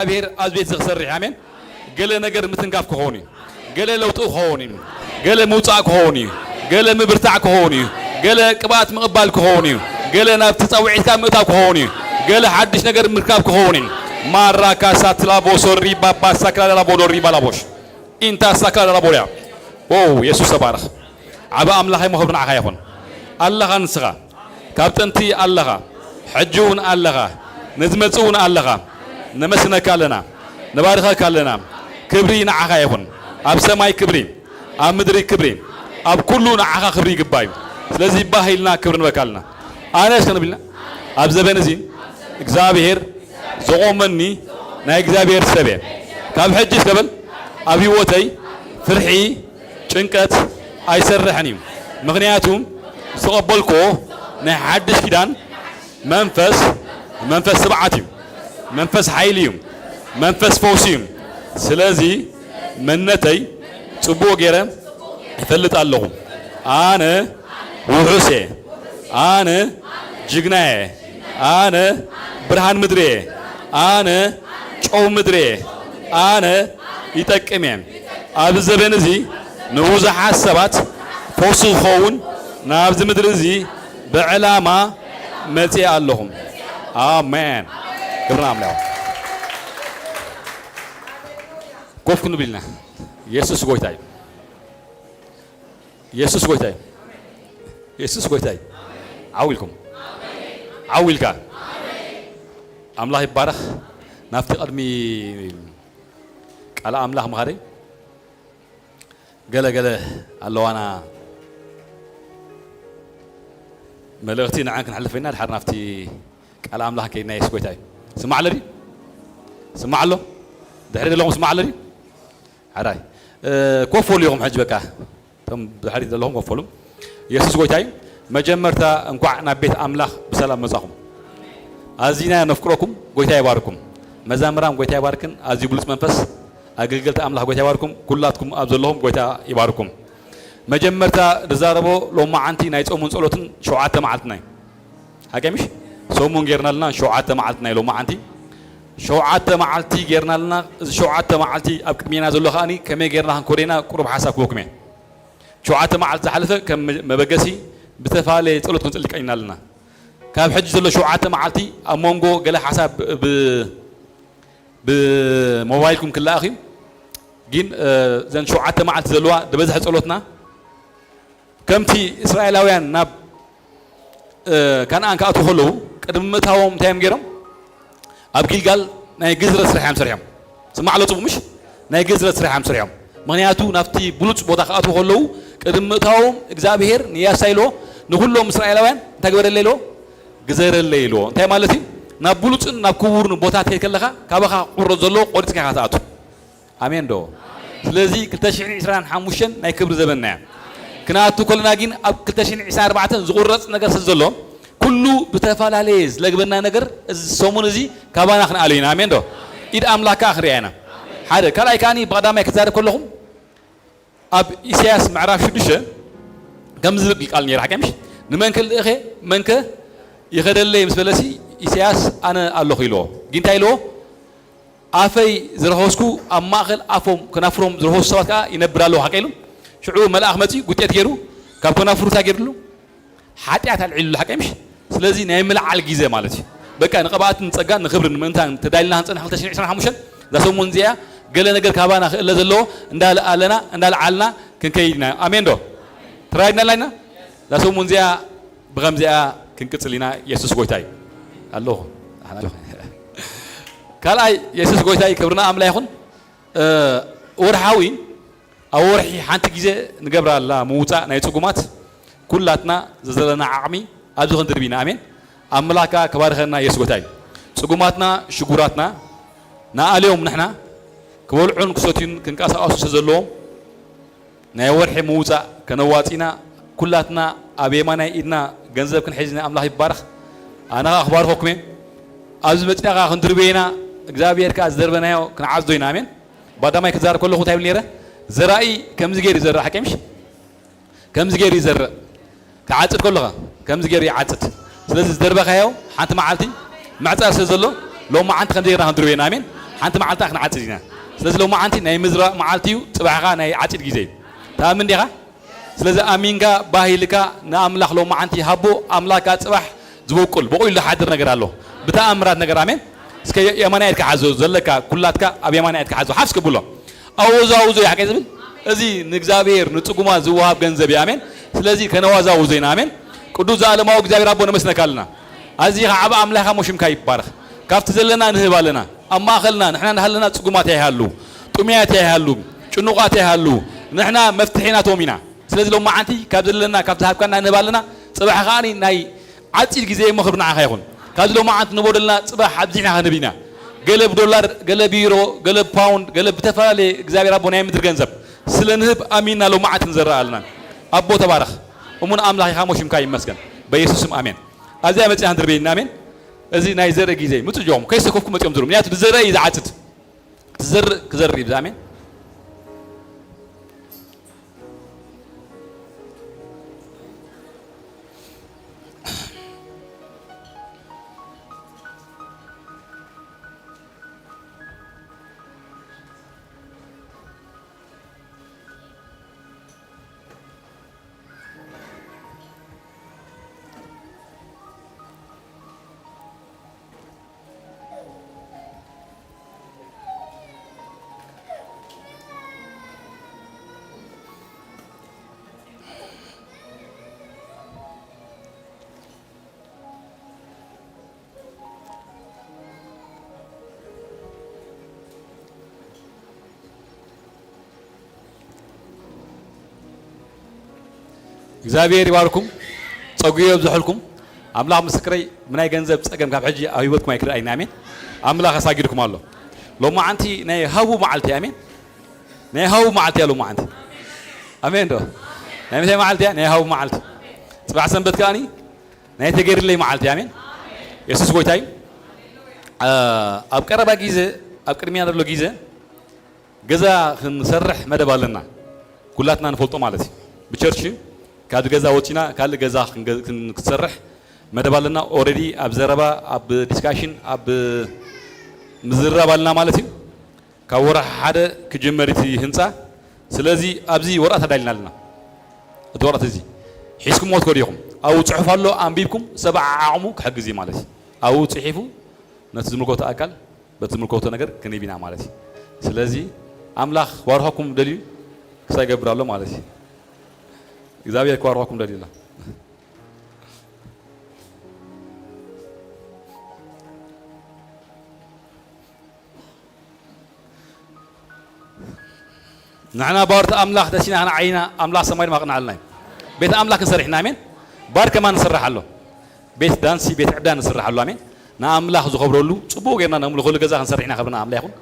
እግዚአብሔር አዝቤት ዝኽሰርሕ አሜን ገለ ነገር ምትንጋፍ ከሆኒ ገለ ለውጥ ከሆኒ ገለ መውጻእ ከሆኒ ገለ ምብርታዕ ከሆኒ ገለ ቅባት ምቕባል ከሆኒ ገለ ናብ ተጻውዒትካ ምእታው ከሆኒ ገለ ሓድሽ ነገር ምርካብ ከሆኒ ማራካ ሳትላቦ ሶሪ ባባ ሳክላላ ቦዶሪ ባላቦሽ ኢንታ ሳክላላ ቦያ ኦ ኢየሱስ ተባረኽ ዓባ አምላኽ ይመኽብና ዓኻ ይኹን አላኻ ንስኻ ካብ ጥንቲ አላኻ ሕጂውን አላኻ ንዝመጽውን አላኻ نمسنا كلنا نبارك كلنا كبري نعها يهون أب سماي كبري أب مدري كبري أب كلنا نعها كبري كباي لذي باهيلنا كبرنا وكلنا أنا إيش كنا بيلنا أب زبين زين إكزابير زومني نا إكزابير سبع كاب حجز قبل أبي وتي فرحي شنكت أيسر رحنيم مغنياتهم سقبلكو نحدش كدان منفس سبعاتهم منفس حيليم منفس فوسيم سلازي منتي صبو غيرم يفلط اللهم انا وحسي انا جغناي انا برهان مدري انا ጮው ምድሬ አነ ይጠቅሜም ኣብ ዘበን እዚ ንብዙሓት ሰባት ፈውሲ ክኸውን ናብዚ ምድሪ እዚ ብዕላማ መፅእ ኣለኹም አሜን ክብርና ኣምላኽ ኮፍ ክንብልና ኢየሱስ ጎይታ እዩ ኢየሱስ ጎይታ እዩ ኢየሱስ ጎይታ እዩ ዓዊልኩም ዓዊልካ ኣምላኽ ይባረኽ ናፍቲ ቅድሚ ቃል ኣምላኽ ምኻደይ ገለገለ ኣለዋና መልእኽቲ ንዓን ክንሕልፍ ኢና ድሓር ናፍቲ ቃል ኣምላኽ ከይድና ኢየሱስ ጎይታ እዩ ስማዕ ኣሎ ዲ ስማዕ ኣሎ ድሕሪ ዘለኹም ስማዕ ኣሎ ዲ ዓራይ ኮፍ በሉ ኢኹም ሕጂ በቃ እቶም ድሕሪ ዘለኹም ኮፍ በሉ ኢየሱስ ጎይታ እዩ መጀመርታ እንኳዕ ናብ ቤት ኣምላኽ ብሰላም መጻኹም ኣዝና ነፍቅረኩም ጎይታ ይባርኩም መዛምራን ጎይታ ይባርክን ኣዝዩ ብሉፅ መንፈስ ኣገልገልቲ ኣምላኽ ጎይታ ይባርኩም ኩላትኩም ኣብ ዘለኹም ጎይታ ይባርኩም መጀመርታ ዝዛረቦ ሎማዓንቲ ናይ ጾሙን ጸሎትን 7 መዓልትና እዩ ሃቀምሽ ጾሙን ጌርናልና 7 መዓልትና እዩ ሎማዓንቲ 7 መዓልቲ ጌርናልና እዚ 7 መዓልቲ ኣብ ቅድሜና ዘሎ ኸኣኒ ከመይ ጌርና ክንኮደና ቁሩብ ሓሳብ ክወክም እየ 7 መዓልቲ ዝሓለፈ ከም መበገሲ ብተፈላለየ ጸሎት ክንጽሊ ቀኒና ኣለና ካብ ሕጂ ዘሎ 7 መዓልቲ ኣብ መንጎ ገለ ሓሳብ بموبايلكم كل أخي جين زين شو عت معت زلوا دبزح صلوتنا كم تي إسرائيلاويان ناب كان أنك أتخلو قدم متهاوم تيم جرم أبكيل قال ناي جزرة سريحام سريحام سمع له تبغى مش ناي جزرة سريحام سريحام مغنياتو نفتي بلوتس بوتاخ أتخلو قدم متهاوم إجزابير نياسايلو نقولهم إسرائيلاويان تقبل الليلو جزر الليلو تيم مالتي نابولوت نابكورن بوتات هيكلها كابخا قرر زلو قريت كاتاتو امين دو سلازي كلتشعين عسران حموشن ناي كبر زبنا كناتو كلنا جين اب كلتشعين عسار 4 زغرص نغر سزلو كله بتفالاليز لغبنا نغر سومون زي كابانا خن علينا امين دو ايد املاك اخريانا حدا كلاي كاني بقدامي كتزارب كلهم اب اسياس معراف شدشه كمزلق قال نير حكمش نمنكل اخي منك يخدلي مسبلسي إسياس أنا الله خيلو جنتايلو أفي زرهوسكو أما أخل أفهم كنافرهم زرهوس سواتكا ينبرالو حكيلو شعور ملا أحمدي قلت يتجرو كاب كنافرو تاجرلو حتى أتعلم العلو حكيمش سلازي نعمل على الجيزة مالتي بكا نقبات نتسجل نخبر من تان تدايلنا هنسن حلت شيء عشان حموشن ذا سومون زيا قلنا نقدر كابانا إلا زلو ندال علنا ندال علنا كن كيدنا أمين دو ترايدنا لنا ذا سومون زيا بغم زيا كن كتسلينا يسوع قويتاي الله كلاي يسوع قويتاي كبرنا أملا يخون ورحاوي أو ورحي حنت جزء نجبر الله موتا نيتوجمات كلاتنا زلنا عمي أبزخن دربينا أمين أملا كبارخنا يسوع قويتاي سجماتنا شجوراتنا ناليوم نحنا كبول عن كسوتين كنكاس أسوس زلهم نيورحي موتا كنواتنا كلاتنا أبي ما نيدنا جنزب كن حزنا أملا يبارخ أنا أخبار حكمي أزمتنا كأخن دربينا إجابير كأز دربنا يو كن عزدوين آمين بعد ما يكزار كله خطاي بنيرة زرائي كم زجيري زر حكمش كم زجيري زر كعادت كلها كم زجيري عادت سلز دربك هيو حنت معلتي معت أسزلو لو ما عند خنديرنا هندروين آمين حنت معلتها خن عاتدينا سلازي لو ما عنتي ناي مزرا معلتيو صباحا ناي عاتد غيزي تامن ديغا سلازي امينغا باهيلكا ناملاخ لو ما عنتي هابو املاكا صباح زبوقل بقول له حاضر ነገር አለው بتامرات ነገር አሜን እስከ የማናይት ከሐዞ ዘለካ ኩላትካ አብ የማናይት ከሐዞ ሐፍስ ከብሎ አውዛውዞ ያቀዝብል እዚ ንእግዚአብሔር ንጽጉማ ዝዋሃብ ገንዘብ አሜን ስለዚህ ከነዋዛው ዜና አሜን ቅዱስ ዓለማው እግዚአብሔር አቦ ነመስነካልና አዚ ዓባ አምላካ ሞሽምካ ይባረክ ካፍት ዘለና ንህባለና አማኸልና ንሕና ንሃለና ጽጉማት ያያሉ ጡሚያት ያያሉ ጭኑቃት ያያሉ ንሕና መፍትሒናቶም ኢና ስለዚህ ሎማ ዓንቲ ካብ ዘለና ካብ ዝሃብካና ንህባለና ጽባሕ ኻኒ ናይ ዓፂድ ግዜ መኽብና ዓኻ ይኹን ካብዚ ሎማ ዓንቲ ንቦደልና ጽባሕ ኣብዚሕና ኸንቢና ገለ ብዶላር ገለ ቢሮ ገለ ፓውንድ ገለ ብተፈላለየ እግዚአብሔር አቦ ናይ ምድር ገንዘብ ስለ ንህብ አሚንና ሎማ ዓንቲ ንዘርአ ኣለና አቦ ተባረኽ እሙን አምላኽ ኢኻ ሞሽምካ ይመስገን በኢየሱስም አሜን አዚያ መጽያ ንድርቤና አሜን እዚ ናይ ዘርኢ ግዜ ምጽጆም ከይሰኮፍኩም መጽዮም ዝሩ ምክንያቱ ብዘርኢ ይዝዓፅድ ትዘርእ ክዘርእ ይብዛ አሜን እግዚአብሔር ይባርኩም ጸጉዬ ይብዛልኩም አምላክ ምስክረይ ምናይ ገንዘብ ጸገም ካብ ሕጂ ኣብ ህይወትኩም ኣይክርአይና አሜን አምላክ አሳጊድኩም አሎ ሎማ ዓንቲ ናይ ሃቡ መዓልቲ አሜን ናይ ሃቡ መዓልቲ ሎማ ዓንቲ አሜን ዶ ናይ ምታይ መዓልቲ ናይ ሃቡ መዓልቲ ጽባሕ ሰንበት ካኒ ናይ ተገይርለይ መዓልቲ አሜን ኢየሱስ ጎይታይ ኣብ ቀረባ ግዜ ኣብ ቅድሚያ ዘሎ ግዜ ገዛ ክንሰርሕ መደብ ኣለና ኩላትና ንፈልጦ ማለት እዩ ብቸርች ካብ ገዛ ወጪና ካል ገዛ ክንሰርሕ መደብ ኣለና ኦሬዲ ኣብ ዘረባ ኣብ ዲስካሽን ኣብ ምዝራብ ኣለና ማለት እዩ ካብ ወርሒ ሓደ ክጅመር እቲ ህንፃ ስለዚ ኣብዚ ወረቐት ኣዳሊና ኣለና እቲ ወረቐት እዚ ሒዝኩምዎ ትከዱ ኢኹም ኣብኡ ፅሑፍ ኣሎ ኣንቢብኩም ሰብዓ ዓቕሙ ክሕግዝ እዩ ማለት እዩ ኣብኡ ፅሒፉ ነቲ ዝምልከቶ ኣካል በቲ ዝምልከቶ ነገር ክንህብ ኢና ማለት እዩ ስለዚ ኣምላኽ ዋርኸኩም ደልዩ ክሳይ ገብር ኣሎ ማለት እዩ እግዚአብሔር ከዋርዋኩም ደሊላ نحن بارت أملاك دشينا هنا عينا أملاك سماير ما قنع لنا بيت أملاك نسرحنا أمين بار كمان نسرح له بيت دانسي بيت عبدان نسرح له أمين نا أملاك زخبر له صبوا جينا نملك كل جزاء نسرحنا خبرنا أملاكون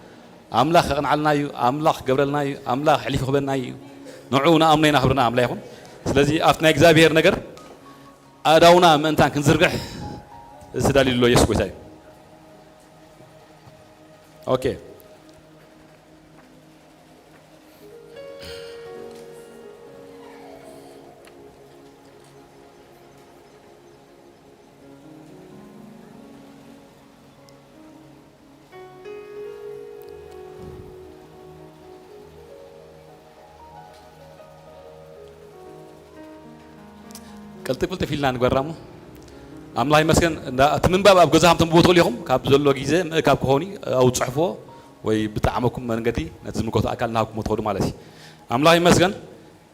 أملاك قنع لنا يو أملاك قبر لنا يو أملاك حليف خبرنا يو نوعونا أملينا خبرنا أملاكون ስለዚህ አፍና እግዚአብሔር ነገር አዳውና መንታን ክንዝርግሕ እስዳሊሎ ኢየሱስ ጎይታይ ኦኬ قلت فيلنا نقرامو أملاي مسكن أتمنى باب أبغى هم تنبوت ليهم كاب زلوا جيزة كاب كهوني أو تصحفوا ويبتعمكم من قدي نتزم كوت أكل ناكم متقولوا مالتي أملاي مسكن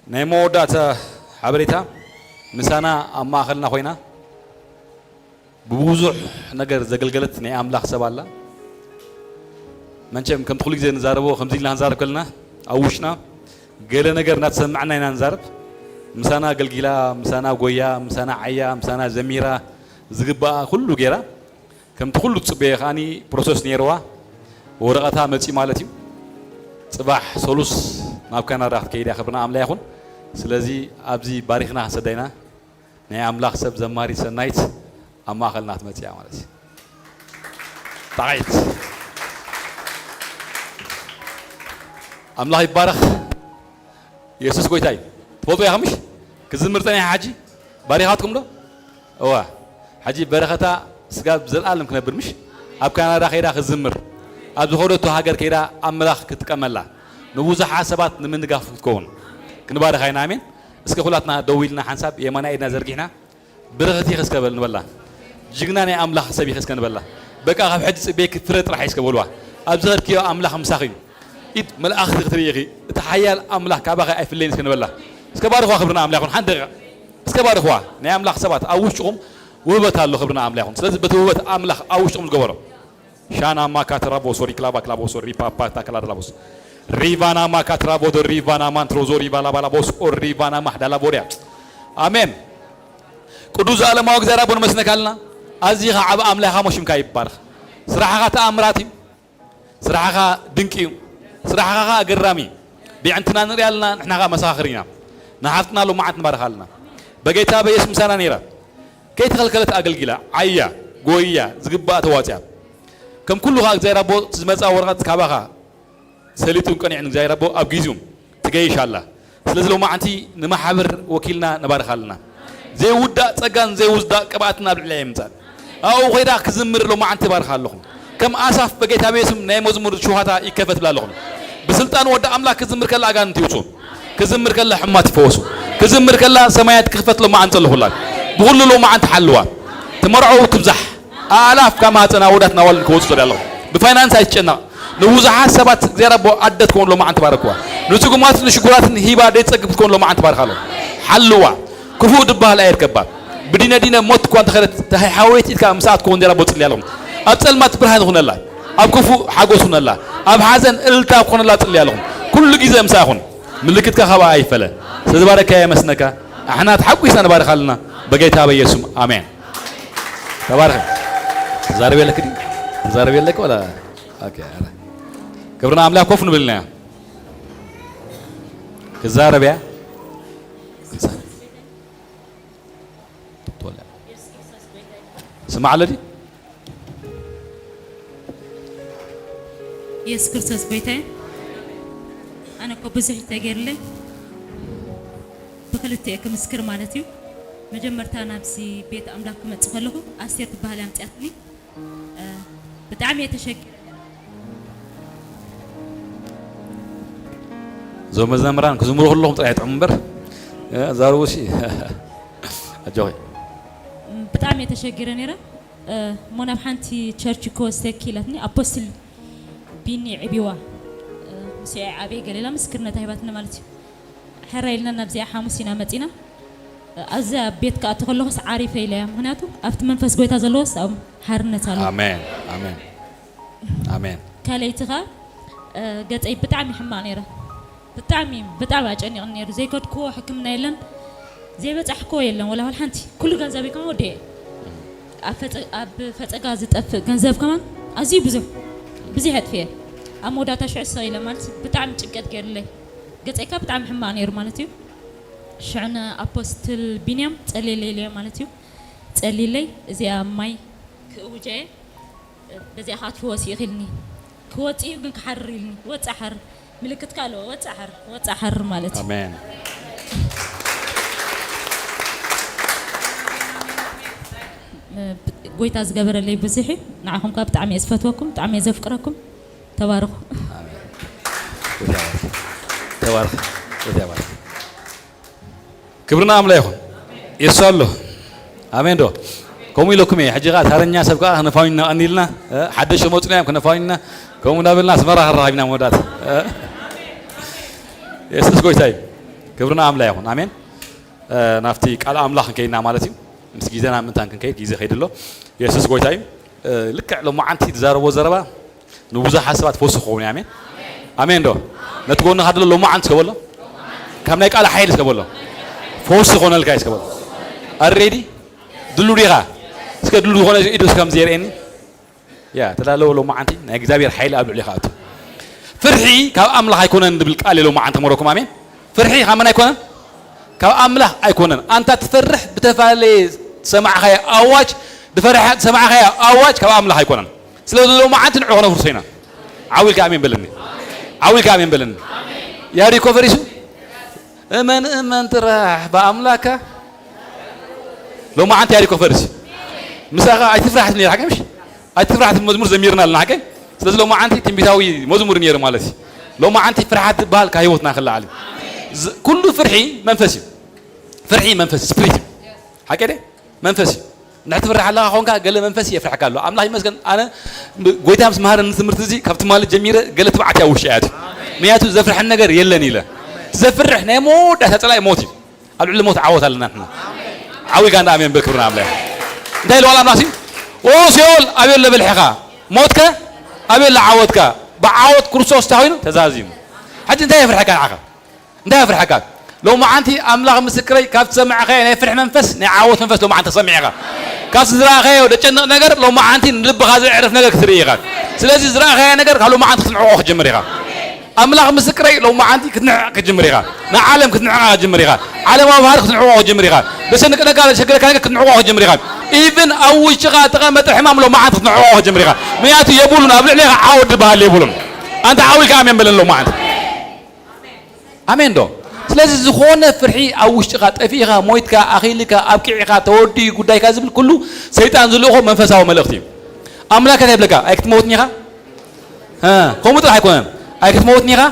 نيمو دات حبريتها مسانا أما أخلنا خوينا بوزح نجر زقلقلت ني أملاخ سبالله منشم كم تخليك زي نزاربو 50 لها نزارب كلنا أوشنا قال نجر نتسمعنا نزارب مسانا قلقلا مسانا قويا مسانا عيا مسانا زميرة زغبا كله غيرا كم تخلو تصبيخ اني بروسيس نيروا ورقتها مصي مالتي صباح سولوس نابكنا راح كيدا خبرنا املا يكون سلازي ابزي باريخنا سدينا ني املاخ سب زماري سنايت اما خلنات مصي مالتي طايت املاح يبارك يسوس قويتاي تفضلوا يا خمش كزمرتني حاجي باريخاتكم له اوه حاجي بركتا سقاب زلالم كنبر مش اب كندا خيرا خزمر أبز خودتو هاجر كيرا أملاخ كتكمل نبوزة حسابات نمندقاف تكون كنبارك هاي نامين اسك خلاتنا دويلنا حنساب يمانا إيدنا زرقينا برغتي خسك نبلا جينا أملاخ سبي خسك نبلا بقى خف حد بيك فرت راح يسكبولوا أبزر كيو أملاخ مساخين إد ملأخ تغتريقي تحيال أملاخ كابا غاي فلين سكن بلا اسكبار خوا خبرنا أملاخون حد اسكبار خوا ني أملاخ سبات أوشهم وبت هالو خبرنا أملاخون سلز بتوبت أملاخ أوشهم الجبرة شانا ما كاترابو سوري كلابا سوري بابا تاكلا رابوس ريفانا ما كاترابو دو ريفانا مانتروزو ريفانا بالابوس أو ريفانا محدلا بوريا آمين قدوس على ما أقدر أبون مسنكالنا أزيها عب أملاخ مشيم كايب بارخ صراحة تأمراتي صراحة دنكيم صراحة قرامي بيعنتنا نريالنا نحنا مساخرينا نحطنا له معتنا بارخالنا بقيتها بيسم سنة نيرا كي تخلكلت أقلقلا عيا قوية زقبات واتيا كم كلها زي ربو تزمزا ورغت كاباها سليتون كان يعني زي ربو أبجيزوم تجي إن شاء الله سلسلوا معتي نمحبر وكيلنا نبارخالنا زي ودا تسجان زي ودا كباتنا بالعلم مثال أو غيرك كزمر له معتي بارخالهم كم أسف بقيتها بيسم نيموز مر شوهتا يكفت بلالهم بسلطان ودا أملاك كزمر كلا أجان تيوسو كزمر كلا حمات فوسو كزمر كلا سمايات كفت له معن تله الله بقول له معن حلوة تمرعوا تبزح آلاف كما تناودتنا والكوز ترى الله بفاينانس هيتشنا نوزع حسابات زي ربو عدت كون له معن تباركوا نسوق مات نشكرات هيبا ديت سقف كون له معن تبارك الله حلوة كفو دبها لا يركبها بدينا دينا موت كون تخرت تهي حاولت إذا مساعد كون زي ربو تسلي لهم أبصل ما تبرهن هنا الله أب كفو حاجوس هنا الله أب حزن إلتا كون الله تسلي لهم كل جزء مساحون ملكتك خوا أي فلا سيدبارك يا مسنك إحنا تحقق سنة بارك لنا بقيتها بيسوم آمين تبارك زاربي لك دي زاربي لك ولا أوكي كبرنا عملها كفن بالله كزاربي سمع لدي يس كرسس بيتي أنا كبزح تاجر لي بخلتي كمسكر مالتي مجمرت أنا بسي بيت أملاك ما تخليه أسير بحالي أمتأتني بتعمي يتشكر زوم زمران كزمرو كلهم طلعت عمبر زاروشي أجوي بتعمي يتشكر نيرة منا بحنتي تشرش كوستك كيلتني أبوسل بيني عبيوا مسيع عبي قال لا مسكرنا تهيباتنا مالتي حريلنا نبزي حامسينا متينا أزا بيت كأتخلص عارفة إليه هناتو أفت منفس قوي تزلوس أو حرنا تالو آمين آمين آمين كاليتها قد أي بتعمي حمانيرة بتعمي أجاني غنير زي كود كو حكمنا يلن زي بتحكو يلن ولا هالحنتي كل جنزابي كمان ودي أب غازت جنزاب كمان أزي بزي هاد فيه أمودا تشع الصيلة مالت بتعمي تقد قال لي قد أي بتعمي حمانير مالتي شعنا أبوستل بنيام تقلي لي مالتيو تقلي لي زي ماي كوجاي بزي حات فوسي يخلني كوتي يمكن كحرلني وتحر ملكت كالو وتحر مالتي آمين قويت أزجبر اللي بزحي نعهم كاب تعمي أسفتوكم تعمي زفقركم تباركوا تبارك كبرنا أملا يخون يسأله آمين دو كم يلوكم إيه حجيات هرنيا سبكا هنا فاينا أنيلنا حدش موتنا كنا فاينا كم نابلنا سمرة هرّاينا مودات يسوع كويس هاي كبرنا أملا يخون آمين نفتيك على أملا خنكينا مالتي مسكيزنا من تانك كي جيزة خيدلو يسوع كويس هاي لك لو ما عندي تزار وزربا نوزع حسابات فوسخ خوني آمين آمين دو نتقولنا هذا لو ما عندك ولا كم نيك على حيل سكبوله فوس خونه الكايس كبوله already دلو ريغا سك دلو خونه إدوس كم زيرين يا تلا لو ما عندي نجزابير حيل قبل اللي خاطر فرحي كأملا هيكونن بالقال لو ما عندك مركم آمين فرحي هم يكونن كأملا هيكونن أنت تفرح بتفعلي سمع خيا أواج بفرح سمع خيا أواج كأملا هيكونن سلو لو ما عندك نعونا فرصينا عاول كامين بلني يا ريكوفريشو أمن تراح بأملاكه لو ما أنت يا ريكوفريشو مساقة أي تفرح تني حكمش أي تفرح المزمور زميرنا لنا حكي ስለዚህ لو ما عندي تنبيتاوي مزمور نير مالتي لو ما عندي فرحات بال كهيوتنا خلا علي كل فرحي منفسي فرحي منفسي سبريت حكيده منفسي نعتبر على هونكا قال منفسي يفرحك الله الله يمسكن انا قويتها مسمهر التمرت زي كفت مال جميره قالت بعت يا وشيات مياتو زفرح النجر يلني له زفرح نموت تطلع موتي قالوا الموت عوت لنا احنا عوي كان امين بكرنا امله ده ولا ناسي او سيول ابي له بالحقا موتك ابي له عوتك بعوت كرسوس تاوين تزازيم حد انت يفرحك عقل انت يفرحك لو ما انت املاغ مسكري كاف تسمع خي انا يفرح منفس نعوت منفس لو ما انت سمعها كاس زرا خي ودچنق نجر لو ما انت لب غازي يعرف نجر كثريغا سلازي زرا خي نجر قالوا ما انت تسمعوه جمريغا املاغ مسكري لو ما انت كتنع كجمريغا نا عالم كتنع جمريغا عالم ما بحر كتنعوه جمريغا بس انك قال شكل كان كتنعوه جمريغا ايفن اول شغا تقامت حمام لو ما انت تنعوه جمريغا مياتو يبولون قبل عليها عاود بها يبولون انت عاول كامل بلن لو ما انت امين دو ስለዚህ ዝኾነ ፍርሒ ኣብ ውሽጢኻ ጠፊኻ ሞይትካ ኣኺልካ ኣብቂዕኻ ተወዲ ጉዳይካ ዝብል ኩሉ ሰይጣን ዝልእኾ መንፈሳዊ መልእኽቲ እዩ ኣምላክ እንታይ ይብለካ ኣይክትመውትኒ ኢኻ ከምኡ ጥራሕ ኣይኮነን ኣይክትመውትኒ ኢኻ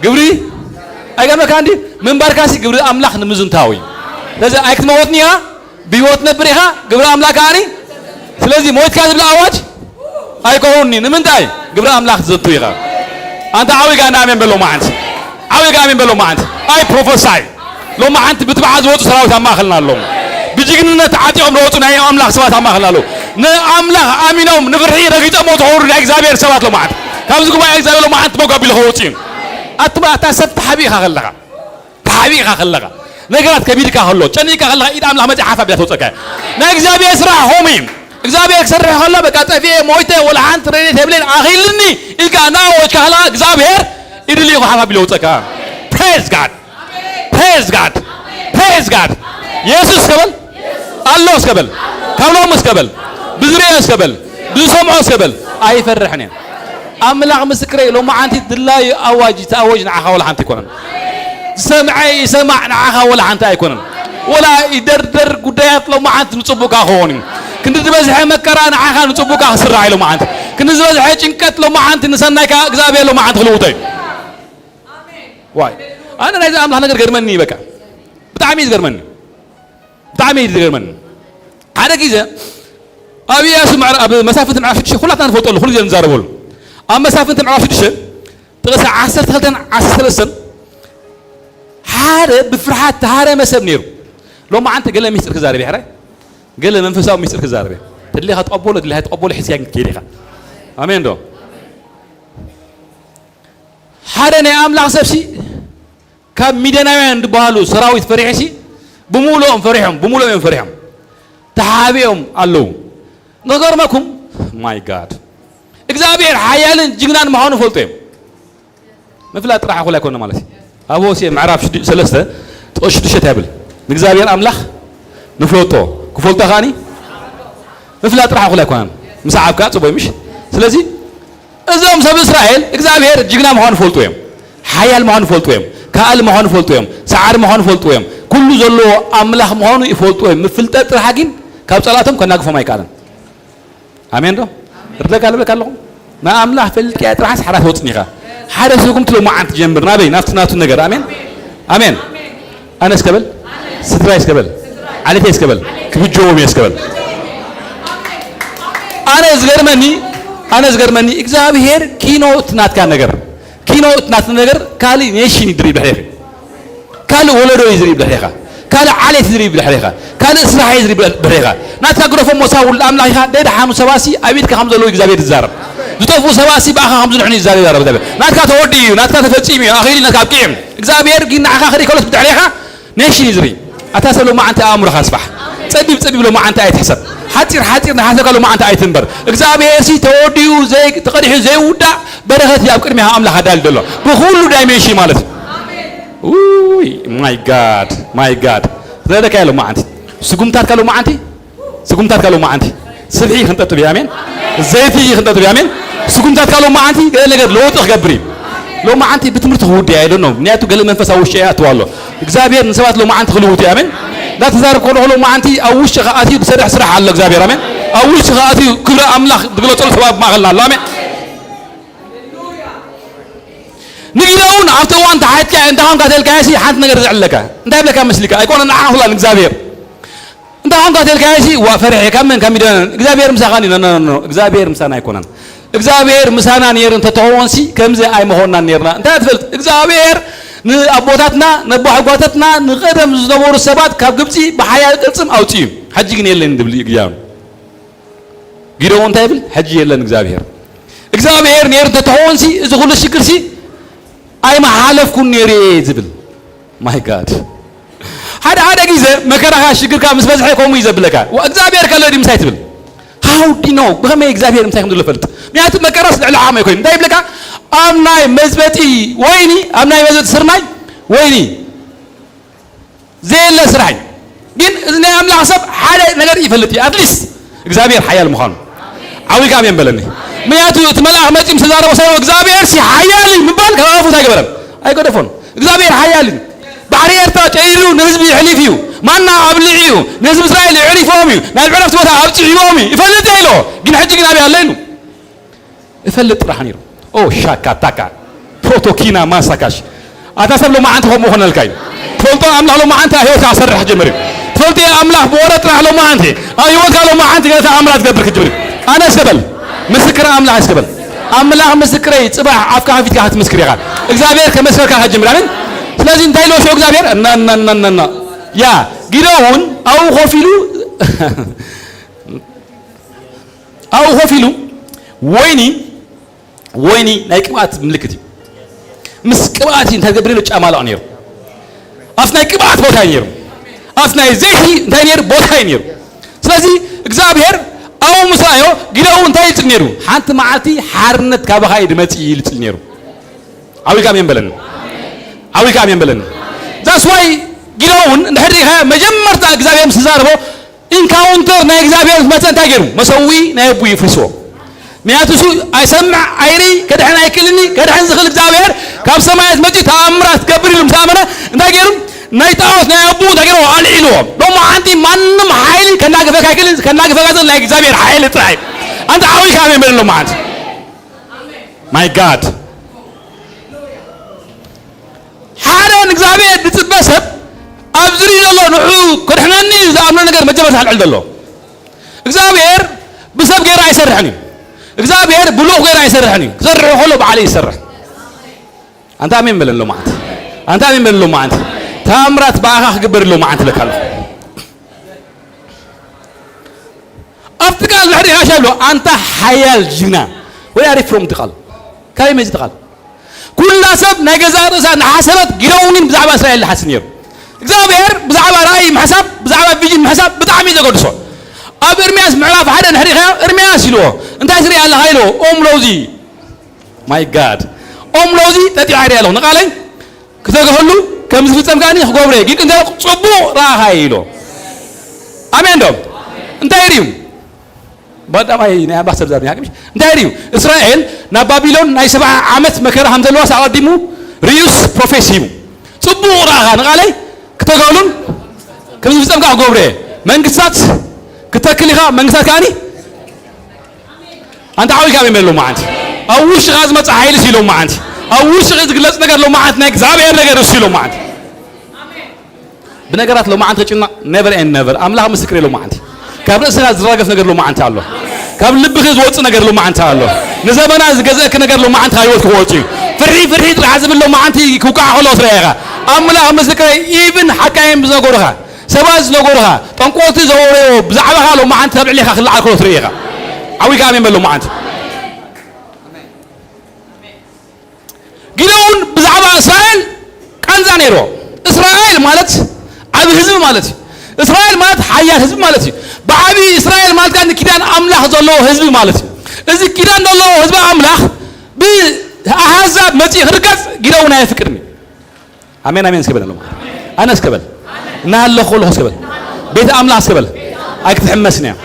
ግብሪ ኣይገርመካ እንዲ ምንባርካሲ ግብሪ ኣምላኽ ንምዝንታው እዩ ስለዚ ኣይክትመውትኒ ኢኻ ብሂወት ነብር ኢኻ ግብሪ ኣምላክ ኣኒ ስለዚ ሞይትካ ዝብል ኣዋጅ ኣይኮውኒ ንምንታይ ግብሪ ኣምላኽ ዝዝንቱ ኢኻ أنت عاوي قاعد نعمل بلو ما أنت عاوي قاعد نعمل بلو ما أنت أي بروفيساي لو ما أنت بتبعز وقت سراوي ما خلنا لهم بيجينا تعاطيهم روتنا يا أملاك سوات ما خلنا له أملاك أمينهم نفرحي رجيت أموت عور إكزابير سوات لو ما أنت كم زكوا إكزابير لو ما أنت بقى بالهوتين أتبع تسبت حبيخ خلنا حبيخ خلنا نقرأت كبير كهلو شني كهلا إذا أملاك ما تعرف بيتوتك نإكزابير سرا هميم እግዚአብሔር ከሰረህ ኸላ በቃ ጠፊ ሞይተ ወላ አንተ ረኔ ተብለን አኺልኒ ኢልካና ወጭ ካላ እግዚአብሔር ኢድሊ ኸሃባ ቢለውጠካ praise god praise god praise god ኢየሱስ ከበል አላህ እስከበል ካብሎም እስከበል ብዝሪያ እስከበል ብሰምዖ እስከበል አይፈርሕኒ አምላክ ምስክሬ ሎማ አንተ ድላይ አዋጅ ተአወጅ ንዓኻ ወላ አንተ ይኮነን ሰምዓይ ሰማዕ ንዓኻ ወላ አንተ አይኮነን ወላ ይደርደር ጉዳያት ሎማ አንተ ንጽቡካ ኾኒ كنت تبزح مكرا نعاها نصبوك أخسر عيلو ما أنت كنت تبزح جنكت لو ما أنت نسناك أجزابي لو ما أنت خلوتي واي أنا لازم أملا نقدر جرمني بكا بتعميد جرمني بتعميد جرمني هذا كذا أبي أسمع مسافة معرفة شيء خلنا نفوت له خلنا نزاربول أما مسافة معرفة شيء تغسل عسر تغلطن عسر سن هذا بفرحات هذا ما سبنيرو لو ما أنت قال لي ميستر كزاري بحرة قال لي منفسه ميستر كزاربي تلي هتقبل اللي هتقبل حسيان كيريخا امين دو حرني املاك سبسي كم ميدناوين دبالو سراويت فريحسي بمولهم فرحهم تحابيهم الله نظر ماكم ماي جاد እግዚአብሔር ኃያልን ጅግናን መሆኑ ፈልጦም መፍላት ጥራሕ አኹላ ኮነ ማለት አቦሴ ምዕራፍ 3 ጥቅስ 6 ያብል እግዚአብሔር አምላክ ንፍለጦ كفولتا خاني مفلات راح أقول لكم مساعب كات صبي مش سلزي إذا سب إسرائيل إخزابير جينا مهان فولتوهم حيال مهان فولتوهم كأل مهان فولتوهم سعر مهان فولتوهم كل زلوا أملاح مهان يفولتوهم مفلتات راحين كاب صلاتهم كنا قفوا ما يكالن آمين ده رتلك على بكالهم ما أملاح فلت كات راح حرف وتصنيها حرف سوكم تلو ما عند جنب نبي نفس النجار آمين آمين أنا اسكبل سترا اسكبل على فيس كبل كبجوم يسكبل أنا أزغرمني إخزابير كينو تنات كان نجار كالي نيشين يدري بحريقة كالي ولدو يدري بحريقة كالي علي يدري بحريقة كالي إسرائيل يدري بحريقة ناتك غرفة مساول الأملاك ده حامو سواسي أبيت كحمد الله إخزابير الزارب زتوفو سواسي بأخا حمد الحني الزارب زارب ده ناتك تودي ناتك تفتيمي أخيري ناتك بكيم إخزابير جينا آخر كلش بتعليها نيشين يدري أتاسا لو ما أنت أمرك أصبح تصدق لو ما أنت أيتحسب حتير نحاسك لو ما أنت أيتنبر إخزابير سي توديو زي تقريح زي ودا برهت يا أبكر مها أملا هدال دلو بخلو دايميشي مالت اوي ماي جاد هذا كلام ما أنت سقمتات كلام ما أنت سبعي خنت تبي أمين زيتي خنت تبي أمين سقمتات كلام ما أنت قال لك لو تخبري لو ما أنت بتمرت هودي I don't know نياتو قال من فسا وش يا توالله إخزابير نسوات لو ما أنت خلوتي أمين لا تزار كونه لو ما أنت أوش غاتي بسرح على إخزابير أمين أول شيء خاطي كبر أملاخ تقول تقول ثواب ما غلنا الله أمين نقولون عفتوا أنت حياتك أنت هم قاتل كاسي حد نقدر علك أنت قبلك مسلك أيكون أنا أحول عن إكزابير أنت هم قاتل كاسي وفرح كم من كم يدان إكزابير مسخاني لا إكزابير مسانا يكونن إكزابير مسانا نير أنت تهونسي كم زي أي مهون نيرنا أنت تفلت إكزابير نأبوتاتنا نبوح أبوتاتنا نقدم زدور السبات كابجبتي بحياة قسم أو تيم حجي يلين دبلي إجيان جيرون تابل حجي يلين إكزابير نير أنت تهونسي إذا كل شكرسي أي ما حالف كون نيري زبل ماي جاد هذا جيزة ما كره شكر كام بس حيكون يزبل لك وإكزابير كله دي مسايت بل how do you know بهم إكزابير مسايت من الفلت مئات ما كرس العام يكون دايب لك أمناي مزبتي ويني أمناي مزبت سرناي ويني زي اللي سرعي جن إذن أملا حسب حاجة نقدر يفلتي أتليس إكزابير حياة المخان عوي كام ينبلني مئات يتملأ أحمد مسدار وسائل إكزابير سي حيالي مبال كلام فوت هاي أي كده إكزابير حيالي بعري أرتاج أيرو نزب يحلفيو ما لنا أبلعيو نزب إسرائيل يعرفومي نزب عرفت وثا أبتعيومي يفلت هيلو جن حجي جنابي هاللينو يفلت راح نيرو أو شاكا تاكا بروتوكينا ما سكاش أتصل له ما أنت هم هون الكاي تفلتوا أملا له ما أنت هيو تعصر حجي مريم تفلتي أملا بورت راح له ما أنت أيوة قالوا ما أنت قالت أملا تقدر كجبري أنا سبل مسكر أملا سبل أملا مسكري صباح عفكا فيك هات مسكري قال إكزابير كمسكر كان حجي مريم لازم تايلو شو إكزابير نا يا جيرون أو غفلوا أو غفلوا ويني نايكبات ملكتي مسكباتي انت جبريل جمال انير افناي كبات بوتاينير افناي زيتي داينير بوتاينير سلازي اغزابير او مسايو غيرو انتي تنيرو حانت معاتي حارنت كابخاي دمتي يلتنيرو اوي كام ينبلن ذاتس واي غيرون ندحريها مجمرتا اغزابير مسزاربو انكاونتر نا اغزابير متن تاغيرو مسوي نا يبو يفرسو مياتوسو أسمع عيري كده حنا يكلني كده حنا زخل إكزابير كاب سمايت مجد تأمرات كبري المسامرة نتاجرهم نيتاوس نيابو تاجروا عليلو لو ما عندي منم حيل كنا كفاك يكلن كنا كفاك هذا لا إكزابير حيل تراي أنت عاوي كامل من لو ما عندي my God حالا إكزابير بتتبسط أبزري الله نحو كده حنا نيز أمنا نقدر مجبر هالعلد الله إكزابير بسبب غير يسرحني إكزابير بلوغ غير يسرحني سرح حلو بعلي يسرح أنت أمين من اللو معت أنت أمين من اللو معت تامرات باخ قبر اللو معت لك الله أفتكار الحري هاشلو أنت حيال جنا ويعرف فروم تقال كاي ميز تقال كل سب نجزار إنسان حسبت جرونين بزعب إسرائيل حسنير إكزابير بزعب رأي محسب بزعب بيجين محسب بتعمي زقدسو أب إرمياس معلاف هذا نهري إرمياس يلو أنت أسري على هايلو لوزي ماي جاد لوزي تأتي عاري له نقالين كذا قالوا كم زفت سمكاني خبرة جيك أنت صبوا راح هايلو أمين دوم أنت يريم بعد ما هي نعم بحسب زابني هاكمش أنت يريم إسرائيل نبابيلون نايسبع عمت مكر حمد الله سعى ديمو ريوس بروفيسيمو صبوا راح نقالين كذا قالوا كم زفت سمكاني خبرة من قصات كتاكلها من سكاني أنت عاوي كامل من لو ما عندي أوش غاز ما تعايل سيلو ما عندي أوش غاز جلس نقدر لو ما عندنا إكزابير نقدر سيلو ما عندي بنقدرات لو ما عندك كنا never and never أملاها مسكري لو ما عندي قبل سنة زراقف نقدر لو ما عندي الله قبل لبخز وقت نقدر لو ما عندي الله نزبنا جزاك نقدر لو ما عندي هايوت كوتشي فري تحسب لو ما عندي كوكا خلاص رأيها أملاها مسكري even حكايم بزنقورها سباز نقولها تنقوتي زوريو بزعبها لو ما أنت تبع لي خلي على كل طريقة عوي كامل من لو ما أنت جيلون بزعبها إسرائيل كان زانيرو إسرائيل مالت عبي حزب مالتي إسرائيل مالت حياة حزب مالتي بعبي إسرائيل مالت كان كيدان أملاح زلوا حزب مالتي إذا كيدان زلوا حزب أملاح بأحزاب متي خرقت جيلون هاي فكرني أمين سكبل لو أنا سكبل نال له خلوه سبل بيت أملاح سبل أكتر حمسني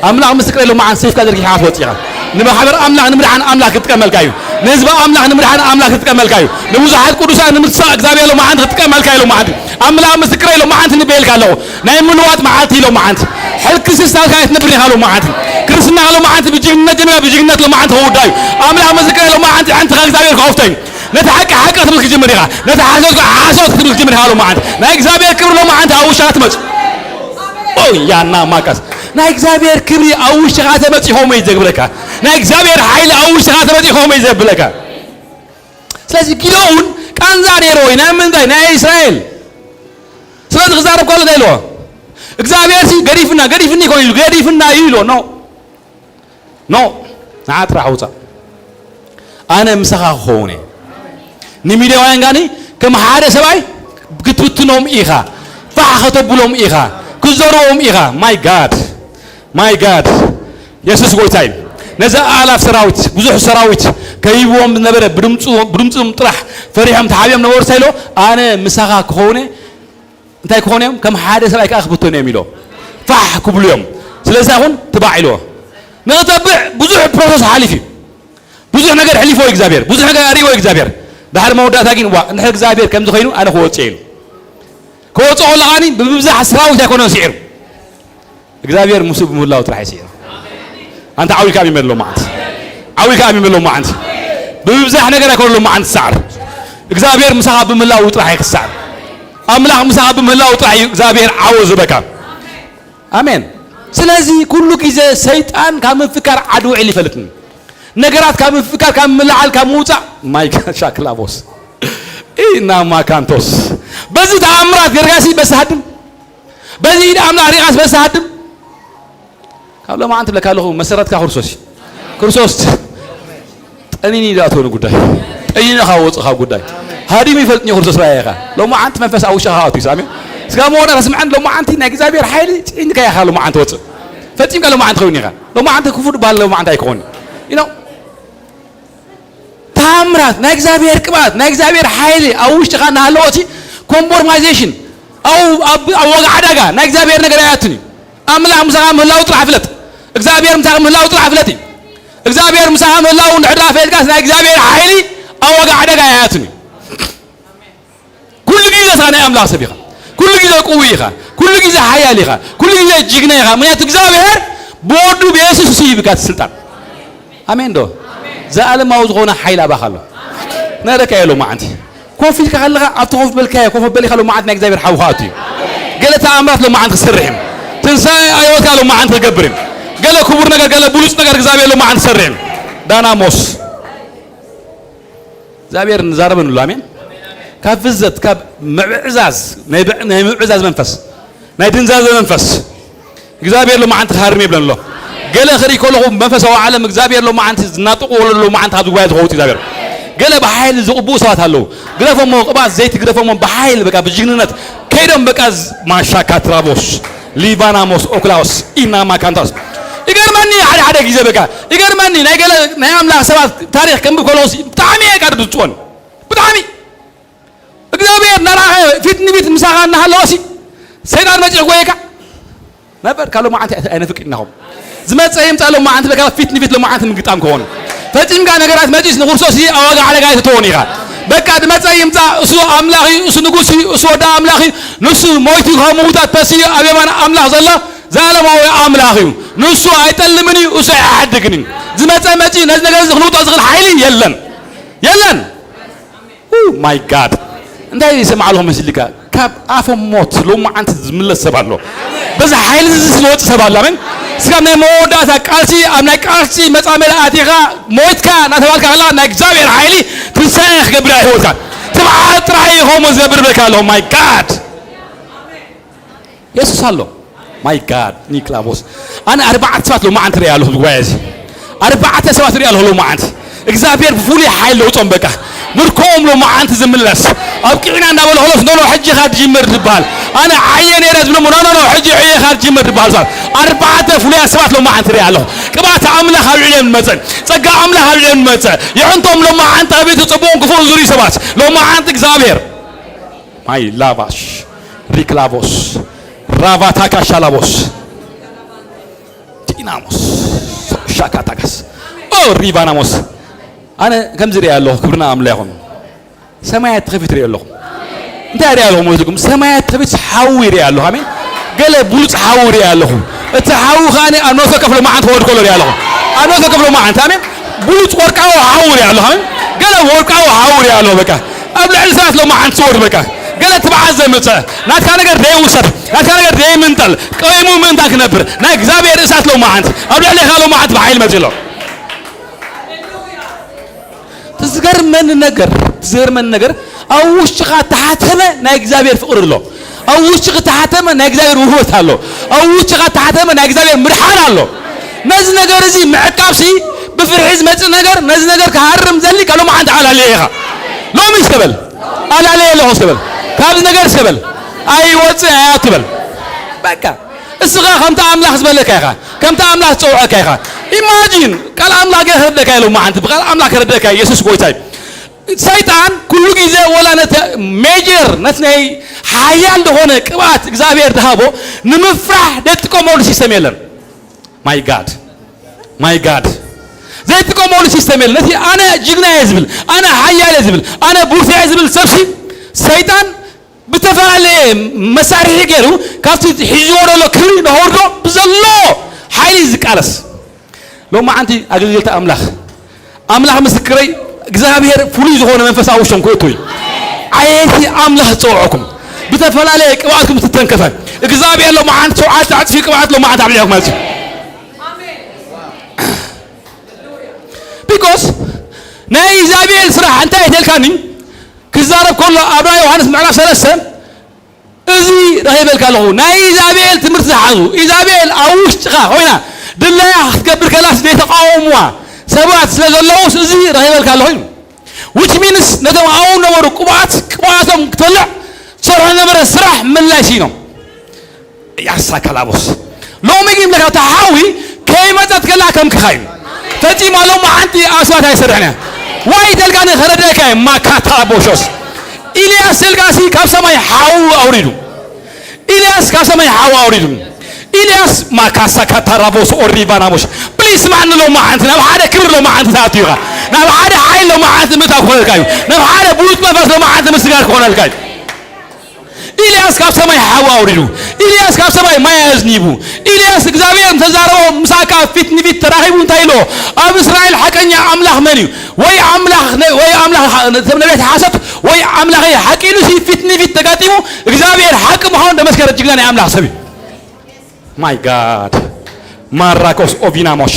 أملاح مسكر له مع سيف كذا رجع حاط وطيها نبى حبر أملاح نمر عن أملاح كتكمل كايو نسبة أملاح نمر عن أملاح كتكمل كايو نموز حد كودوسا نمر ساق زابي له معند كتكمل كايو له معند أملاح مسكر له معند نبيل كله نايم من وقت معاتي له معند حلك سيستال كانت نبري هالو ما عاد كرسنا هالو ما عاد بيجينا جميع بيجينا لو ما عاد هو داي عامل مزكر لو ما عاد عند خالد زابير خوفتين نتحكى حكى تبلك جمريها نتحاسد عاسود تبلك جمري هالو ما عاد نا زابير كبر لو ما عاد أو شات مج أو يا نا ماكس نا زابير كبري أو شات مج يوم يزبلك نا زابير حيل أو شات مج يوم يزبلك سلسي كيلون كان زاريروي نا من ذا نا إسرائيل سلسي غزارب كله دايلو እግዚአብሔር ሲ ገሪፍና ይቆይሉ ገሪፍና ይሎ ኖ ናት راحوتا انا مسخا ሆነ ንሚዲያውያን ጋኒ ከመሓደ ሰባይ ክትትኖም ኢኻ ፋኸተብሎም ኢኻ ክዘሮም ኢኻ ማይ ጋድ ኢየሱስ ጎይታይ ነዛ አላፍ ሰራዊት ብዙሕ ሰራዊት ከይቦም ነበረ ብድምጹም ጥራሕ ፈሪሖም ተሓቢዮም ነበሩ ሳይሎ አነ مسخا ከሆነ እንታይ ከሆነም ከም ሓደ ሰባይ ካኽብቶ ነው የሚለው ፋህ ኩብልዮም ስለዚህ አሁን ተባዕሎ ነተብዕ ብዙሕ ፕሮሰስ ሓሊፊ ብዙሕ ነገር ሕሊፎ እግዚአብሔር ብዙሕ ነገር አሪጎ እግዚአብሔር ዳሕር መውዳእታ ግን ዋ እንደ እግዚአብሔር ከም ዝኾይኑ አነ ክወጽእ ኢሉ ክወጽእ ለኻኒ ብብዛሕ ሰራዊት ኣይኮነን ሲዕር እግዚአብሔር ሙሱ ብምላው ጥራሕ ይሲዕር አንተ ዓዊካ የሚመለው ማዓንት ዓዊካ የሚመለው ማዓንት ብብዛሕ ነገር ኣይኮነሎ ማዓንት ሰዓር እግዚአብሔር ምሳኻ ብምላው ጥራሕ ይክሳዕ አምላክ ምሳብ ምህላው ጣይ እግዚአብሔር አወዝ በቃ አሜን ስለዚህ ኩሉ ጊዜ ሰይጣን ካመፍካር አድው ይፈልጥን ነገራት ካመፍካር ካመላል ካሙጻ ማይካ ሻክላቦስ ኢና ማካንቶስ በዚህ ተአምራት ገርጋሲ በሳድም በዚህ አምላክ ሪጋስ በሳድም ካብለ ማንት ለካለሁ መሰረት ክርስቶስ ጠኒኒ ዳቶን ጉዳይ ጠይና ካወጽኻ ጉዳይ هادي ميفلتني خرص رايخا لو ما أنت منفس أو شهات يسامي سكام وانا رسم عند لو ما أنت نجزابير حالي إنك يا خالو ما أنت وصل فتيم قال لو ما أنت خونيها لو ما أنت كفر بال لو ما أنت يكون تامرات نجزابير كبات نجزابير حالي أو اشتغلنا هالوتي كومبورمايزيشن أو وقع عدقة نجزابير نجرياتني أملا مسام الله وطلع فلت إجزابير مسام الله وطلع فلتي إجزابير مسام الله ونعرف فيك نجزابير حالي أو وقع عدقة ياتني كل جيزة أنا أملاك سبيخا كل جيزة قويخا كل جيزة حياليخا كل جيزة جيجنيخا من يتجزابير بودو بيسوس سيبكات السلطان أمين دو زال ما وزغونا حيلا بخلو نادك يا لو ما عندي كون فيك خلها أطوف بالكاية كون بالي خلو ما عندنا جزابير حوهاتي قالت أمرات لو ما عندك سرهم تنسى أيوة قالوا ما عندك قبرين قال كبر نجار قال بولس نجار جزابير لو ما عند سرهم دانا موس زابير نزارب من اللامين كافزت كاب معزاز معزاز منفس نايدنزاز منفس እግዚአብሔር لو ما انت خارمي بلن له قال اخري كله منفس او عالم እግዚአብሔር لو ما انت ناطق ولا لو ما انت هذا غايت غوت እግዚአብሔር قال بحيل زقبو سوات አለው ግረፈሞ ቅባት ዘይት ግረፈሞ በኃይል በቃ በጅግንነት ከደም በቃ ማሻካ ትራቦስ ሊባናሞስ ኦክላውስ ኢና ማካንታስ ይገርማኒ ሓደ ጊዜ በቃ ይገርማኒ ናይ አምላክ ሰባት ታሪክ ከም ኮሎስ በጣም ያቃድ ብጽዮን በጣም እግዚአብሔር ነራህ ፊት ንቢት ምሳኻና ሃለውሲ ሰይጣን መጭ ጎይካ ነበር ካለው ማዓንተ አይነ ፍቅርናሁም ዝመጽየም ጻለው ማዓንተ በቃ ፊት ንቢት ለማዓንተ ምግጣም ከሆነ ፈጭም ጋር ነገራት መጭስ ንጉርሶሲ አዋጋ አለጋ ተተወን ይጋ በቃ ዝመጽየም ጻ እሱ አምላኺ እሱ ንጉሲ እሱ ወዳ አምላኺ ንሱ ሞይቲ ከመውጣት ተሲ አበማን አምላኽ ዘላ ዛለማዊ አምላኺ ንሱ አይጠልምኒ እሱ አይሐድግኒ ዝመጽ መጪ ነዝ ነገር ዝኽሉጥ ዝኽል ኃይሊ የለን ማይ ጋድ እንዳይ ይሰማዕ ለهم መስልካ ካብ አፎም ሞት ሎማ አንተ ዝምለስ ሰባሎ በዛ ኃይል ዝወጽ ሰባሎ አሜን ስጋም ናይ መወዳታ ቃልሲ አምናይ ቃልሲ መጻመላ አቲኻ ሞትካ ናተባልካ አላ ናይ እግዚአብሔር ኃይሊ ትንሳኤ ክገብር አይወካ ተባዓት ራይ ሆሞ ዝገብር በካለሁ ማይ ጋድ ኢየሱስ አሎ ማይ ጋድ ኒክላቦስ አና 4 ሰዓት ሎማ አንተ ያለሁ ዝጓያዚ 4 ሰዓት ያለሁ ሎማ አንተ እግዚአብሔር በፉሊ ኃይል ለውጦም በቃ ምርኮም ሎማ አንተ ዝምለስ አብቂና እንዳበለ ሆለስ ኖ ሕጂ ኻድ ጅምር ድባል አና ዓየን የረዝ ብሎ ኖ ሕጂ ዓየ ኻድ ጅምር ድባል ዛት 4 ፍሉያ ሰባት ሎማ አንተ ያለሁ ቅባት አምላኽ አብዒለም መጸን ጸጋ አምላኽ አብዒለም መጸ ይዕንቶም ሎማ አንተ ቤት ጽቡን ክፉን ዙሪ ሰባት ሎማ አንተ እግዚአብሔር ማይ ላባሽ ሪክላቦስ ራቫታካ ሻላቦስ ቲናሞስ ሻካታካስ ኦ ሪባናሞስ አነ ከምዝሪ ያለሁ ክብርና አምላኹም ሰማያት ተኸፊት ያለሁ እንታይ ያለሁ ሞዝኩም ሰማያት ተኸፊት ሓዊር ያለሁ አሜን ገለ ቡልጽ ሓዊር ያለሁ اتحاوخاني أنا سكفلو ما عند فود كله يالله أنا سكفلو ما عند أمين بلوت وركاو حاور يالله أمين قال وركاو حاور يالله بكا قبل الإنسان لو ما عند صور بكا قال تبعزم متى نات كان غير داي وسط نات كان غير داي منتل قيمو من داك نبر نا إخزابير إنسان لو ما عند قبل اللي خالو ما عند بحيل مجلو تزغر من النجر أو وشقة تحتمه نا إخزابير فقر له أو وشقة تحتمه نا إخزابير وهوت هالله أو وشقة تحتمه نا إخزابير مرحان هالله نز نجر زي معكابسي بفرعز مت نجر نز نجر كهرم زلي قالوا ما عند على عليها لو مش قبل على عليه له قبل كابز نجر سبل أي وقت أتبل بكا الصغار كم تعمل حسبلك يا خا كم تعمل تصوعك يا خا imagine قال أملاك هردك يا لو ما عند بقال أملاك هردك يا يسوع كوي تايب سيطان كل جزء ولا نت major نتني حيال دهونه كبات إخزابير دهابو نمفرح دتكم أول سيستم يلن my God زي تكم أول سيستم يلن نتي أنا جينا يزبل أنا حيال يزبل أنا بورس يزبل سبسي سيطان بتفعل مسارح يجرو كاستي حجور لو كري نهورو بزلو حيل زكالس لو ما عندي أجلت أملاح مسكري إخزابير فلوس هون منفس أوشم كوتوي عيتي أملاح توعكم بتفعل عليك وعدكم تتنكفن إخزابير لو ما عند ساعات عاد فيك وعد لو ما عند عليكم ماشي because ناي إخزابير صراحة أنت يتلكاني كزارب كله أبراء يوحنس معنا سلسة إزي رهيب الكلام ناي إخزابير تمرت حظو إخزابير أوش تخا هنا دلنا أخبر كلاس ديت قوموا سبعة سلسلوس إزي رهيب الكلام which means ندم أون نمر كباتهم طلع صار نمر سرح من لا شيء يا سكالابوس لو ميجي لك تحاوي كيما تتكلم كم خاين تجي معلومة ما عندي أسوات هاي سرحنا وايد تلقاني خردك ما كاتابوشوس إلياس تلقاسي كابسما يحاو أوريدو إلياس كابسما يحاو أوريدو إلياس ما كاسا كاتارابوس أوريبانا موش بليس ما عندنا لو ما عندنا هذا كبر لو ما عندنا تاتيغا هذا حين لو ما عندنا متاكل الكايو هذا بولت ما بس لو ما عندنا مسجار كون الكايو إلياس كابسما يحاو أوريدو إلياس كابسما ما يزنيبو إلياس إخزابير تزارو مساكا فتني فيت تراهيبون تايلو أب إسرائيل حكني أملاح مني وي أملاح تبنيت حسب وي أملاح حكيلو سي فتني فيت تقاتيمو إخزابير حكم هون دمسكر تجينا أملاح سبي my God ماراكوس أوفيناموس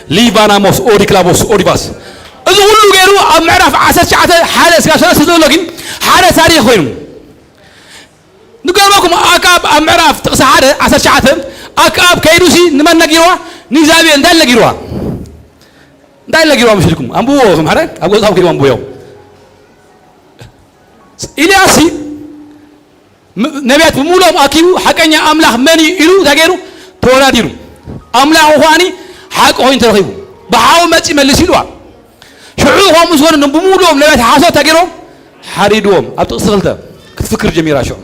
ليباناموس أوريكلابوس أوريباس إذا كله غيره أمعرف عسر شعته حالة سكاسنا سيدو لكن حالة تاريخ وينو نقول لكم أكاب أمعرف تقص حالة عسر شعته أكاب كيروسي نمان نجيروا نزابي ندال نجيروا مش لكم أمبوهم هذا أقول أبو كيلو أمبوهم إلياسي نبيات بمولهم أكيدو حكني أملاح مني إلو تجيرو تونا ديرو أملاح وخاني حق هون ترخيبو بحاول ما تملسيلوا شعوهم مسوون بمولهم نبيات حاسة تجيرو حريدوهم أبتقصلته كتفكر جميرة شو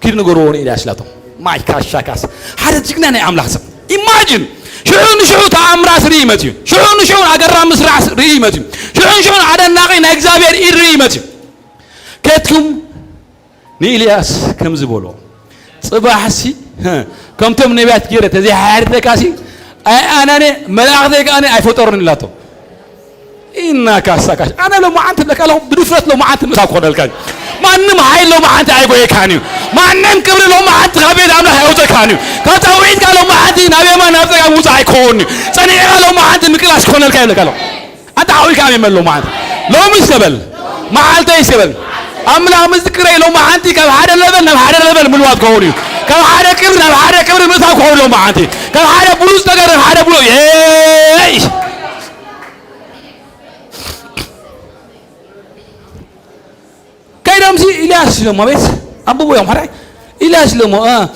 كيف نقولون إلى أسلاتهم ماي كاش شاكاس هذا تجناني أملاح سب imagine شعون تأمراس ريمتي شعون أجرام مسرع ريمتي شعون عدن ناقين إخزابير ريمتي كتكم نيلياس كم زبولو صباحسي كم تم نبات كيرة تزي حارتك كاسي أنا ملاقتك أنا أفطرني لاتو إنك كاسكاش أنا لو ما أنت لك لو بدفرت لو ما أنت مساكون الكاج ما أنم هاي لو ما أنت عيبه يكانيو ما أنم كبر لو ما أنت خبير عمله هيوتك كانيو كتوعيد قالوا ما أنت نبي ما نفسك موسى يكوني سني لو ما أنت مكلاش كون الكاج لك لو أنت عاوي كامل من لو ما أنت لو مش سبل ما أنت يسبل أملا مذكرة لو ما أنت كم هذا الليفل من وقت كوني كم هذا كبر مثل كوني لو ما أنت كم هذا بلوز تقدر هذا بلوز إيه كيرام زي إلاش لو ما بيت أبو يوم هراي إلاش لو ما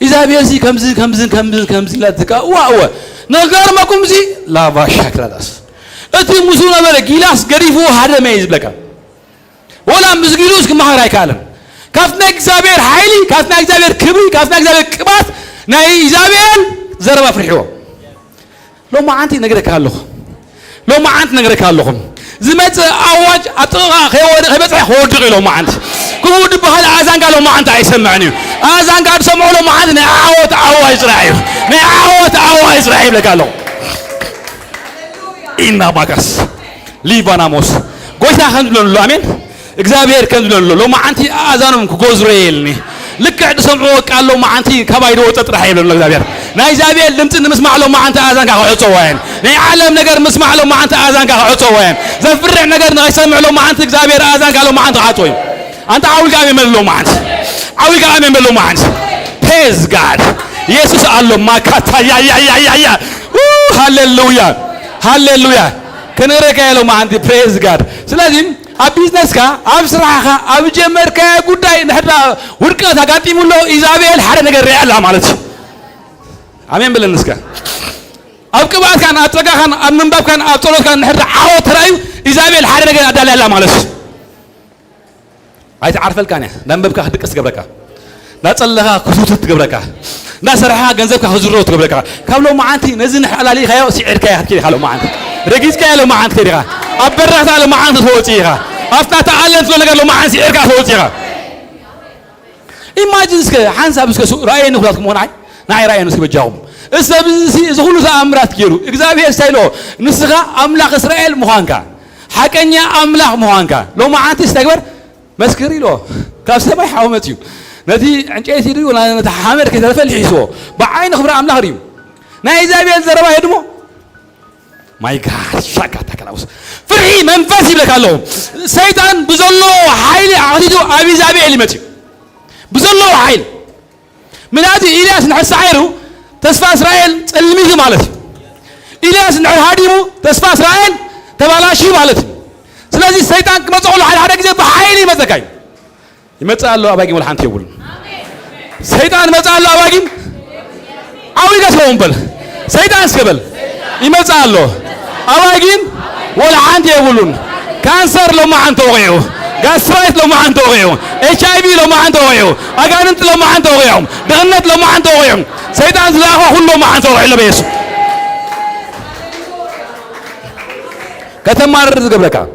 إذا بيزي كمزين لا تكا واو نقار ما كم زي لا باشك لا داس أتي مسونا بره جلاس قريفو هذا ما يزبلك ولا مزجلوس كم هراي كلام كافنا إخزابير حيلي كافنا إخزابير كبري كافنا إخزابير كبات ناي إخزابير زربا فرحوا لو ما أنت نقدر كاللهم زمت أواج أطلع خيوط خبز خود غلو ما أنت كود بهال عزان قالوا ما أنت يسمعني أذان قاعد سمعوا له معاد نعوت عوا إسرائيل نعوت عوا إسرائيل قالوا إننا باكس ليبانا موس قوينا خنزلون له أمين إخبار خنزلون له لو ما أنتي أذانهم كوزريلني لك عند سمعوا قالوا ما أنتي كبايد وتترحيل له إخبار نايزابيل لمت نسمع له ما أنت أذان قاعد يصوّن نعلم نجار مسمع له ما أنت أذان قاعد يصوّن زفرع نجار نسمع له ما أنت إخبار أذان قالوا ما أنت عطوي أنت عاول قاعد يمل له ما أنت عاول قاعد يمل له ما أنت praise God يسوع قال له ما كتا يا هاليلويا هاليلويا كنرك يا له ما أنت praise God سلازم أبيزنس كا أبصراحة أبجمر كا قداي نحنا وركنا ثقاتي مولو إزابيل حر نجار ريال مالتي أمين بلنسكا أبكبات كان أتركه كان أمنباب كان أبطلوا كان نحر عاو ترايو إزابيل حر نجار أدل الله مالتي أي تعرف الكانية نمببك هدك أسقبلك لا تصلها كسوت تقبلك لا سرحها جنزبك حزرو تقبلك كابلو ما أنتي نزن على لي خيا سعر كيا كذي خلو ما أنت رجيس كيا لو ما أنت كذي أبرة لو ما أنت توتيها أفتح تعلم فلان لو ما أنت سعر كيا توتيها imagine كه حنس أبسك رأي نخلص كموناي ناي رأي نسكب الجواب السبب زهولو أمرات كيرو إخزابي استيلو نسخة أملاك إسرائيل مهانكا حكنيا أملاك مهانكا لو ما أنت استكبر مسكري له كافسة ما يحاومتيو نتي عنجيتي ريو لا نتحامر كذا فالحيسو بعين خبر أملاك ريو ناي إخزابي الزربا يدمو ماي جاد شاكا تكلاوس فرحي منفسي لك الله سيطان بزلو حيل عطيتو أبي زابي علمتي بزلو حيل من هذه إلياس نحس عيرو تسفى إسرائيل الميز مالتي إلياس نحس هاديمو تسفى إسرائيل تبالاشي مالتي سلازي السيطان كما تقول على هذا كذا بحيلي مزكاي يمتى الله أباقي والحانت يقول سيطان متى الله أباقي عوي قسمهم بل سيطان سكبل يمتى الله أباقي والحانت يقولون كانسر لو ما عن توقعه غاسرايت لو ما عن توقعه HIV لو ما عن توقعه أجانت لو ما عن توقعهم دغنت لو ما عن توقعهم سيدان زلاقه كله ما عن توقع إلا بيسو كتمار قبلك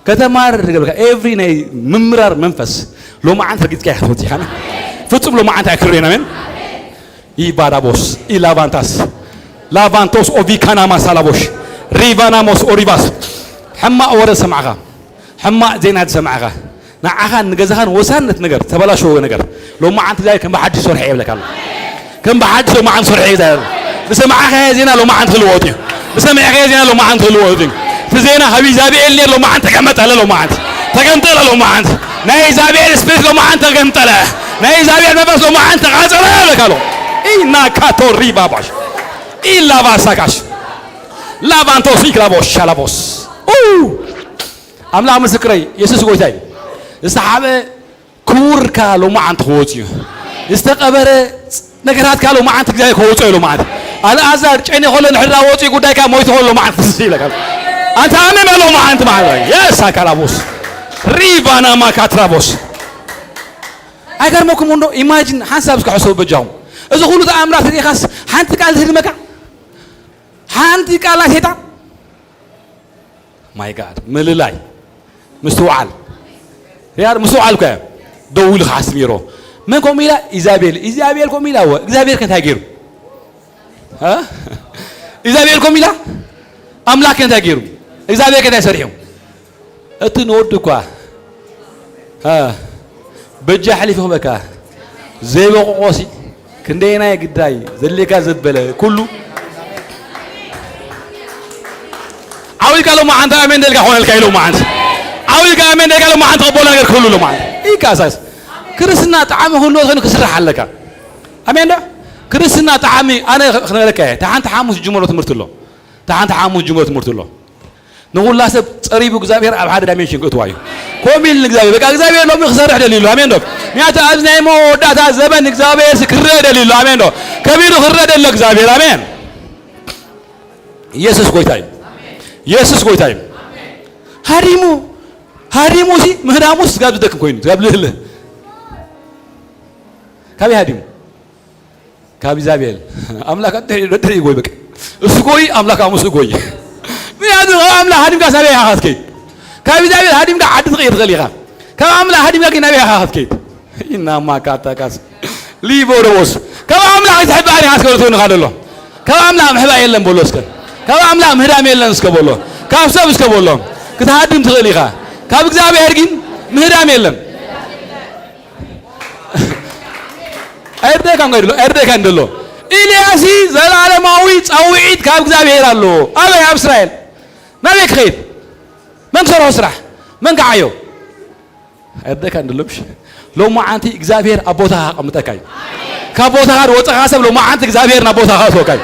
كتمار قبلك every night ممرر منفس لو ما عن تركيز كيح توتي خنا فتوب لو ما عن تأكلين أمين إبارابوس إلافانتاس لافانتوس أوفي كنا ما سالابوش ريفاناموس أوريباس حما أورد سمعها حما زينات سمعها نعها نجزهان وسانت نجر تبلا شو نجر لو ما عن تلاقي كم بحد يصور حيل لك الله كم بحد لو ما عن صور حيل بس معها زينة لو ما عن تلواتي بس معها زينة لو ما عن تلواتي تزينة هبي زابي اللي لو ما عن تكمت على لو ما عن تكمت على لو ما عن ناي زابي السبيس لو ما عن تكمت على ناي زابي النفس لو ما عن تغازل لك الله إنا كاتوري باباش إلا باسكاش لا بانتوسي كلابوش شلابوس أملا مسكري يسوع قوي الصحابة كور كالو ما عند خوتيو استقبل نكرات كالو ما عند جاي خوتيو لو ما عند على أزار جاني خلنا نحرر خوتي قداي كام مويت خلنا ما عند تسيلك أنت أمين لو ما عند معه يا ساكرابوس ريبانا ما كاترابوس أكثر ممكن منو imagine حسب كحسوب بجاهم إذا خلوا تأمرات هذه خاص حنتك على هذه المكان حنتك على هذا my God مللاي مستوعل يا مستوعل كم دول خاص ميرو من كوميلا إيزابيل كوميلا هو إيزابيل كان تاجيرو ها إيزابيل كوميلا أملاك كان تاجيرو إيزابيل كان تسريهم أتنود كوا ها بجح حلي فيهم بكا زي بقوسي كندينا يقداي زلك زبلة كله عاوي قالوا ما عند أمين دلك هون الكيلو ما عند عاوي قامين دلك قالوا ما عند قبولا غير كله لو ما عند إيه كاساس كرسنا طعامه هو نوع كسر حلك أمين ده كرسنا طعامي أنا خلنا لك تعال تحامس جمرة مرتلو تعال تحامس جمرة مرتلو نقول لا سب قريب وجزابير أبعد دامين قطوايو كوميل نجزابير بقى جزابير لو مخسر دليله أمين ده مئة أزناي مو داتا زبان نجزابير سكر دليله أمين ده كبير خر دليله جزابير أمين يسوع كوي تايم يسوع كوي تايم هاريمو سي مهراموس قابل دك كوين قابل له كابي هاديم كابي زابيل أملاك تري كوي بك سكوي أملاك أمو سكوي ميادو أملاك هاديم كسبه هاس كيت كابي زابيل هاديم كعدد غير غليها كم أملاك هاديم كي نبيه هاس كيت إنما كاتا كاس ሊቦሮስ ከአምላ ይተባሪ አስከረቱ ነው ካደሎ ከአምላ መህባ የለም ቦሎ እስከ ከአምላ ምህዳም የለም እስከ ቦሎ ካብሰብ እስከ ቦሎ ከተሃድም ትኸሊኻ ካብ እግዚአብሔር ግን ምህዳም የለም አይርደካን ገድሎ አይርደካን ደሎ ኢልያስ ዘላለማዊ ጻውዒት ካብ እግዚአብሔር አሎ አበይ ኣብ እስራኤል ናበይ ክኸይድ መን ሰሮ ስራሕ መን ከዓዮ አይርደካን ደሎሽ ሎማ አንተ እግዚአብሔር አቦታ አቀምጠካይ ከቦታ ጋር ወጣኻ ሰብ ሎማ አንተ እግዚአብሔር ናቦታ ካሶካይ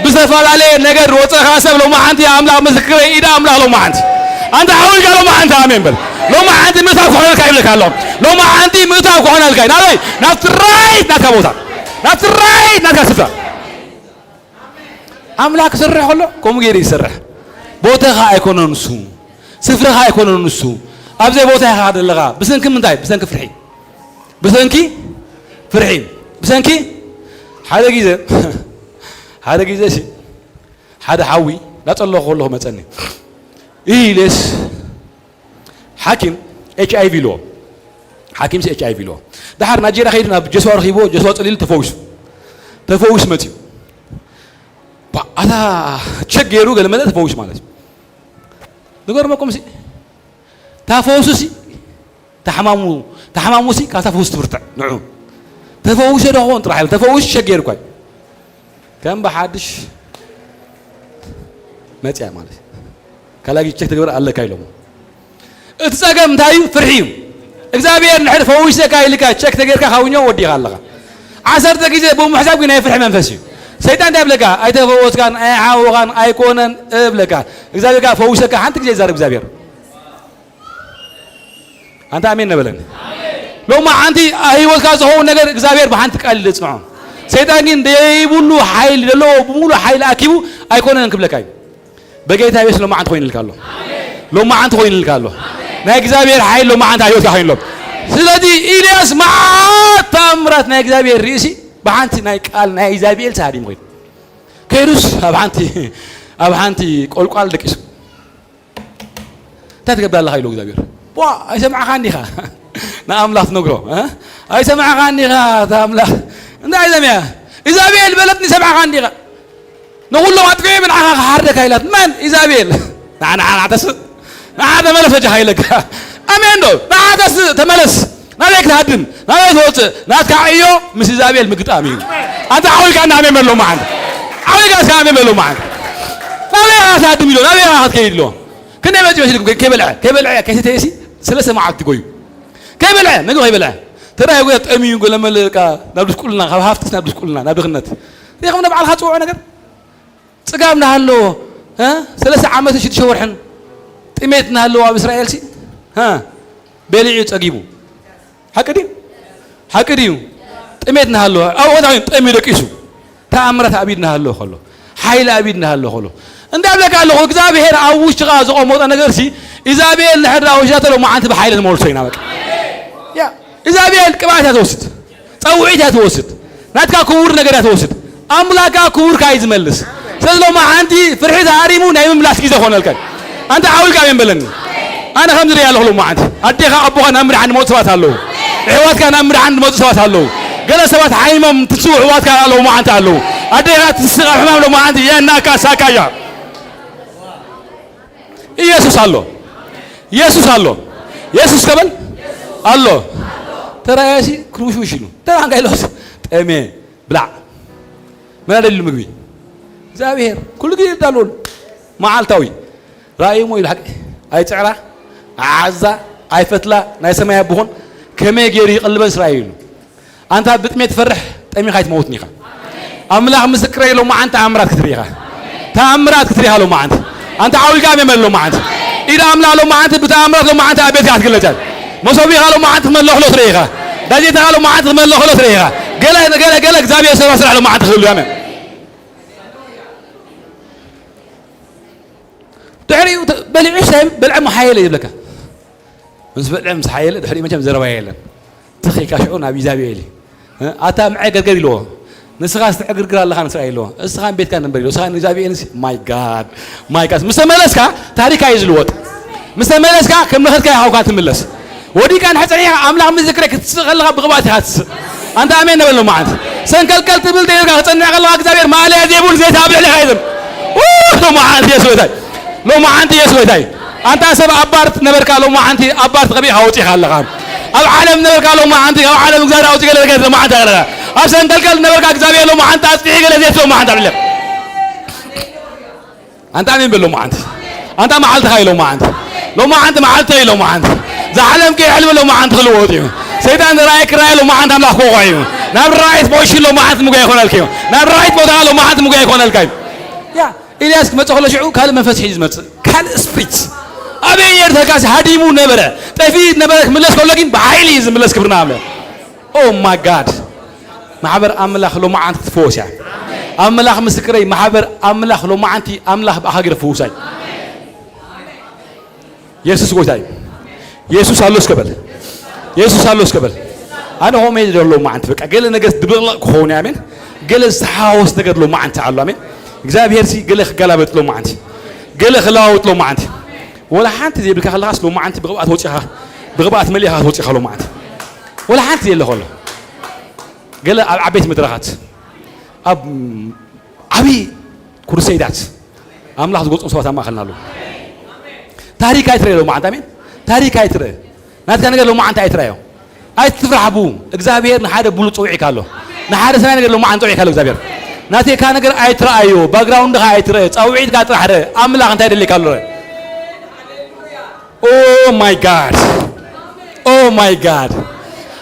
ብዘፈላለ ነገር ወጣኻ ሰብ ሎማ አንተ አምላክ ምስክር ኢዳ አምላክ ሎማ አንተ አሁን ጋር ሎማ አንተ አሜን በል ሎማ አንተ ምታው ኮሆነ ካይብለካሎ ሎማ አንተ ምታው ኮሆነ አልካይ ናበይ ናትራይት ናትካቦታ ናትራይት ናትካስፋ አምላክ ሰረህ ሁሉ ቆም ጌሪ ይሰረህ ቦታኻ አይኮነንሱ ስፍራኻ አይኮነንሱ አብዘ ቦታኻ አደለኻ ብሰንኪ ምንታይ ብሰንኪ ፍርሒ ብሰንኪ ፍርሒ ብሰንኪ ሓደ ጊዜ ሲ ሓደ ሓዊ ናጸለኹ ከለኹ መጸኒ ኢልያስ ሓኪም ኤችአይቪ ሎ ሓኪም ኤችአይቪ ሎ ድሓር ናይጄርያ ኸይዱ ናብ ጀስዋ ረኺቦ ጀስዋ ጸሊሉ ተፈዊሱ መጺኡ ኣታ ቸክ ገይሩ ገለ መለ ተፈዊሱ ማለት እዩ ንገርመኩም ሲ ታፈውሱ ሲ ተሓማሙ ሲ ካብ ታፈውሱ ትብርትዕ ንዑ ተፈውሽ ደኾን ጥራሕ ተፈውሽ ቸክ ገይሩ ኳይ ከም በሓድሽ መጽያ ማለት ካላጊ ቸክ ተግበር ኣለካ ኢሎም እቲ ጸገም እንታይ እዩ ፍርሒ እዩ እግዚአብሔር ንሕድ ፈዊሰካ ኢልካ ቸክ ተገይርካ ካውኞ ወዲኻ ኣለኻ ዓሰርተ ግዜ ብምሕሳብ ግን ናይ ፍርሒ መንፈስ እዩ ሰይጣን ዳብለካ አይተፈወስካን አይዓወኻን አይኮነን እብለካ እግዚአብሔር ጋር ፈውሰካ ሓንቲ ግዜ ይዛረብ እግዚአብሔር አንተ አሜን ነበለን ሎማ አንቲ ህይወትካ ዝሆን ነገር እግዚአብሔር በአንተ ቃል ይጽናው ሰይጣን ግን ደይቡሉ ኃይል ደሎ በሙሉ ኃይል አኪቡ አይኮነን ክብለካይ በጌታ ኢየሱስ ሎማ አንተ ሆይንልካለሁ ሎማ አንተ ሆይንልካለሁ ናይ እግዚአብሔር ኃይል ሎማ አንተ ህይወትካ ሆይንሎ ስለዚህ ኢልያስ ማታምራት ናይ እግዚአብሔር ርእሲ በአንተ ናይ ቃል ናይ ኢዛቤል ሳዲም ሆይ ከይሩስ አብአንቲ ቆልቋል ደቂሱ ታትገባለህ ኃይሉ እግዚአብሔር ዋ አይሰማዓካ እንዲኻ ናአምላክ ነግሮ አይሰማዓካ እንዲኻ ታአምላክ እንታይ ዘመያ ኢዛቤል በለትኒ ሰማዓካ እንዲኻ ንኹሉ አጥፊ ብንዓኻ ሓርደካ ኢላት ማን ኢዛቤል ናዓተስ ናዓተ መለስ ወጃ ሃይለካ አሜን ዶ ናዓተስ ተመለስ ናበይ ክትሃድም ናበይ ትወፅእ ናትካ ዕዮ ምስ ኢዛቤል ምግጣም እዩ አንተ ዓዊልካ አሜን በሎ ማዓንተ ዓዊልካ እስካ አሜን በሎ ማዓንተ ናበይ ክትሃድም ኢሎ ናበይ ክትከይድ ኢሎ كنا ما جبنا لكم كيبلع كيستيسي سلسة معك تقولي كيبلع نقول كيبلع ترى يقول أمي يقول لما لقى نبدأ كلنا هافتس نبدأ كلنا نبدأ غنت يا أخي نبع الخطوة أنا قد سقامنا هاللو ها سلسة عامة شد شورحن تميتنا هاللو أبو إسرائيل سي ها بليعي تجيبه حكديو تميتنا هاللو أو هذا تأمي لك إيشو تأمرت أبيدنا هاللو خلو حيل أبيدنا هاللو خلو እንደ አብለካ አለ እግዚአብሔር አውሽ ጋ ዘቆመው ነገር ሲ ኢዛቤል ለሐራ ወጃተሎ ማዓንተ በኃይል ተሞልቶይና በቃ ያ ኢዛቤል ቅባት ያተወስድ ጸውዒት ያተወስድ ናትካ ክቡር ነገር ያተወስድ አምላካ ክቡር ካይዝ መልስ ስለዚህ ማዓንቲ ፍርሒት አሪሙ ናይ መምላስ ግዜ ሆነልከ አንተ አውልካ ምን በለኒ አና ከምዝሪ ያለሁ ማዓንቲ አዲኻ አቦኻ ናምሪ አንድ ሞት ሰባት አለው ህይወትካ ናምሪ አንድ ሞት ሰባት አለው ገለ ሰባት ሃይመም ትስው ህይወትካ አለው ማዓንቲ አለው አዲኻ ትስጋ ህማም ለው ማዓንቲ ያናካ ሳካያ ኢየሱስ ኢየሱስ ከበል አሎ ተራያሲ ክሩሹሽ ነው ተራንጋይሎስ ጠሜ ብላ ማለል ምግቢ እግዚአብሔር ኩሉ ግዜ ዳሎል ማዓልታዊ ራእይሞ ይልሐቅ አይጽዕራ አዓዛ አይፈትላ ናይ ሰማይ አብሆን ከመይ ገይሩ ይቅልበን እስራኤል አንተ ብጥሜ ትፈርሕ ጠሜ ካይት ሞትኒኻ አምላክ ምስክር ይለው ማዓንተ አምራት ክትሪኻ ተአምራት ክትሪኻ ለው ማዓንተ አንተ አውልጋ መመለው ማዓንተ ኢዳ አምላሎ ማዓንተ በተአምራት ለው ማዓንተ አቤት ያትገለጫል መሶቢ ያለው ማዓንተ መለኸሎ ትሪኻ ዳጄታ ያለው ማዓንተ መለኸሎ ትሪኻ ገለ እግዚአብሔር ሰራ ስራ ለው ማዓንተ ሁሉ ያመን ድሕሪ በልዕሽ በልዕ መሓየለ ይብለካ ምስ በልዕ ምስ ሓየለ ድሕሪ መቸም ዘረባ የለን ትኺካ ሽዑ ናብ ኢዛቤል አታ ምዐ ገርገር ኢልዎ ንስኻ ስትዕግርግር ኣለኻ ንስራኤል ኢልዎ እስኻን ቤትካ ነበር ኢልዎ እስኻን ኢዛቤልስ ማይ ጋድ ምስ ተመለስካ ታሪክ ኣይዝልወጥ ምስ ተመለስካ ከም ንኽትካ ይሃውካ ትምለስ ወዲቃ ንሕፀኒኻ ኣምላኽ ምዝክረ ክትስቕ ከለኻ ብቕባእ ኢኻ ትስቕ أنت أمين نبل لو معنت سنكل كل تبل تيجا تصنع الله أكثر ما عليه يبون زيت أبلي خايدم لو معنت يسوي تاي لو معنت يسوي تاي أنت سبب أبارت نبرك لو معنت أبارت قبي هاوتي خالقان أو عالم نبرك لو معنت أو عالم زار هاوتي كله كذا لو معنت أغلى أو سنكل كل نبرك أكثر لو معنت أستحق له زيت لو معنت أغلى أنت أمين باللو معنت أنت معلت هاي لو معنت لو معنت معلت هاي لو معنت زعلم كي علم لو معنت خلوتي سيدان رايك راي لو معنت أملاك قويم ناب رايت بوشي لو معنت مجاي يكون الكيم ناب رايت بودا لو معنت مجاي يكون الكيم يا إلياس ما تقول شو كلام منفس حيز مت كل سبيت أبي يرتكاس هديمو نبرة تفيد نبرة ملص كل لكن بعيلي إذا ملص كبرنا عمله أوه ماي جاد محبر أملاك لو معنت تفوز يعني أملاك مسكري محبر أملاك لو معنتي أملاك بحاجة فوز يعني يسوع قوي يسوع سالوس قبل يسوع سالوس قبل أنا هو ما يدري لو ما أنت بك قال لنا قص دبل خوني أمين قال استحاوس نقدر لو ما أنت على أمين جزاب هيرسي قال قلبت لو ما أنت قال خلاوت لو ما أنت ولا حنت زي بك خلاص لو ما أنت بغبات وجهها بغبات مليها وجهها لو ما أنت ولا حنت زي اللي هلا قال عبيت مدرخات أبي كرسيدات أملاح تقول صوت ما خلنا له تاريخ أيتري لو ما أنت أمين تاريخ أيتري ناس كان قال لو ما أنت أيتريه أي تفرح أبوه إجزابير نحارب بلوت صويع كله نحارب سنة نقول له ما عنده صويع كله إجزابير ناتي كان نقول أي ترى أيوه باكراوند ده أي ترى صويع كاتر حره أملا أنت اللي كله أوه ماي جاد أوه ماي جاد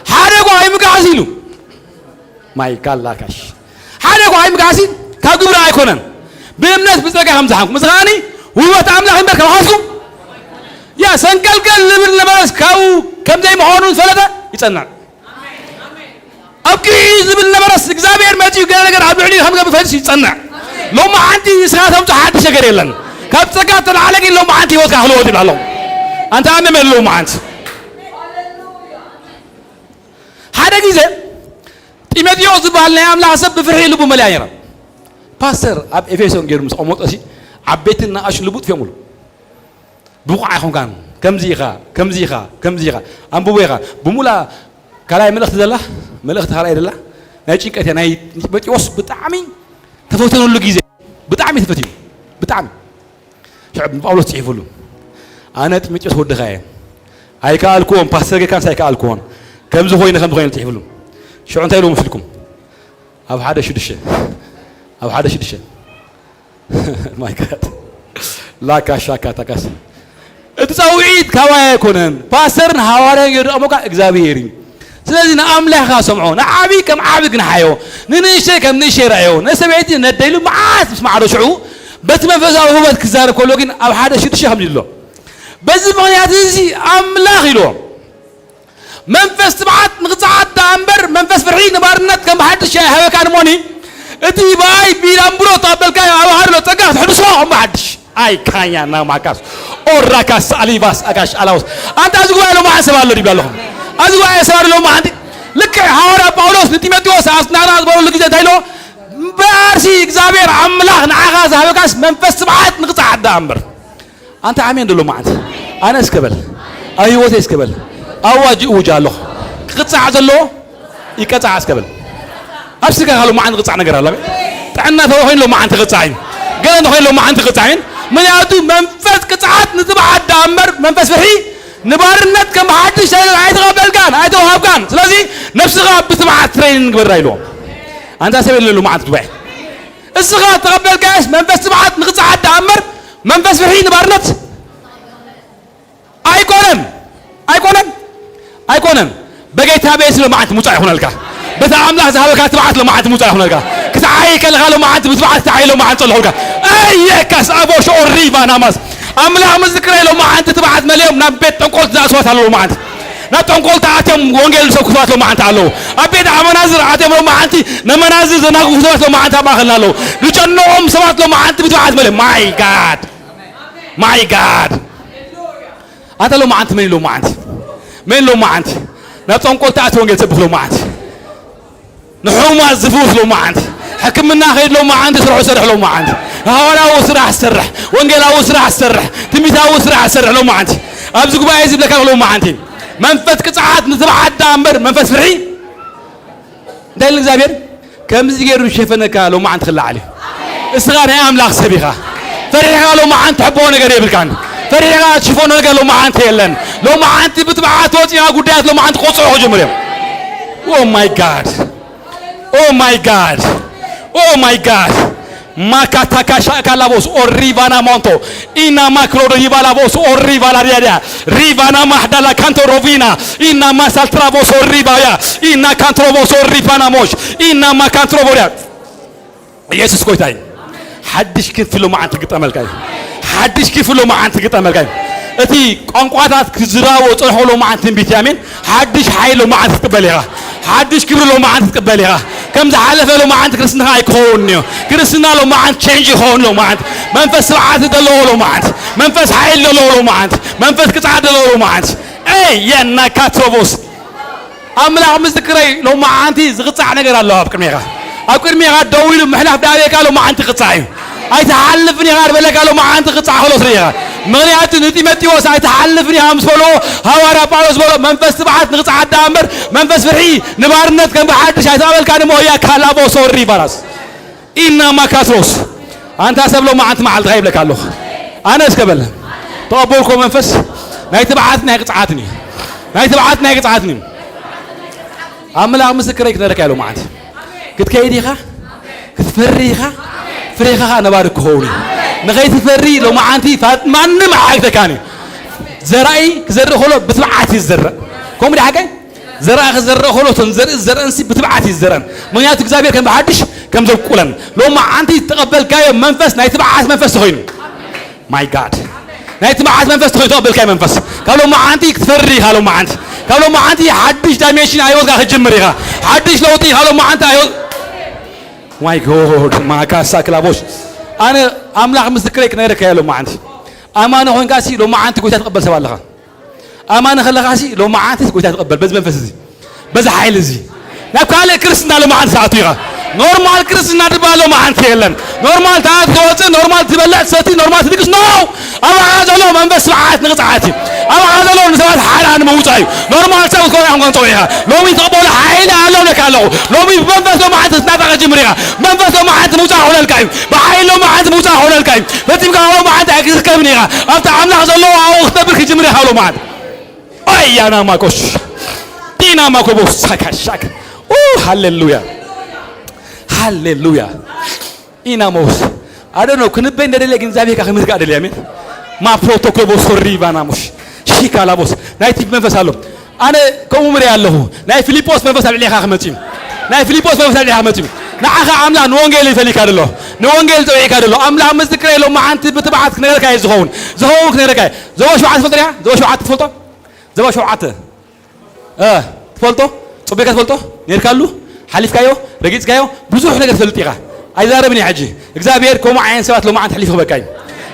حارق وعيم كاسيلو ماي جاد لا كاش حارق وعيم كاسيل كاغبر أيكونن بيمناس بسرقة هم زحمك مسخاني هو تأملا هم بركة هاسو يا سنكل كل لبرس كاو كم زي مهونون فلذا يتصنع أبكي زبل لبرس إجزابير ما تيجي قال لك عبيني هم قبل فلس يتصنع لو ما عندي سخات هم تحت شجر يلن كاب سكات العلاج لو ما عندي وقت حلوة تبعلهم أنت أمم لو ما عندي هذا كذا تيمتيو زبالنا يعمل حسب بفرح لبو ملايين باستر أب إفيسون جيرمس أموت أشي عبيتنا أش لبوت في أمول بوقع يخون كان كم زيخا أم بويخا بمولا كلاي ملخت دلا ملخت هراي دلا ناجي كتير ناي بتوس بتعمي تفوتون اللي جيزة بتعمي تفتيو بتعمي شعب باولوس تعيفلو أنا تمتيوس هود خاية هاي كالكون باستر كان ساي كالكون كم زخوين تعيفلو شو أنت يلوم فيكم أو هذا شو دشة أو هذا شو دشة ماي جاد لا كاشا كاتاكاس تصويت كواي كونن باسرن حوارين يدو أموكا إجزابيري سلازي نأمله خاسمعون نعبي كم عابق نحيو ننشي كم نشي رأيو نسبيتي نديلو معاس بس معرو شعو بس ما فزا هو بس كزار كلوكين أو هذا شيء تشهم لله بس ما يعزي أملاخ له منفس تبعت نقطعات دامبر منفس فرعين بارنت كم حد شيء هوا كان موني اتي باي بيرامبرو طابل كاي أو هارلو تقاس حدثوا ما حدش أي كايا نامكاس أوراكاس أليباس أكاش ألاوس أنت أزقوا له ما حسب الله ربي الله أزقوا يسار له ما عندك لك حوارا باولوس نتيمتيوس أصنعنا باولوس لك جت هيلو بارسي إجزابير عملاق نعاغاز هاوكاس منفس سبعات نقطع الدامبر أنت عمين دلو ما عندك أنا اسكبل أيوة اسكبل أواجي وجاله قطع عزلو يقطع اسكبل أبسك هالو ما عندك قطع نقرأ الله تعنا ثوهين لو ما عندك قطعين قال ثوهين لو ما عندك قطعين من يعطوا منفس قطعات نتبع الدامر منفس فرحي نبارنت كم حد شيء عايز قبل كان عايز وهاب كان سلازي نفس غاب بتبع ترين قبل رايلو أنت سبيل له ما عندك تبع الصغار تقبل كاش منفس تبعت نقطع الدامر منفس فرحي نبارنت أيكونن بقيت هابيس لو ما عندك متع هنا لك بتعامل هذا كات تبعت لو ما عندك متع هنا لك كتعايك الغالو ما عندك بتبعت تعاي لو ما عندك له لك أي كاس أبو شعور ريبا نامس أملا مذكرة لو ما عندك تبعت مليون نبيت تنقل تأسوات لو ما عندك نتنقل تأتم وانجيل سكوات لو ما عندك له أبيت عمنازر أتم لو ما عندك نمنازر زناقو سوات لو ما عندك ما خلنا له لجنوم سوات لو ما عندك بتبعت مليون ماي جاد أنت لو ما عندك من لو ما عندك نتنقل تأتم وانجيل سبخ لو ما عندك نحوم الزفوف لو ما عندك حكمنا خير لو ما عندك سرح لو ما عندك هؤلاء وسرح السرح وانجيلا وسرح السرح تميتا وسرح السرح لو ما عندك أبزق بقى يزيد لك لو ما عندك منفس قطعات نتبع الدامبر منفس فرحي دايل إخزابير كم زيجر شفنا كلو ما عند خلا عليه استغار يا أملاك سبيخة فريقة لو ما عند تحبونه قريب الكان فريقة تشوفونه قالوا ما عند يلن لو ما عند بتبعات وجهي أقولات لو ما عند قصة هجومهم Oh my God Oh my God Oh my God Makatakasha kalabos or rivana monto ina macro rivalabos or rivalaria rivana mahdala canto rovina ina masal travos or rivaya ina cantrovos or ripanamos ina macantrovoria Jesus koitay حدش كيف لو ما أنت قط أملكاي حدش كيف لو ما أنت قط أملكاي أتي أنقاذات كزراو تروح لو ما أنت بيتامين حدش حي لو ما أنت تقبلها حدش كبر لو ما أنت تقبلها كم زحلف لو ما أنت كرسنا هاي كونيو كرسنا لو ما أنت change هون لو ما أنت منفس رعات دلو لو ما أنت منفس حي لو ما أنت منفس كتعد لو ما أنت أي يا كاتروبوس أملا مذكري لو ما أنت زغطع نجر الله بكرميها أكون ميغا دويل محنا بداية قالوا ما أنت قطعي أي تحلفني غار بلا قالوا ما أنت قطع خلاص ريها مغنيات نتيمتي وس أي تحلفني هم سولو هوارا باولوس بولو منفس تبعت نقطع الدامر منفس فرحي نبارنت كان بحدش هيتعمل كان مويا كلابو سوري براس إنما كاتروس أنت حسب لو ما أنت مع الغيب لك الله أنا اسكبل طابولكم منفس ما يتبعتني قطعتني ما يتبعتني قطعتني أملا مسكريك نرك قالوا ما أنت كنت كيديها كنت فريها فريها أنا بارك هوني نغيت فري لو ما عندي فات ما نمعك تكاني زرعي زر خلو بتبعتي الزر كم دي حاجة زرع زر خلو تنزر الزر انسي بتبعتي الزرن من ياتك زابير كم بحدش كم زر كولن لو ما عندي تقبل كاي منفس نايت بعث منفس هين ماي جاد نايت بعث منفس هين تقبل كاي منفس قالوا ما عندي تفريها لو ما عندي قالوا ما عندي حدش دايميشن ايوز قاعد جمريها حدش لو طي قالوا ما عندي ايوز ماي جود ما كاسا كلابوش أنا أملاك مستكريك نيرك يا لو ما عندي أمانة هون قاسي لو ما عندك قلت تقبل سوى لها أمانة خلا قاسي لو ما عندك قلت تقبل بس منفسي بس حيل زي نبكي كريستنا لو ما عندك ساعتيها نورمال كريستنا تبى لو ما عندك يلن نورمال تعال توصل نورمال تبلع ساتي نورمال تديكس نو أما هذا لو ما بس معات نقطعاتي أما هذا لو نسوي حالة أنا موجود نورمال سوي كل يوم قنطويها لو يتقبل حيل على لك على لو منفس لو ما عندك نافع جمريها منفس لو ما عندك موجود هنا الكايم بحيل لو ما عندك موجود هنا الكايم فتيم كانوا ما عندك أكيد كمنيها أنت عامل هذا لو أو اختبرك جمريها لو ما عندك أي أنا ما كوش دينا ما كوبوس شاك أوه هاليلويا هاليلويا إنا موس I don't know كنت بين دليل لكن زابي كأخي مركا دليل أمين ما بروتوكول بوس خريبا ناموش شيكا لا بوس ناي تيب منفس هالو أنا كم مري الله ناي فيليبوس منفس عليه خا خمتيم ناي فيليبوس منفس عليه خمتيم نعخا عملا نوانجيل يفلي كارلو نوانجيل توي كارلو عملا مذكرة لو ما أنت بتبعت كنيرك هاي زهون كنيرك هاي زواج شو عاد فلتريا زواج شو عاد فلتو زواج شو عاد فلتو صبيك فلتو نيركالو حليف كايو رجيت كايو بزوج نقدر فلتيها أيضا ربني حجي إخزابير كوم عين سوات لو ما عند حليفه بكاي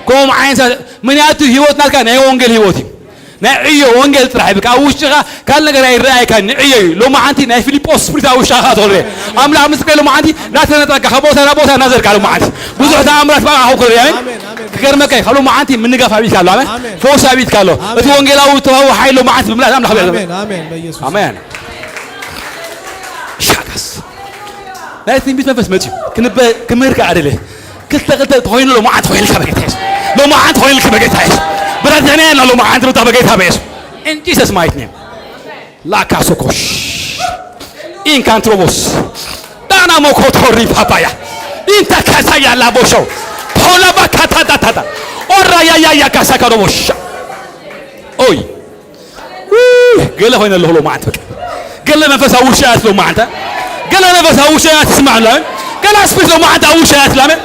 كوم عين سوات من ياتو هيوت نالك نيوانجيل هيوتي نعيو وانجيل ترحبك أوشها كان لقى رأي كان نعيو لو ما عندي ناي فيليبوس بريتا أوشها هذول أملا مسكين لو ما عندي لا تنتظر خبوسها نظر قالوا ما عندي بزوج تأمرت بقى هو كل يوم كرمك خلوا ما عندي من نقف عبيد قالوا أمين فوس عبيد قالوا بس وانجيل أو تهو حي لو ما عندي بملا أملا خبير آمين آمين بيسوع آمين شاكس لا تنبيت منفس ماشي كمركع عليه قلت تهين لو ما عند تهين كبقيتهاش لو ما عند تهين كبقيتهاش برادنا لو ما عند تبقيتها بيس in Jesus mighty name لا كاسوكوش إن كان تروبوس دانا موكو توري بابايا إنت كاسا يا لابوشو تولا بكاتا داتا أورا يا كاسا كروبوش أوي قال له هنا اللي ما عند قال له نفس أوشات لو ما عند قال له نفس أوشات اسمع له قال أسبس لو ما عند أوشات لامن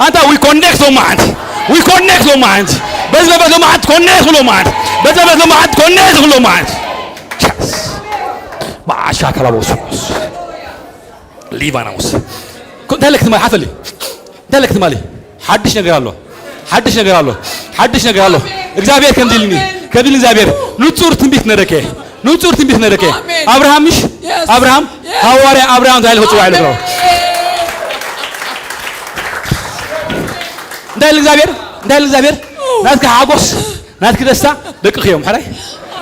أنت we connect لو ما عند we connect لو ما عند بس لو ما عند connect لو ما عند بس لو ما عند connect لو ما عند ما عشاك لا بوس ليبانوس كنت هلك تمالي حفلي هلك تمالي حدش نقرأ له حدش نقرأ له حدش نقرأ له إخزابير كم دلني كدل إخزابير نتصور تنبيت نركه نتصور تنبيت نركه أبراهام مش أبراهام هواري أبراهام ده اللي هو توعي له ده الإخزابير ناس كحاجوس ناس كدستا دقيق يوم حري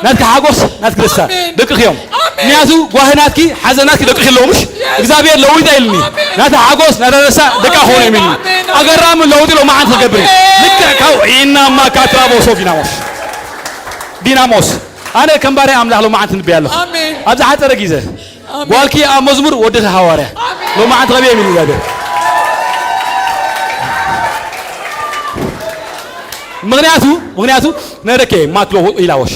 ناتك حاجوس ناتك لسه دقيق يوم نيازو واهناتك حزناتك دقيق اللومش إخزابير لو يدايلني ناتك حاجوس ناتك لسه دقيق هوني مني أجرام لو دي لو ما عند تقبري لك كاو إنما كاترابوس ديناموس أنا كم باري أملاح لو ما عند نبيالله أبدا حتى رجيزة والكي مزمور ودك هوارة لو ما عند غبي مني هذا مغنياتو نركي ما تلو إلاوش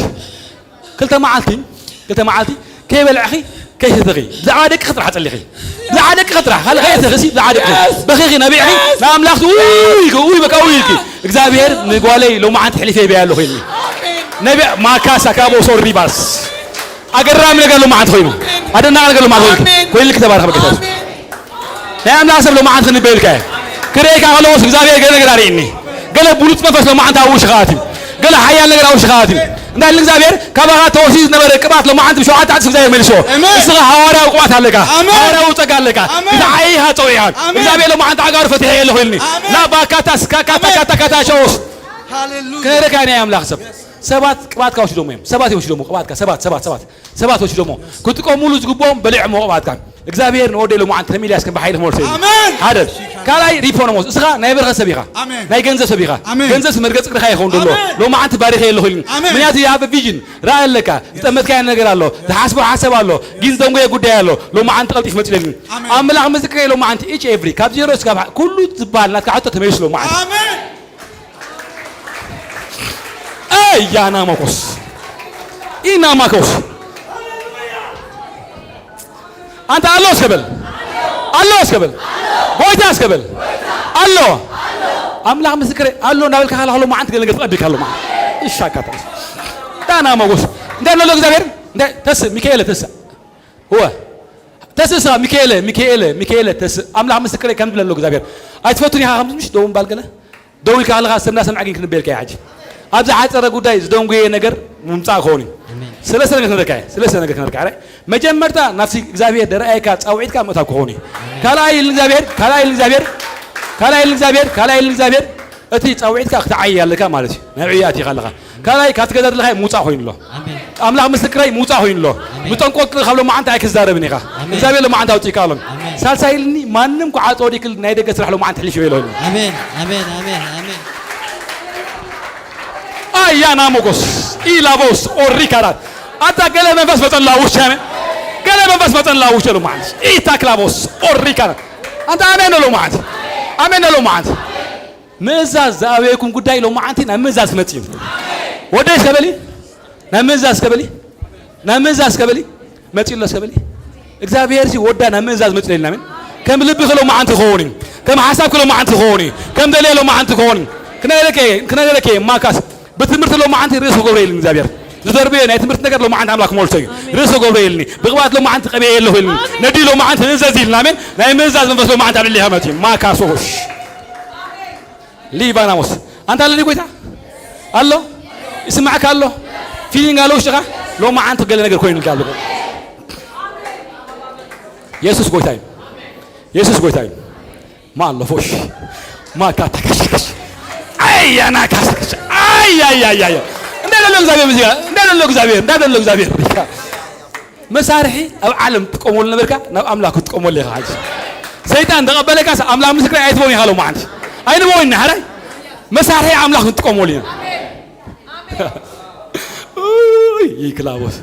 قلت ما عالتي كيف العخي كيف تغي زعادك خطر حتى اللي خي زعادك خطر هل غير تغسي زعادك بخي نبيعي نعم لاخت وي بكويكي اكزابير نقولي لو ما عند حليفي بيالو خيني نبي ما كاسا كابو صور ريباس اقرام لك لو ما عند خينو هذا نقول لك لو ما عند كل اللي كتبار خبر كتاب نعم لازم لو ما عند نبيلك كريك على وصف اكزابير قال قاريني قال بولت ما فصل ما عند اوش خاتم قال حيا لك اوش خاتم نقول لك زابير كبارات توسيس نبر كبات لو ما عند شو عاد زي ملشو اسغا حوارا وقوات عليك حوارا وتقال لك تعيها طويان زابير لو ما عند عقار فتح له هلني لا باكاتاس كاتا شوس هاليلويا كريك انا يا املاح سبات قبات كاوش دوميم سبات يوش دومو قبات سبات وش دومو كنت قومولو زغبوم بلع مو قبات كان እግዚአብሔር ነው ወደ ለማን ተሚሊያስ ከን በኃይል ሞልሰይ አሜን ካላይ ሪፖኖሞስ እስኻ ናይ በርኸ ሰቢኻ ናይ ገንዘብ ሰቢኻ ገንዘብ መርገጽ ቅድኻ ይኹን ደሎ ለማን ባሪኸ የለሁል ምንያት ያ በቪዥን ራአለካ ዝተመትካ ነገር አሎ ተሐስቦ ሐሳብ አሎ ጊንዘንጎ የጉዳይ አሎ ለማን ተቀልጥፍ መጽለኝ አምላክ መዝከረ ለማን ኢች ኤቭሪ ካብ ዜሮ እስከ ኩሉ ዝባልናት ካዕቶ ተመይስሎ ማን አሜን ያና ማኮስ ኢና ማኮስ أنت الله سكبل قويت سكبل الله أملاك مسكري الله نقول كهلا الله ما عندك اللي قد أبيك الله ما إيش شاكات ده أنا ما أقول ده نقول لك زبير ده تس ميكائيل تس هو تس ميكائيل تس أملاك مسكري كان بلا لك زبير أتفوتني ها خمس مش دوم بالكنا دوم كهلا سمنا سمعين كنا بيرك يا حاج أبدا حتى رجود دايز دوم جي نجر ممتع خوني سلسلة نجر كنركع مجمرتا نفسي إخزابير درأيك أوعدك متى كوني كلاي الإخزابير أتي أوعدك أختعي لك مالتي نبعياتي خلقها كلاي كاتقدر لها موتا خوين له أملاك مستكري موتا خوين له متنقط خلوا ما أنت عكس دار بنيخا إخزابير لو ما أنت أوتي كالون سالسايلني ما نم كعطوري كل نايدك سرح لو ما أنت حلي شوي له آمين يا ناموكوس إلى بوس أوريكارات أنت قلنا من بس بتن لاوش يعني قلنا من بس بتن لاوش لو معند إيه تاكلا بوس أوريكارات أنت أمين لو معند مزاز زاويكم قداي لو معندي نمزاز متين وديش كبلي نمزاز كبلي متين لا كبلي إخزابير سي ودا نمزاز متين نامين كم لبي خلو معند خوني كم حساب كلو معند خوني كم دليل لو معند خوني كنا لك ماكاس بتمرت لو معند ريسو غوريل إخزابير زدربي أنا تمرت نقدر لو معند أملاك مولتي ريسو غوريلني بقبات لو معند قبيل له ندي لو معند نزازيل نامين نمزاز بس لو معند على اللي همتي ماكاسوش ليباناموس أنت اللي قلتها الله اسمعك الله فيلين قالوا شغا لو معند قال نقدر كوين قالوا يسوع قلتاي ما الله فوش ما كاتكش أي أنا كاتكش أي ندلو እግዚአብሔር መሳርሒ ኣብ ዓለም ትቆመሉ ነበርካ ናብ ኣምላክ ትቆመሉ ኢኻ ሓጂ ሰይጣን ተቐበለካ ኣምላክ ምስክሪ ኣይትቦን ኢኻ ሎ ማዓንቲ ኣይንቦን ሓራይ መሳርሒ ኣምላክ ትቆመሉ ኢና ይክላቦስ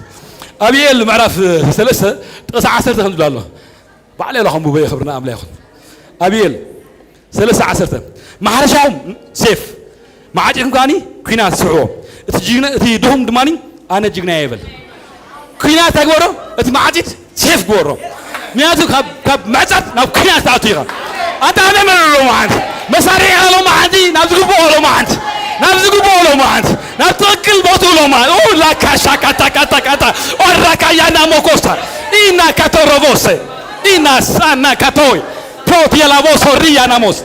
ኣብኤል ምዕራፍ 3 ጥቕስ 10 ከም ዝብላ ኣሎ ባዕለ ኢኹም ብበይ ክብርና ኣምላክ ይኹን ኣብኤል 3:10 ማሕረሻኦም ሴፍ ማዓጭኩም ካኒ ኩናት ስዕቦ እቲ ድኹም ድማኒ ኣነ ጅግና ይብል ኩናት ተግበሮ እቲ ማዓጭት ሴፍ ግበሮ ምክንያቱ ካብ መዕፀት ናብ ኩናት ተኣቱ ኢኻ ኣንተ ኣነ መለሎ ማዓንቲ መሳርሒ ኢኻ ሎ ማዓንቲ ናብ ዝግብኦ ሎ ማዓንቲ ናብ ትኽክል ቦትኡ ሎ ማዓንቲ ላካሻ ካታ ኦራካ ያና ሞኮስታ ኢና ካቶሮቮሴ ኢና ሳና ካቶይ ፕሮት የላቮሶ ሪያናሞስ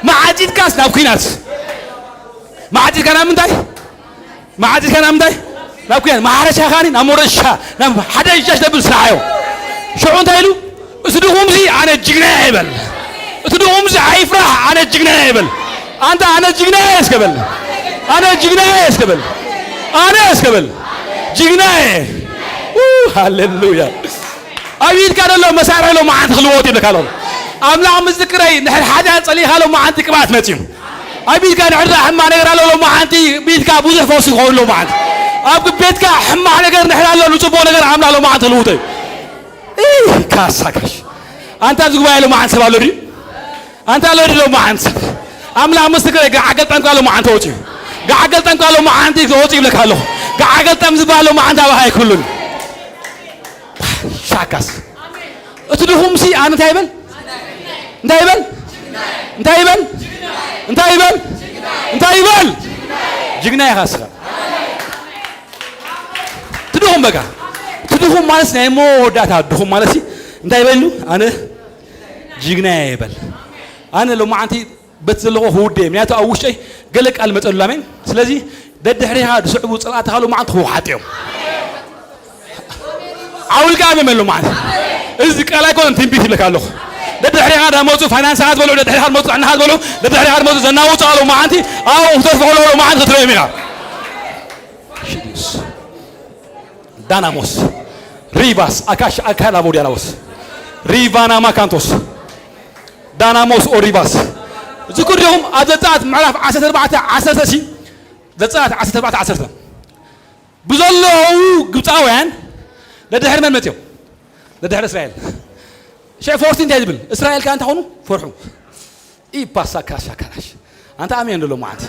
ማዓጭትካስ ናብ ኩናት ማዓጭትካ ናብ ምንታይ ናብ ኩናት ማሕረሻ ኻኒ ናብ ሞረሻ ናብ ሓደ እጃሽ ደብል ስራዓዮ ሽዑ እንታይ ኢሉ እቲ ድኹምዚ ኣነ ጅግና ይበል እቲ ድኹምዚ ኣይፍራሕ ኣነ ጅግና ይበል ኣንተ ኣነ ጅግና እስከበል جيناي هاللويا أبيد كان الله مسار له ما عند خلوتي لك الله أملا مذكري نحن حدا صلي خلوا ما عندك كبات متيم أبيد كان عرض حما نقرأ له ما عندي بيد كا بوزه فوسي خول له ما عند أب بيت كا حما نقرأ نحن الله نجيبه نقرأ عملا له ما عند خلوتي إيه كاسكش أنت تقول له ما عند سبالوري أنت له ما عند أملا مذكري قاعد تنقل له ما عند توجي قاعد تنقل له ما عندي توجي لك الله قاعد تمزبه له ما عند هاي كلهم شاكس أتدهم سي أنا تايبل تايبل تايبل تايبل تايبل جينا يا خاسر تدهم بقى تدهم مالس نيمو داتا تدهم مالسي تايبل أنا جينا يبل أنا لو ما عندي بتزلقه هو ديم يعني أول شيء قالك المسؤول لمن سلزي ده دحريها دسوق صلاة هالو ما عنده هو حاتيهم أول كلام من لو ما عنده إذا كلا يكون تنبيه لك الله ده دحري هذا موضوع فاينانس هذا بلو ده دحري هذا موضوع عن هذا بلو ده دحري هذا موضوع زناو تعالوا ما عندي أو ترفعوا له ما عندي ترى منا شديس داناموس ريباس أكاش أكالا موديانوس ريفانا ما كانتوس داناموس أو ريباس ذكر يوم أدتات معرف 14 شيء دتات 14 بزلوا قطعوان لا دحر من متيو لا دحر إسرائيل شيء فورتين تجيبل إسرائيل كانت هونو فرحوا إيه باسا كاشا كراش أنت أمين دلو معت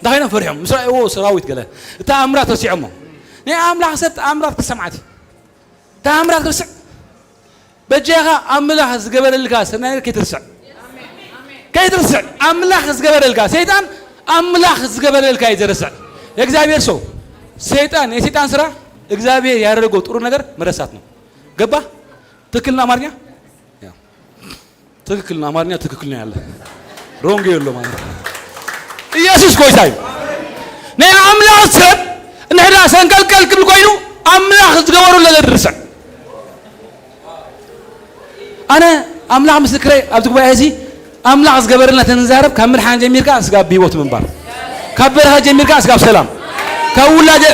ده هنا فرحهم إسرائيل هو سراويت كله تأمرات رسيعهم نه أملا حسبت أمرات كسمعتي تأمرات رسع بجاها أملا حس قبل الكاس أنا كيترسع كيترسع أملا حس قبل الكاس سيدان أملا حس قبل الكاس يرسع يكذب يرسو سيدان سرا እግዚአብሔር ያደረገው ጥሩ ነገር መረሳት ነው ገባ ትክክልና አማርኛ ያ ትክክልና አማርኛ ትክክል ነው ያለ ሮንግ የለው ማለት ኢየሱስ ኮይታይ ነይ አምላክ ሰብ ነህዳ ሰንቀልቀል ክል ኮይኑ አምላክ ዝገበሩ ለደርሰ አነ አምላክ ምስክሬ አብትጉባኤ እዚ አምላክ ዝገበረልና ተንዛረብ ከምርሃን ጀሚርካ እስጋብ ቢቦት መንባር ከበረሃ ጀሚርካ እስጋብ ሰላም ከውላጀ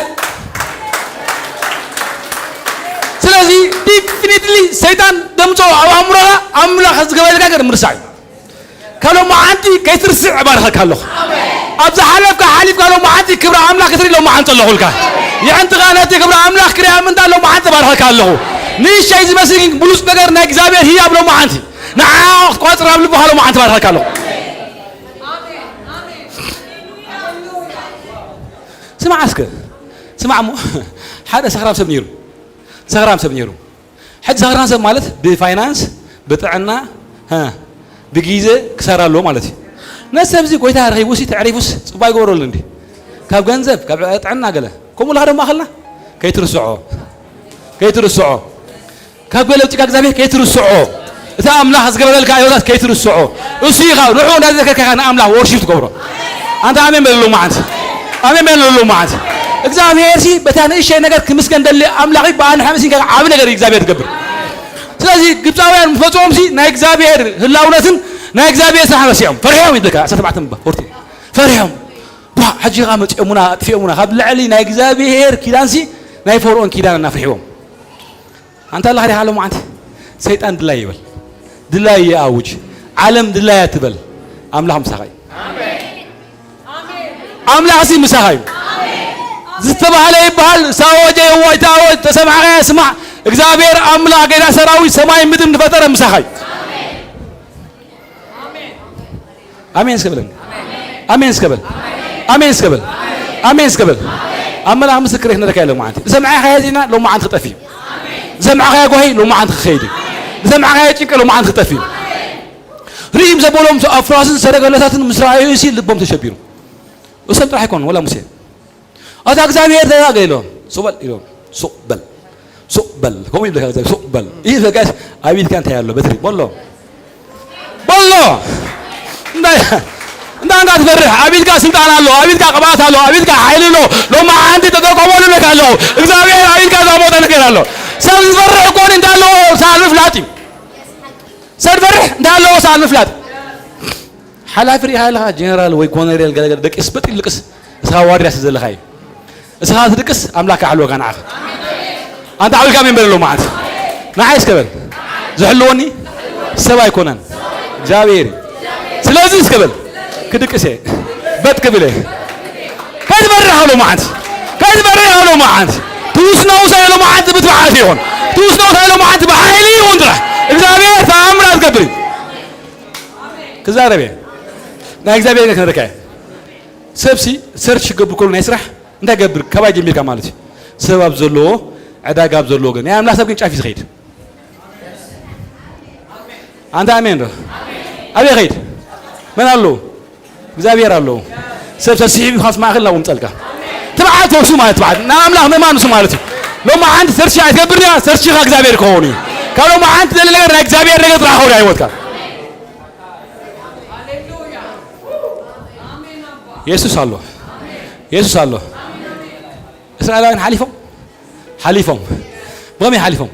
ስለዚህ ዲፊኒትሊ ሰይጣን ደምጾ አምሮላ አምላክ ዝገበለ ነገር ምርሳይ ካለው ማአንቲ ከይትርስዕ ባረኸ ካለው አብዛ ሐለፍካ ሐሊፍ ካለው ማአንቲ ክብረ አምላክ ትሪ ለው ማአንተ ለሁልካ ያንተ ጋናቲ ክብረ አምላክ ክሪያ ምን ታለው ማአንተ ባረኸ ካለው ንሽይ ዝመስል ብሉስ ነገር ናይ እግዚአብሔር ህያ ብለው ማአንቲ ንዓው ቋጽራ ብሉ ባለው ማአንተ ባረኸ ካለው ስማዕ ሓደ ሰኽራም ሰብ ነይሩ سهرام سبنيرو حد سهرام سب مالت بفاينانس بتعنا ها بجيزة كسر له مالتي ناس سبزي كويتها رخيبوسي تعرفوس صباي قولوا لندي كاب جنزب كاب تعنا قله كم ولا هذا ما خلنا كيترسعوا كاب قالوا تكاك زبيه كيترسعوا إذا أملاح قبل الكايوات كيترسعوا وسيخا روحوا نازل كأنا أملاح ورشيف تقبره أنت آمين بالله ما عند آمين بالله ما عند እግዚአብሔር ሲ በታነ እሺ ነገር ከመስገን ደለ አምላክ ባን ሐምሲን ከዓብ ነገር እግዚአብሔር ተገብር ስለዚህ ግብፃውያን ፈጾም ሲ ናይ እግዚአብሔር ህላውነትን ናይ እግዚአብሔር ሰሐበሲም ፈርሃም ይደካ 17 ፎርቲ ፈርሃም ባ ሐጂጋ መጽሙና አጥፊሙና ካብ ለዕሊ ናይ እግዚአብሔር ኪዳንሲ ናይ ፈርዖን ኪዳንና ፍርሂዎም አንተ አላህ ያለው ማለት ሰይጣን ድላይ ይበል ድላይ ያውጅ ዓለም ድላይ ያትበል አምላክ ምሳኻይ አሜን አሜን አምላክ ሲ ምሳኻይ ዝተባህለ ይባል ሳወጀ ወይታው ተሰማዐ ስማ እግዚአብሔር አምላክ ገና ሰራዊት ሰማይ ምድር እንደፈጠረ ምሳኻይ አሜን አሜን ስከበል አሜን ስከበል አሜን ስከበል አሜን ስከበል አመላ ምስክሬ ነደካ ያለው ማለት ሰማዐ ሀያዚና ለው ማዓንት ተጠፊ ሰማዐ ሀያጎይ ለው ማዓንት ኸይዲ ሰማዐ ሀያጭቅ ለው ማዓንት ተጠፊ ሪም ዘቦሎም አፍራስን ሰረገለታትን ምስራኤል ሲል ልቦም ተሸቢሩ ወሰን ጥራይ ኮን ወላ ሙሴ هذا እግዚአብሔር ተናገረው ሶበል ይለው ሶበል ኮም ይልካ ሶበል ይሄ ፈቃስ አቢት ካንተ ያለው በትሪ ቦሎ እንዳንጋ ትፈርህ አቢት ጋር ስልጣን አለው አቢት ጋር ቅባት አለው አቢት ጋር ኃይል ነው ለማ አንተ ተቆቆመው ለካለው እግዚአብሔር አቢት ጋር ዛሞታ ነገር አለው ሰልፈርህ ኮን እንዳለው ሳልፍ ላጢ ሰልፈርህ እንዳለው ሳልፍ ላጢ ሐላፍሪ ሃላ ጀነራል ወይ ኮሎኔል ገለገለ ደቅስ በጥልቅስ ሳዋሪ ያስዘለኻይ اسخا تدقس املاك حلو كان عاخ انت عاوي كامين بللو معت نعيس كبل زحلوني سبا يكونن جابيري سلازي اسكبل كدقسه بد كبله كاي برا له معت كاي برا له معت توسنو سايلو معت بتبعات يهون توسنو سايلو معت بحيلي وندرا እግዚአብሔር ታምራት ገብሪ كزاربي نا እግዚአብሔር ከነረከ ሰብሲ ሰርች ገብር ኮል ናይ ስራሕ እንታይ ገብር ከባይ ጀሚርካ ማለት ሰባብ ዘሎ ዕዳጋብ ዘሎ ግን ያ አምላክ ሰብ ግን ጫፍ ይስኸይድ አንተ አሜን ነው አቤት ኸይድ ምን አሉ እግዚአብሔር አሉ ሰብ ተሲብ خاص ማخل ነው ምጸልካ ተባዓት ወሱ ማለት ተባዓት ና አምላክ ማን ነው ማለት ለማ አንተ ሰርች አይገብርያ ሰርች እግዚአብሔር ከሆነ ካሎ ማ አንተ ዘለ ነገር እግዚአብሔር ነገር ጥራው ያይወጥካ ኢየሱስ አለ ኢየሱስ አለ እስራኤላውያን حليفهم بغم يحلفهم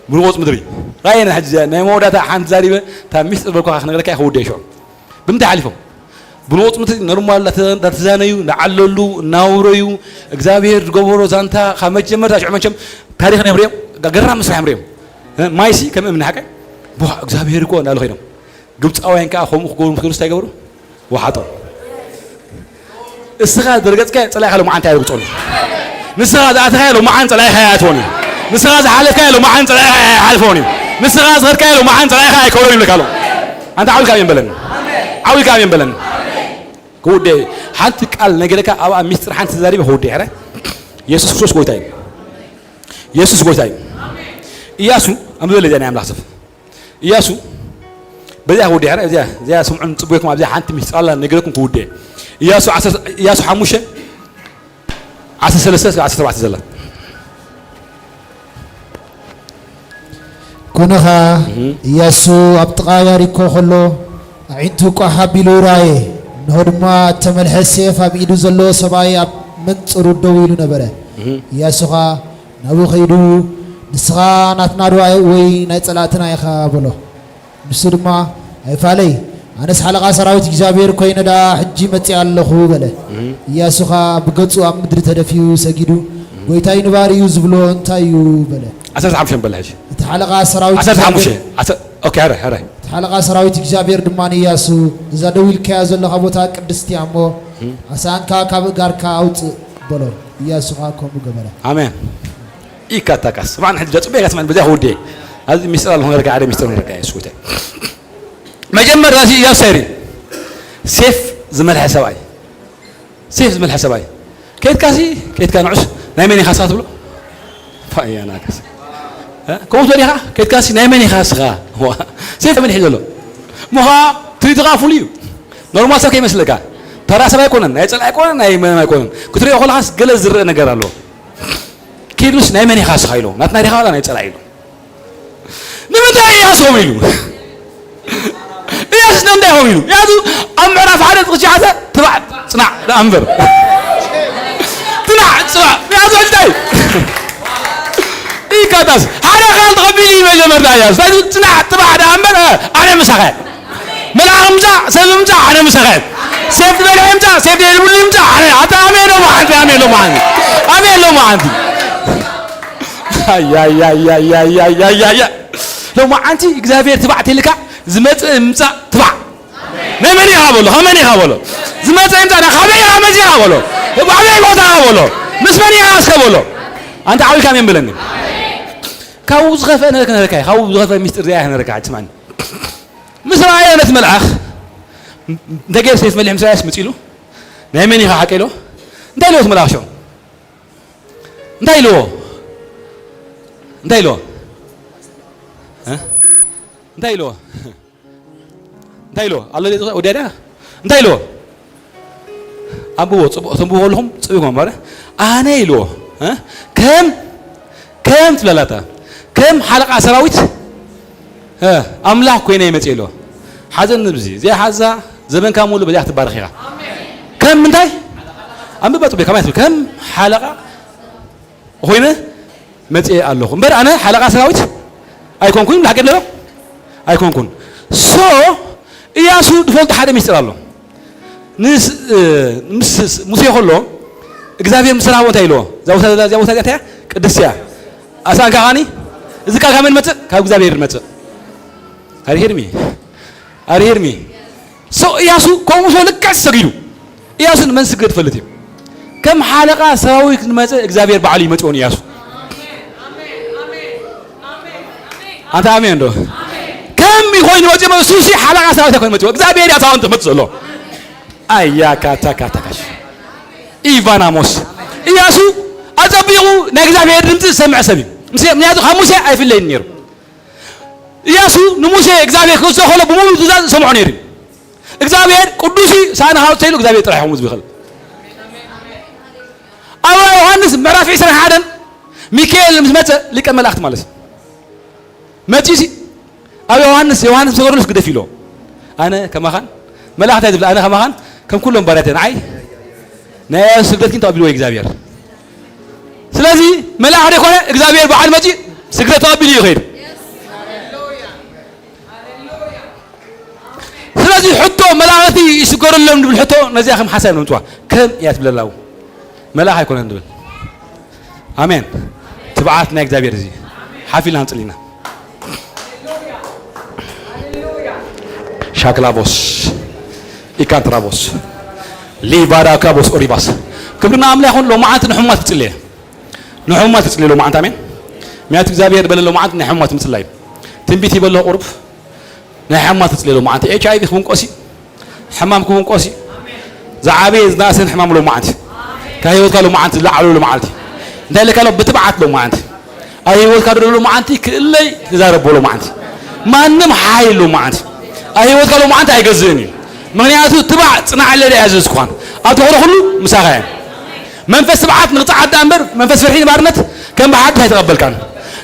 بروز مدري راينا حج ناي موداتا حنت زاريبه تا ميسر بكو خ نغلك يخودي شو بمتى حلفهم بروز مدري نورمال لا تزانيو نعللو ناوريو እግዚአብሔር ጎቦሮ ዛንታ ከመጀመርታ ጭመቸም ታሪክ ነው ብሬም ገራ መስራም ብሬም ማይሲ ከመምን ሐቀ ቦ እግዚአብሔር እኮ እንዳለው ሄደም ግብጻውያን ካ ሆሙ ጎሩ ክርስታ ይገብሩ ወሐጦ እስኻ ደርገጽከ ጸላይ ካለው ማንታ ያርብጾሉ ንስኻ ዛተካይሎ ማዓን ጸላይ ሀያቶኒ ንስኻ ዛሐለካይሎ ማዓን ጸላይ ሐልፎኒ ንስኻ ዘርካይሎ ማዓን ጸላይ ሀይኮሮኒ ለካሎ አንተ አውል ካም ይበለን አውል ካም ይበለን ጎዴ ሐንት ቃል ነገረካ አባ ሚስጥር ሐንት ዛሪ በሆዴ አረ ኢየሱስ ክርስቶስ ጎይታይ ኢየሱስ ጎይታይ ኢያሱ አምበለ ጃና አምላክ ሰፍ ኢያሱ በዚያ ጎዴ አረ እዚያ ስምዑን ጽቡይኩም አብዚያ ሐንት ሚስጥር አላ ነገረኩም ጎዴ ኢያሱ ሐሙሸ 13 زلا كونها يسوع ابتغاريكو خلو عينتو قحبيلو راي نهدما تملحسيف ابيدو زلو سباي من صرو دويلو نبره يسوع نبو خيدو نسخا ناتنادو وي ناي صلاتنا يخا بلو نسدما ايفالي أنس حلقة سراوت إجابير كوينة دا حجي متي الله خو بله ياسوخا بقصو أم مدري تدفيو سجدو ويتاي نباري يوزبلو انتايو بله أساس عمشان بلاش حلقة سراوت أساس عمشة أوكي هره حلقة سراوت إجابير دماني ياسو إذا دويل كاز الله خبوتا قدستي عمو أسان كا غاركا أوت بلو ياسوخا كومو قبله آمين إيكاتاكاس طبعا حجة بيغا سمان بدأ هودي هذا مثال الله هنرجع عليه مثال هنرجع يسوته مجمر راسي يا سيري سيف زمل حسابي سيف زمل حسابي كيت كاسي كيت كان عش نايمني خاصات بلو فاي انا كاس كوز وليها كيت كاسي نايمني خاصغا هو سيف من حلو مها تريد غافوليو نورمال سكاي مسلكا ترى سبا يكونن نايصل يكونن ناي ما يكونن كتري خلاص قلز زر ነገር አለው كيدوس نايمني خاص خايلو ناتنا دي خالا نايصل አይሉ نمتا ياسوميلو ياس نمدا هويلو يادو امعرف عدد قشعته تبع صنع انبر طلع صنع يادو اجداي اي كاتاس هذا غلط قبيلي مجمر داياس يادو صنع تبع انبر انا مسخه ملا امزا سبمزا انا مسخه سيف بلا امزا سيف بلا امزا انا اتامينو ما انت امينو ما انت امينو ما انت يا لو ما انت እግዚአብሔር ትባዕት ልካ ዝመጽ ምጻ ትባዕ ነመን ያበሎ ሀመን ያበሎ ዝመጽ ምጻ ዳኸበይ ሀመዚ ያበሎ ባበይ ቦታ ያበሎ ምስመን ያስከበሎ አንተ አውል ካሜን ብለን ካው ዝኸፈ ነከነከ ካው ዝኸፈ ሚስጥር ያ ነረካ አትማን ምስራይ አይነት መልአኽ እንደገር ሰይፍ መልህም ሳይስ ምጽሉ ነመን ይሐቀሎ እንዳይሎት መልአኽ ሾ እንዳይሎ እንዳይሎ الله لي ودادا እንዳይሎ አብቦ ጽንቦ ሁሉም ጽብቆም ባረ አነ ይሎ ከም ትላላታ ከም حلقة ሰራዊት አምላክ ኮይነ ይመጽሎ ሐዘን ንብዚ ዘይ ሐዛ ዘመን ካሙሉ በዚያ ትባረኺኻ ከም እንታይ አንብበጡ በከማይት ከም حلقة ኮይነ መጽ አለኹ እምበር አነ حلقة ሰራዊት አይኮንኩኝ ላቀለ አይኮንኩን ሶ ኢያሱ ድፎልት ሓደ ሚስጥር ኣሎ ንስ ሙሴ ሆሎ እግዚአብሔር ምስራ ቦታ ይሎ ዛው ታጋታ ቅድስያ አሳን ካኒ እዚህ ካካመን መጽ ካብ እግዚአብሔር መጽ አሪሄርሚ ሰው ኢያሱ ኮሙሶ ልቀስ ሰግዱ ኢያሱን መን ስግድ ፈልት ከም ሓለቃ ሰራዊት መጽ እግዚአብሔር በዓል ይመጽውን ኢያሱ አንተ አሜን እንዶ ከም ይሆን ወጭ መሱሲ ሓለቃ ሰራዊት ኮን መጽ እግዚአብሔር ያታውን ተመጽሎ አያካታካታካሽ ኢቫናሞስ ኢያሱ አጸብዩ ነግዚአብሔር ድምጽ ሰምዕ ሰቢ ምክንያቱ ሙሴ አይፍለይን ነሩ ኢያሱ ንሙሴ እግዚአብሔር ከሰኸለ በሙሉ ትእዛዝ ሰምዖ ነሩ እግዚአብሔር ቅዱሲ ሳና ሃውተይሉ እግዚአብሔር ጥራይሁም ዝብኸል አባ ዮሐንስ ምዕራፍ 21 ሚካኤል ምስመጸ ሊቀ መላእክት ማለት መጪሲ አባ ዮሐንስ ተገርሎስ ግደፍ ይሎ አነ ከማኻን መላእክት አይደል አነ ከማኻን ከም ኩሎም ባሪያተን አይ ናይ ስግደት ግን ተቀብሎ እግዚአብሔር ስለዚህ መላእክት የኮነ እግዚአብሔር በዓል መጪ ስግደት ተቀብሎ ይኸይድ ስለዚህ ሕቶ መላእክት ይስገሩለም ድብል ሕቶ ነዚያኸም ሓሳብ ነው እንጥዋ ከም ያትብለላው መላእክት አይኮነ እንድብል አሜን ትብዓት ናይ እግዚአብሔር እዚ ሓፊልና እንጽሊና ሻክላቦስ ኢካንትራቦስ ሊባዳ ካቦስ ኦሪባስ ክብርና አምላክ ሁሉ ማዓት ንሕማት ትጽልየ ንሕማት ትጽልየ ማዓት አሜን ሚያት እግዚአብሔር በለለው ማዓት ንሕማት ምጽላይ ትንቢት ይበለው ቁርብ ናይ ሕማት ትጽልየ ማዓት ኤችአይቪ ክውን ቆሲ ሕማም ክውን ቆሲ ዘዓበየ ዝናእሰን ሕማም ሎ ማዓት ካህይወት ካሎ ማዓት ዝለዓሉ ሎ ማዓት እንታይ ለካሎ ብትብዓት ሎ ማዓት አይህይወት ካዶ ሎ ማዓት ክእለይ ተዛረበሎ ማዓት ማንም ሓይሉ ማዓት አይህይወት ካሎ ማዓት አይገዝእኒ ምክንያቱ ትባዕ ጽናዕ ለለ ያዘዝኳን አትሆረ ሁሉ ምሳኻያ መንፈስ ትብዓት ንቅጣዕ ዳንበር መንፈስ ፍርሒ ባርነት ከም በሓድ አይተቀበልካን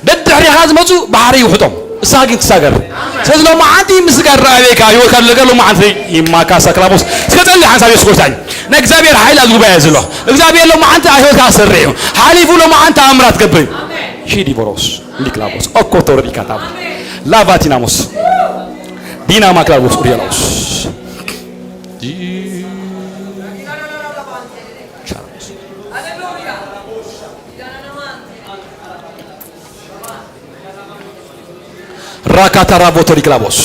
ደድሕሪኻ ዝመፁ ባህሪ ይውሕጦም እሳግን ተሳገር ስለዚህ ሎ ማዓንቲ ምስጋር ራቤካ ይወካል ለገሎ ማዓንቲ ይማካ ሳክላቦስ እስከጸልይ ሐሳብ ይስቆታኝ ነእግዚአብሔር ኃይል አዝጉባኤ ዝሎ እግዚአብሔር ሎ ማዓንቲ አይወካ ሰርዩ ሓሊፉ ሎ ማዓንቲ አምራት ገብይ ሺዲ ቦሮስ ሊክላቦስ ኦኮቶር ዲካታብ ላቫቲናሞስ ዲና ማክላቦስ ኡሪያላውስ ራካታ ራቦቶሪ ክላቦስ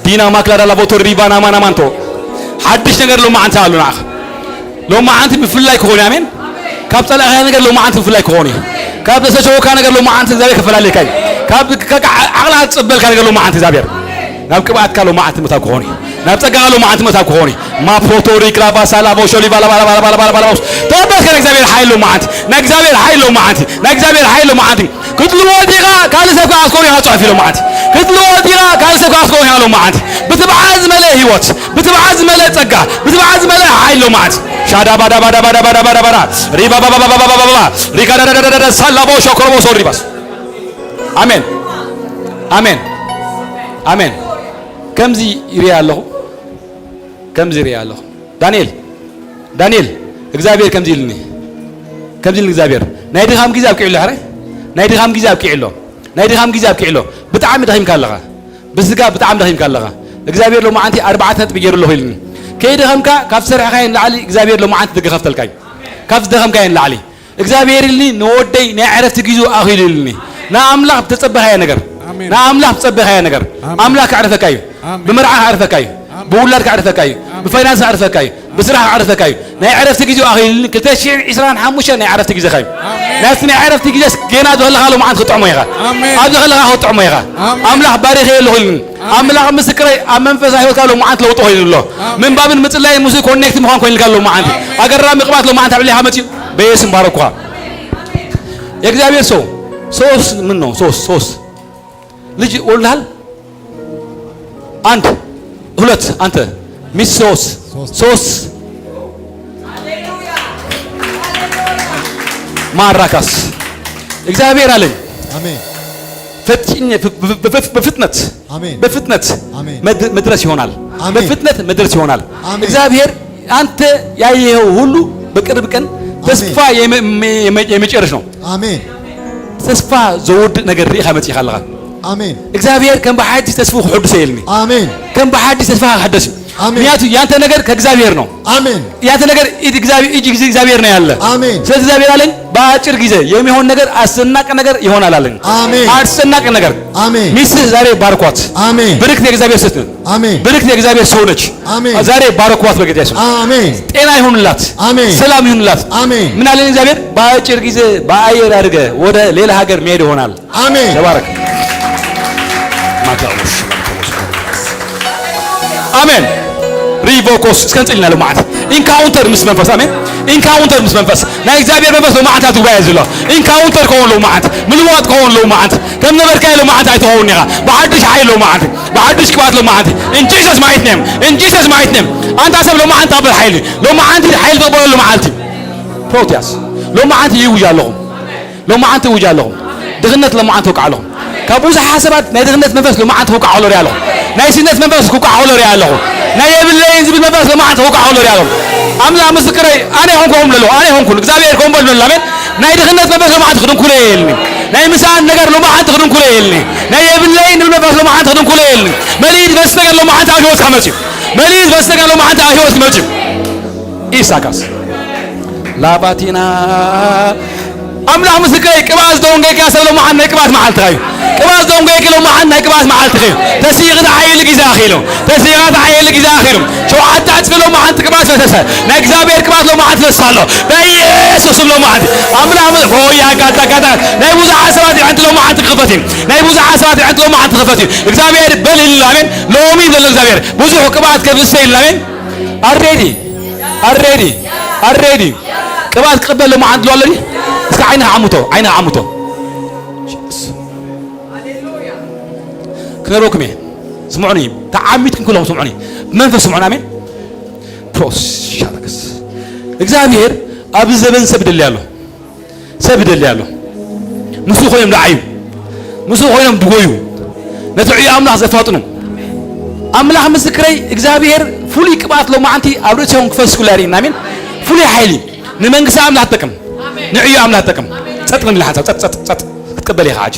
ዲና ማክላዳ ላቦቶሪ ሪባና ማና ማንቶ ሓድሽ ነገር ሎ ማዓንቲ አሉና ሎ ማዓንቲ ብፍላይ ክኾን አሜን ካብ ጸላኻ ነገር ሎ ማዓንቲ ብፍላይ ክኾን ካብ ተሰሸወካ ነገር ሎ ማዓንቲ እግዚአብሔር ከፈላለካይ ካብ ዓቕላ ጽበልካ ነገር ሎ ማዓንቲ እግዚአብሔር ናብ ቅብአት ካሎ ማዓንቲ መታብ ክኾን ናብ ጸጋሎ ማዓንቲ መታብ ክኾን ማፕሮቶሪ ክላባ ሳላቦ ሾሊ ባላ ባላ ባላ ባላ ባላ ተበከ እግዚአብሔር ኃይል ሎ ማዓንቲ እግዚአብሔር ኃይል ሎ ማዓንቲ እግዚአብሔር ኃይል ሎ ማዓንቲ ክትልወዲኻ ካልሰብካ አስኮኒ አጽፍ ሎ ማዓንቲ ክትልወዲኻ ካልሰብካ አስኮኒ ሎ ማዓንቲ ብትብዓዝ መለ ህይወት ብትብዓዝ መለ ጸጋ ብትብዓዝ መለ ኃይል ሎ ማዓንቲ ሻዳ ባዳ ባዳ ባዳ ባዳ ባዳ ባዳ ሪባ ባባ ባባ ባባ ባባ ሪካዳ ዳዳ ሳላቦ ሾኮሮቦ ሶሪባስ አሜን አሜን አሜን ከምዚ ይሪያለሁ ከምዚ ይሪያለሁ ዳንኤል እግዚአብሔር ከምዚ ይልኒ እግዚአብሔር ናይ ድኻም ጊዜ አብቂዕሎ ሐረ ናይ ድኻም ጊዜ አብቂዕሎ ብጣዕሚ ደኺምካ ኣለኻ ብስጋ ብጣዕሚ ደኺምካ ኣለኻ እግዚአብሔር ሎ ማዓንቲ 4 ነጥብ ገይሩሎ ይልኒ ከይድኸምካ ካብ ሰራሕካይን ላዕሊ እግዚአብሔር ሎ ማዓንቲ ትገኸፍተልካይ ካብ ዝደኸምካይን ላዕሊ እግዚአብሔር ይልኒ ንወደይ ናይ ዕረፍቲ ጊዜ አኺሉ ይልኒ ንኣምላኽ ተጸበኻያ ነገር ንኣምላኽ ተጸበኻያ ነገር ኣምላኽ ካዕረፈካዩ ብመርዓኻ ካዕረፈካዩ ብውላድ ካዕረፈካዩ ብፋይናንስ ካዕረፈካዩ ብስራሕ ካዕረፈካዩ ናይ ዕረፍቲ ጊዜ አኺሉ 2025 ናይ ዕረፍቲ ጊዜ ካዩ ናስ ናይ ዕረፍቲ ጊዜ ገና ዝኸለኻሎ ማዓንቲ ክጥዕሞ ኢኻ ኣብ ዝኸለኻ ክጥዕሞ ኢኻ ኣምላኽ ባሪኽ የለ ሆይሉኒ ኣምላኽ ምስክረይ ኣብ መንፈሳዊ ህይወት ካሎ ማዓንቲ ለውጦ ሆይሉሎ ምንባብን ምጽላይ ሙዚ ኮኔክት ምዃን ኮይልካሎ ማዓንቲ ኣገራሚ ቅብኣት ሎ ማዓንቲ ኣብሊኻ መጺኡ በኢየሱስ ባረኩኻ የእግዚአብሔር ሰው ሶስት ምን ነው ሶስት ልጅ ወልደሃል አንድ ሁለት አንተ ሚስ ሶስት ማራካስ እግዚአብሔር አለኝ አሜን በፍጥነት መድረስ ይሆናል በፍጥነት መድረስ ይሆናል እግዚአብሔር አንተ ያየኸው ሁሉ በቅርብ ቀን ተስፋ የመጨረሻ ነው አሜን ተስፋ ዘውድ ነገር ሪኻ መጽኢኻ ኣለኻ አሜን እግዚአብሔር ከም በሓዲስ ተስፋ ክሕድስ ይልኒ አሜን ከም በሓዲስ ተስፋ ክሕድስ ምክንያቱ ያንተ ነገር ከእግዚአብሔር ነው አሜን ያንተ ነገር እግዚአብሔር ነው ያለ አሜን ስለዚህ እግዚአብሔር አለኝ በአጭር ጊዜ የሚሆን ነገር አስናቅ ነገር ይሆናል አለኝ አሜን አስናቅ ነገር አሜን ሚስትህ ዛሬ ባርኳት አሜን ብርክት የእግዚአብሔር ሴት ነች አሜን ብርክት የእግዚአብሔር ሰው ነች አሜን ዛሬ ባርኳት በጌታ ኢየሱስ አሜን ጤና ይሁንላት አሜን ሰላም ይሁንላት አሜን ምን አለኝ እግዚአብሔር በአጭር ጊዜ በአየር አድርገ ወደ ሌላ ሀገር መሄድ ይሆናል አሜን ተባረክ ማታውሽ አሜን ሪቮኮስ እስከንጽልና ለማዓት ኢንካውንተር ምስ መንፈስ አሜን ኢንካውንተር ምስ መንፈስ ናይ እግዚአብሔር መንፈስ ለማዓት አትጓያ ዝሎ ኢንካውንተር ከሆነ ለማዓት ምልዋት ከሆነ ለማዓት ከም ነበርካ ለማዓት አይተሆን ያ በአዲስ ኃይል ለማዓት በአዲስ ቅባት ለማዓት in Jesus mighty name in Jesus mighty name አንተ ሰብ ለማዓት አበል ኃይል ለማዓት ኃይል ተቆሎ ለማዓት ፕሮቲያስ ለማዓት ይውጃለሁ ለማዓት ይውጃለሁ ድግነት ለማዓት ወቃለሁ ከብዙ ሐሳባት ናይ ድግነት መንፈስ ለማዓት ወቃለሁ ያለሁ ናይ ሲነት መንፈስ ወቃለሁ ያለሁ ናይ የብለይ ዝብ መንፈስ ለማዓት ወቃለሁ ያለሁ አምላ ምስክረይ አኔ ሆንኩም ለሎ አኔ ሆንኩም እግዚአብሔር ኮምበል ለሎ አሜን ናይ ድግነት መንፈስ ለማዓት ክድን ኩለ የልኒ ናይ ምሳን ነገር ለማዓት ክድን ኩለ የልኒ ናይ የብለይ መንፈስ ለማዓት ክድን ኩለ የልኒ መሊድ በስተቀር ለማዓት አህወት ከመጪ መሊድ በስተቀር ለማዓት አህወት ከመጪ ኢሳካስ ላባቲና አምላክ ምስክረይ ቅባዝ ደውንገይ ካሰብሎ ማዓን ናይ ቅባዝ መዓልት ኸዩ ቅባዝ ደውንገይ ከሎ ማዓን ናይ ቅባዝ መዓልት ኸዩ ተሲግዳ ኃይል ጊዜ አኺሉ ተሲግዳ ኃይል ጊዜ አኺሉ ሸውዓተ አጽፍሎ ማዓን ቅባዝ ፈሰሰ ናይ እግዚአብሔር ቅባዝ ሎ ማዓን ፈሰሳሎ በኢየሱስ ሎ ማዓን አምላክ ሆያ ጋታ ናይ ብዙ ሐሳባት አንተ ሎ ማዓን ተከፈቲ ናይ ብዙ ሐሳባት አንተ ሎ ማዓን ተከፈቲ እግዚአብሔር በልል አሜን ሎሚ ዘለ እግዚአብሔር ብዙ ቅባት ከብሰይል አሜን አሬዲ ቅባት ቅበል ሎ ማዓን ሎ እስከ عينها عموتو كنروكم سمعوني تعاميتكم كلهم سمعوني منفس سمعونا امين بروس شاركس እግዚአብሔር አብ ዘበን ሰብደል ያለው ሙሱ ሆይም ዳዓዩ ሙሱ ሆይም ድጎዩ ነትዑ አምላክ ዘፋጥኑ አምላክ ምስክረይ እግዚአብሔር ፉሊ ቅባት ሎ ማንቲ አብረቸውን ክፈስኩ ላሪና አሜን ፉሊ ኃይሊ ንመንግስት አምላክ ተጠቅም نعيو أملا تكم تتقن لحظة تت تقبل يا حاج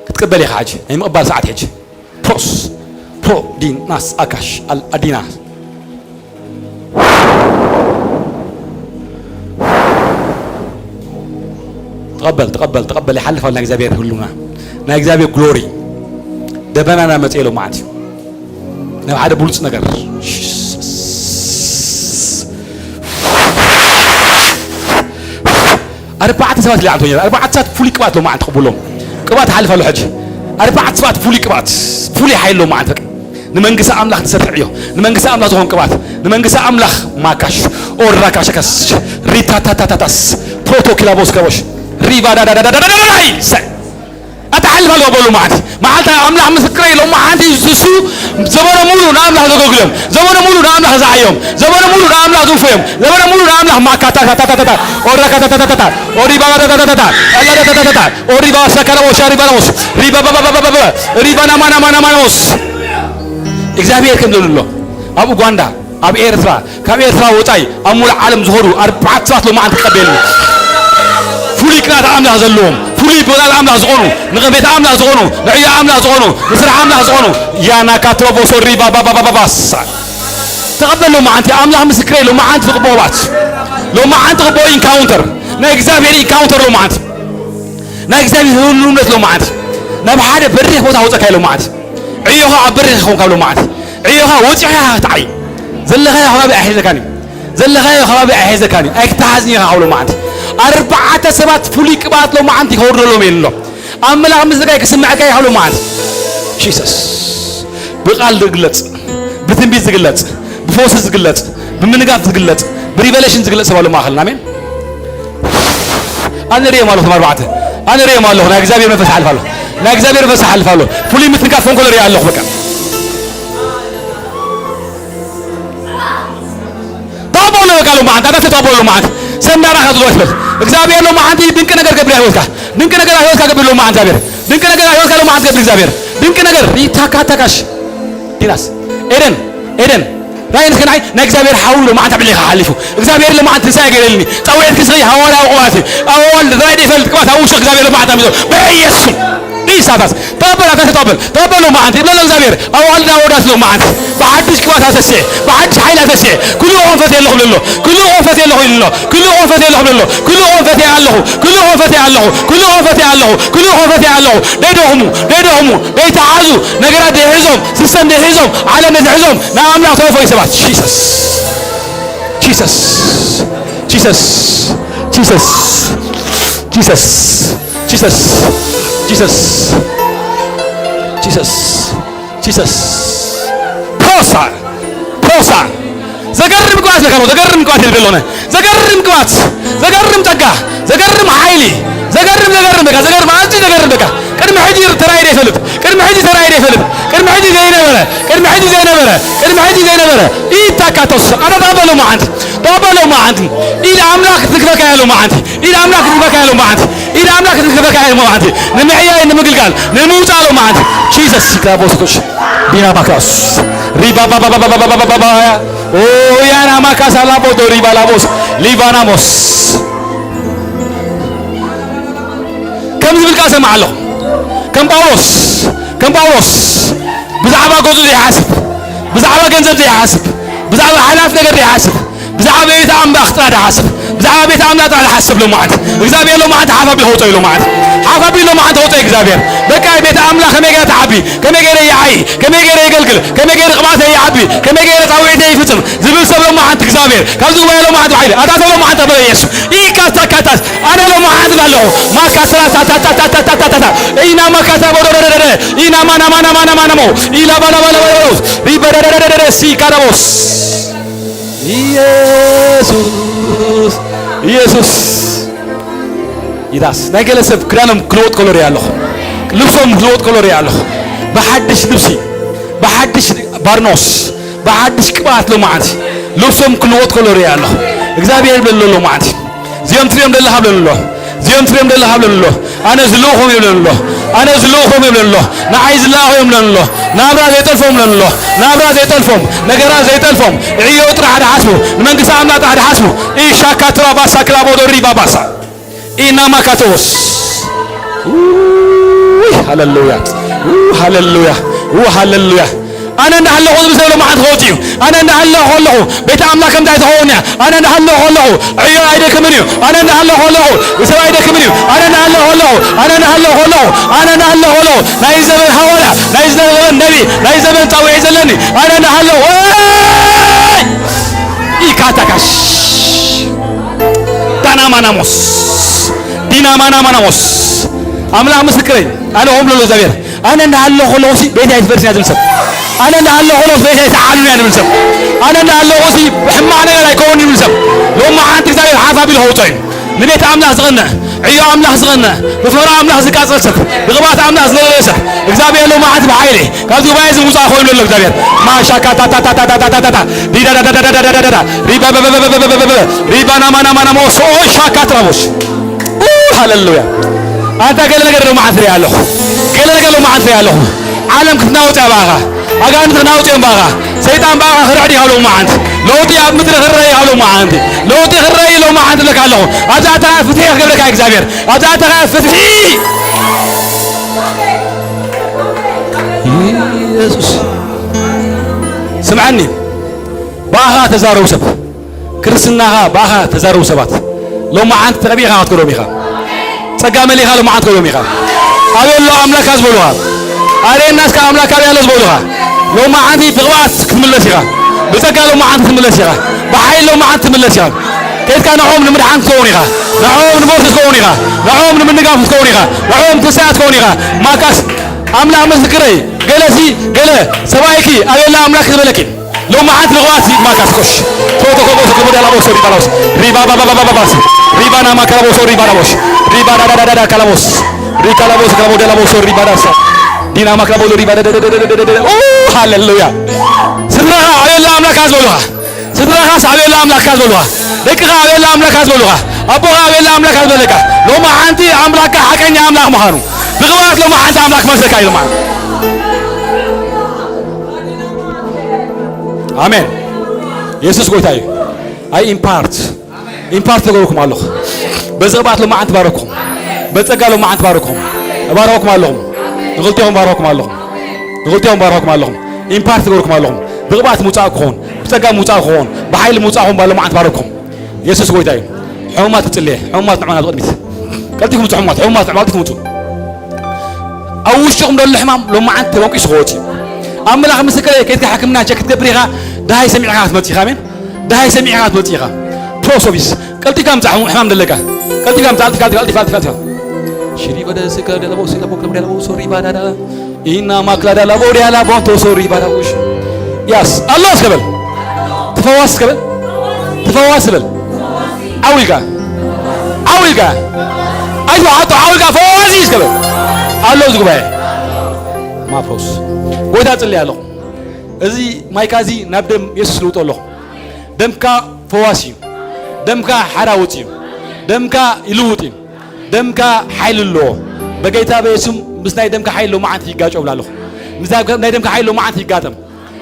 تقبل يا حاج يعني مقبل ساعات حج برو دين ناس أكاش الأدينا تقبل يحلف ولا نجزابير كلنا نجزابير جلوري دبنا أنا متقيله معتي نبعد بولس نجار أربعة سبات اللي عندهم 4 ساعات فولي قبات لو ما عند قبولهم قبات حلف له حج 4 ساعات فولي قبات فولي حيل لو ما عندك نمنجس أملاخ تسرعيه نمنجس أملاخ تهون قبات نمنجس أملاخ ماكاش أو راكاش كاس ريتا تاتاتاس بروتو كلابوس كابوش ريبا دا دا دا دا دا دا أتحلف له قبولهم ما عند ما عند أملاخ مسكري لو ما عند يسوع زمان مولو ناملاخ زوجهم زمان مولو ناملاخ زعيهم زمان مولو ناملاخ زوفهم زمان مولو ناملاخ ماكاتا تاتاتاتا أورا كاتا تاتاتا أوريبا تاتاتا الله تاتاتا أوريبا سكرا وشاريبا نوس ريبا بابا ريبا نما نوس እግዚአብሔር ከምደልሎ አቡ ጓንዳ አብ ኤርትራ ካብ ኤርትራ ወጣይ አሙል ዓለም ዝሆሩ 4 ሰዓት ለማዓን ተቀበሉ ፉሊ ቅናት አምላክ ዘለዎም ፉሊ ቦታል አምላክ ዝቆኑ ንቤት አምላክ ዝቆኑ ንዕያ አምላክ ዝቆኑ ንስራሕ አምላክ ዝቆኑ ያና ካትሮቦ ሶሪ ባባባባባስ ተቀበሉ ማዓንቲ አምላክ ምስክሬ ሎ ማዓንቲ ተቀበሏት ሎ ማዓንቲ ተቀበሉ ኢንካውንተር ናይ እግዚአብሔር ኢንካውንተር ሎ ማዓንቲ ናይ እግዚአብሔር ሁሉነት ሎ ማዓንቲ ናብ ሓደ በሪኽ ቦታ ወፀካ ሎ ማዓንቲ عيوها عبرين خون قبل معت عيوها وجهها تعي زلها يا خبابي أحيزكاني زلها يا خبابي أحيزكاني أكتحزني قبل معت 4 سبات فولي كبات لو معتي هور لو ميلو أما لا مزجاي كسمعك يا قبل معت جيسس بقال زغلت بتنبيز زغلت بفوس زغلت بمنقات زغلت بريفيليشن زغلت سبالو ما خلنا امين انا ري مالو تمربعته انا ري مالو نا እግዚአብሔር መንፈስ አልፋለሁ ና እግዚአብሔር መንፈስ አልፋለሁ ፉሊ ምትንካፍ ፈንኮለሪ ያለሁ በቃ ታቦሎ በቃሉ ማንታ ታቦሎ ማንታ ሰንዳራ ካዝሎት እግዚአብሔር ነው ማንታ ድንቅ ነገር ገብር ያወጣ ድንቅ ነገር ያወጣ ገብር ነው ማንታ እግዚአብሔር ድንቅ ነገር ያወጣ ነው ማንታ ገብር እግዚአብሔር ድንቅ ነገር ይታካታካሽ ዲናስ ኤደን راين خناي نجزابير حاولوا ما عتب لي خالفوا እግዚአብሔር ለማንተ ሳይገለልኝ ጣውየት ከሰይ ሐዋርያው ቋት አወል ራይድ ይፈልጥ ቋት አውሽ እግዚአብሔር ለማንተ ሚዞ በኢየሱስ ኢሳታስ ተቀበሉ ማዓንቲ ብሎ እግዚአብሔር አዋልዳ ወዳስ ነው ማዓንቲ በሐዲስ ቅባት አተሰ በሐዲስ ኃይል አተሰ ኩሉ ወንፈት የለሁ ብሎ ኩሉ ወንፈት የለሁ ይልሎ ኩሉ ወንፈት የለሁ ብሎ ኩሉ ወንፈት ያለሁ ኩሉ ወንፈት ያለሁ ኩሉ ወንፈት ያለሁ ኩሉ ወንፈት ያለሁ ደደሁሙ ደይተዓዙ ነገራት ደህዞም ሲስተም ደህዞም ዓለም ደህዞም ናአምላክ ተወፈይ ሰባት Jesus Jesus Jesus Jesus Jesus Jesus Jesus Jesus ፖሳ ዘገርም ቅባት ለከነው ዘገርም ቅባት ይልበለነ ዘገርም ቅባት ዘገርም ጸጋ ዘገርም ኃይሊ ዘገርም በቃ ዘገርም አንቺ ዘገርም በቃ ቅድመ ሕጂ ተራይደ ይፈልጥ ቅድመ ሕጂ ተራይደ ይፈልጥ ቅድመ ሕጂ ዘይነበረ ይታካተስ አዳዳበለው ማዓንቲ ተቀበለው ማዓንቲ ኢላ አምላክ ትክፈካ ያለው ማዓንቲ ኢላ አምላክ ትክፈካ ያለው ማዓንቲ ኢላ አምላክ ትክፈካ ያለው ማዓንቲ ንምሕያይ ንምግልጋል ንምውጻለው ማዓንቲ ጂሰስ ካቦስቶሽ ዲና ማካስ ሪባ ባባባባባባባ ኦ ያና ማካስ አላቦዶ ሪባ ላቦስ ሊባናሞስ ከም ዝብል ቃል ሰማዕ ኣለኹ ከም ጳውሎስ ብዛዕባ ገዙ ዘይሓስብ ብዛዕባ ገንዘብ ዘይሓስብ ብዛዕባ ሓላፍ ነገር ዘይሓስብ ብዛዕባ ቤተ ኣምላኽ ጥራሕ ዘይሓስብ ብዛዕባ ቤተ ኣምላኽ ጥራሕ ዘይሓስብ ሎ ማዓንቲ እግዚአብሔር ሎ ማዓንቲ ሓፋቢል ከውፀ ኢሎ ማዓንቲ ሓፋቢል ሎ ማዓንቲ ከውፀ እግዚአብሔር በቃ ቤተ ኣምላኽ ከመይ ገይረ ተዓቢ ከመይ ገይረ ይዓይ ከመይ ገይረ የገልግል ከመይ ገይረ ቅባተ ይዓቢ ከመይ ገይረ ፃውዒተ ይፍፅም ዝብል ሰብ ሎ ማዓንቲ እግዚአብሔር ካብዚ ጉባኤ ሎ ማዓንቲ ባይለ ኣታተ ሎ ማዓንቲ ኣበለ ኢየሱስ ኢካስታካታስ ኣነ ሎ ማዓንቲ ባለኹ ማካስራታታታታታታታ ኢና ማካታ ቦዶደደደ ኢና ማናማናማናማናሞ ኢላ ባላባላባላስ ሪበደደደደ ሲካራቦስ ኢየሱስ ይዳስ ናይ ገለ ሰብ ክዳኖም ክልወጥ ከሎ ሪአ ኣለኹ ልብሶም ክልወጥ ከሎ ሪአ ኣለኹ ብሓድሽ ልብሲ ብሓድሽ ባርኖስ ብሓድሽ ቅብኣት ሎ ማዓንቲ ልብሶም ክልወጥ ከሎ ሪአ ኣለኹ እግዚአብሔር ይብለሎ ሎ ማዓንቲ እዚኦም ትሪኦም ዘለኻ ብለሎ እዚኦም ትሪኦም ዘለኻ ብለሎ ኣነ ዝልእኹም ይብለሎ ኣነ ዝልእኹም ይብለሎ ንዓይ ዝለኣኹም ይብለሎ ናብራ ዘይጠልፎም ይብለሎ ናብራ ዘይጠልፎም ነገራት ዘይጠልፎም ዕዮ ጥራሕ ድሓስቡ ንመንግስቲ ኣምላኽ ጥራሕ ድሓስቡ ኢሻካትራ ባሳ ክላቦዶ ሪባ ባሳ ኢናማካቶስ ሃሌሉያ ሃሌሉያ ሃሌሉያ أنا نحله خذ بسوي له ما عاد خوتيو أنا نحله خله بيت أملاك كم تايت هونيا أنا نحله خله عيون عيدك منيو أنا نحله خله بسوي عيدك منيو أنا نحله خله أنا نحله خله أنا نحله خله نايز من حوالة نايز من النبي نايز من توعيز لني أنا نحله إيكاتكاش تانا ماناموس دينا ماناموس أملاك مسكرين أنا هم لولو زبير أنا نحله خله شيء بيت عيد فرسنا زمسب أنا نحله خله بيت يتعالوني أنا منسب أنا نحله خله بحمانة لا يكوني منسب لو ما عندك زبير حافظ بالهوتين نبيت أملاك زغنا عيو أملاك زغنا بفراء أملاك زكاة زلسب بغبات أملاك زلسب إكزابي لو ما عاد بعيلي قالوا بايز موسى أخوي لولو زبير ما شاكا تا تا تا تا تا تا تا تا ريدا دا دا دا دا دا دا دا ريبا ريبا نما نما نما سو شاكا ترابوش هللويا أنت قال لك لو ما عاد ريالو قال لك لو ما عاد ريالو عالم كنا وتابعها أجان كنا وتابعها سيدان باعها خرعدي هلو ما عند لوتي أب مثل خرعي هلو ما عندي لوتي خرعي لو ما عند لك هلو أجاتها فتحي قبل لك إكزابير أجاتها فتحي يسوع سمعني باها تزارو سب كرسناها باها تزارو سبات لو ما عند تربيها هتقولوا ميخا تجامل لي هلو ما عند تقولوا ميخا أقول له أملاك أزبلوها أري الناس كأملاك أبي أزبلوها لو ما عندي بغوات كمل سيرة بتقال لو ما عند كمل سيرة بحيل لو ما عند كمل سيرة كيف كان نعوم نمر عند كونيها نعوم نمر كونيها نعوم نمر نقاف كونيها نعوم تساعد كونيها ما كاس أملاك مسكري جلسي جل سوايكي أبي الله أملاك ملكي لو ما عند بغوات ما كاس كوش توتو كوبوس كوبو دلا بوس ريبا بوس ريبا بابا بابا بوس ريبا نما كلاموس ريبا بوس ريبا دا دا دا دا كلاموس ريبا كلاموس كلامو دلا بوس ريبا داسا دينا ما كلامو ريبا دا دا دا دا أوه هاللويا سدرها أبي الله أملاك أزولها سدرها أبي الله أملاك أزولها ذكرها أبي الله أملاك أزولها أبوها أبي الله أملاك أزولها لو ما عندي أملاك حكيني أملاك مهارو بغوات لو ما عندي أملاك مسك أيلو معه آمين يسوع قوتاي أي إمبارت لقولكم الله بزغبات لو ما عند باركم بتسقى لو ما عند باركم باركم الله نقولتهم باركم اللهم نقولتهم باركم اللهم إمبارت باركم اللهم بغبات موتاكون بتجا موتاكون بحيل موتاكون بالله ما عند باركم يسوع قويتاي حمات تليه حمات نعمنا قدمت قلتكم حمات نعمات تموتوا أوشكم دول الحمام لو ما عند توقيش غوتي أما لا خمسة كلا كيت حكمنا جاك تبريها ده هاي سميعها تمتي خامين ده هاي سميعها تمتيها بروسوفيس قلتي كم تعهم حمام دلك قلتي كم تعال قلتي شري بدا سكر دلا بوسي لا بوكلم دلا بو سوري بدا إنا ما كلا دلا بو دلا بو تو سوري بدا وش ياس الله سكبل تفواس سكبل تفواس سكبل أولجا أيوة عطوا أولجا فوازي سكبل الله سكبل ما فوز قويدات اللي الله أزي مايكازي نبدم يسوع لوط الله دمكا فواسي دمكا حراوتي دمكا يلوتي دمكا حيل الله بقيتها بيسم بس ناي دمكا حيل له ما عندي جاج أولا له مزاج ناي دمكا حيل له ما عندي جاتم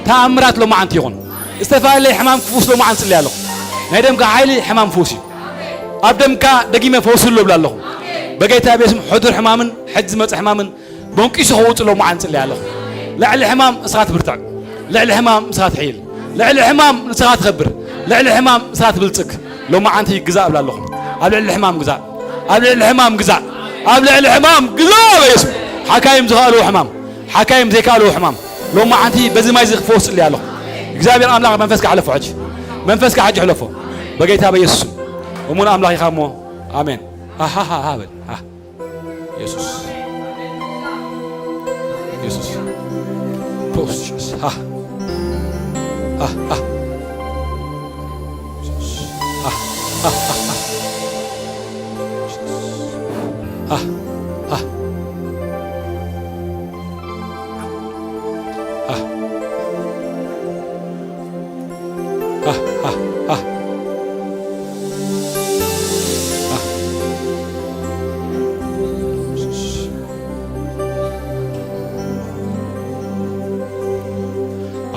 تأمرات له ما عندي يخون استفاد لي حمام فوس له ما عندي اللي له ناي دمكا حيل حمام فوسي أبدمكا دقيمة فوس له بلا له بقيتها بيسم حضور حمامن حجز مت حمامن بنكيس هوت له ما عندي اللي له لعل حمام صارت برتع لعل حمام صارت حيل لعل حمام صارت خبر لعل حمام صارت بلتك لو ما عندي جزاء بلا له أبلع الحمام جزاء أبلع الحمام جزاء أبلع الحمام جزاء بيسم حكايم زهالو حمام حكايم زيكالو حمام لو ما عندي بزي ما يزخ فوس اللي له جزاء بير أملاك منفسك على فوج منفسك حاج حلفه بقيتها بيسوع ومن أملاك يخامو آمين ها هابل ها يسوع بوستشس ها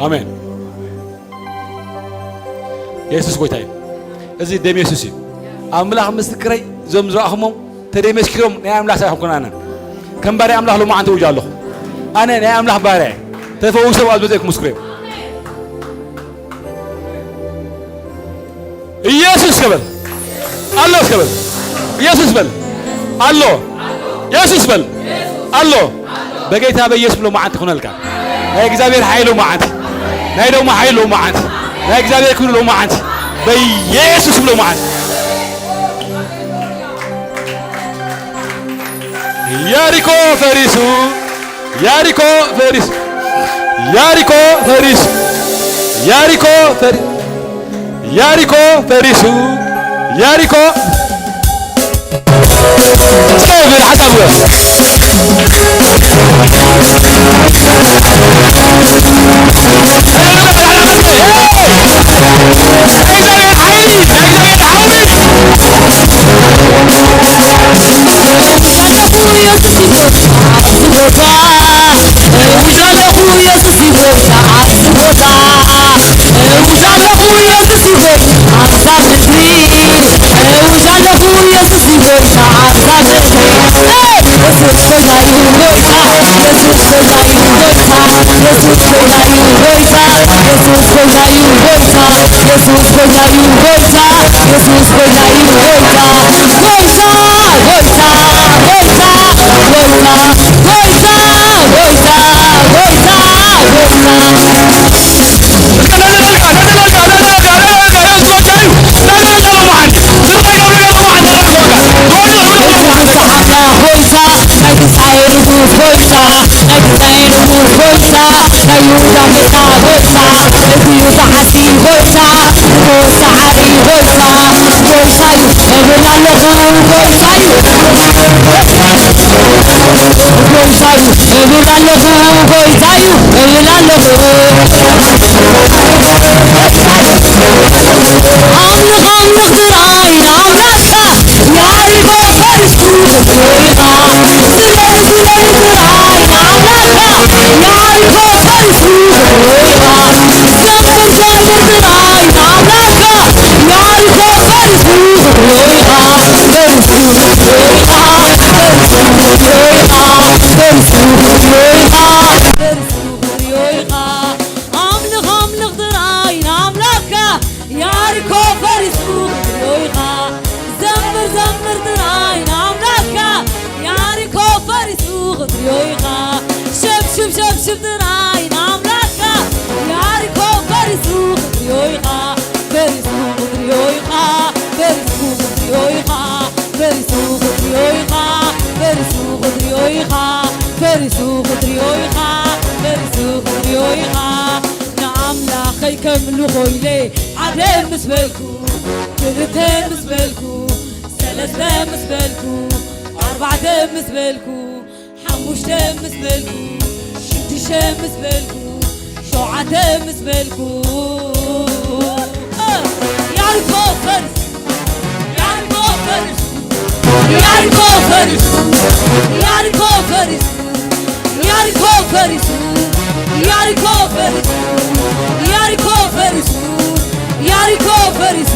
آمين يسوع قويتاي إذا دم يسوع أملاك مستكري زم زراهم تري مسكرهم نعم لا سأحكم أنا كم باري أملاك لو ما عنده وجاله أنا نعم لا باري تفوق سوى أزبطك مسكري يسوع قبل الله قبل يسوع قبل الله يسوع قبل الله بقيتها بيسوع لو ما عنده هنالك هاي إجابة حيلو ما عنده هاي لو ما حيلو ما عنده هاي إجابة كله لو ما عنده بيسوع لو ما عنده ياريكو فريسو ياريكو فريسو ياريكو فريسو ياريكو فريسو ياريكو فريسو ياريكو سوي حسب Yes, فرسو خطريويخا فرسو خطريويخا فرسو خطريويخا فرسو خطريويخا نعم لا خي كملو خويلي عدم مسبلكو كلتين مسبلكو ثلاثة مسبلكو أربعة مسبلكو حموشة مسبلكو شدشة مسبلكو شوعة مسبلكو يعرفو فرس يعرفو فرس يعرفو فرس يعرفو فرس يعرفو فرس يعرفو فرس يعرفو فرس يعرفو فرس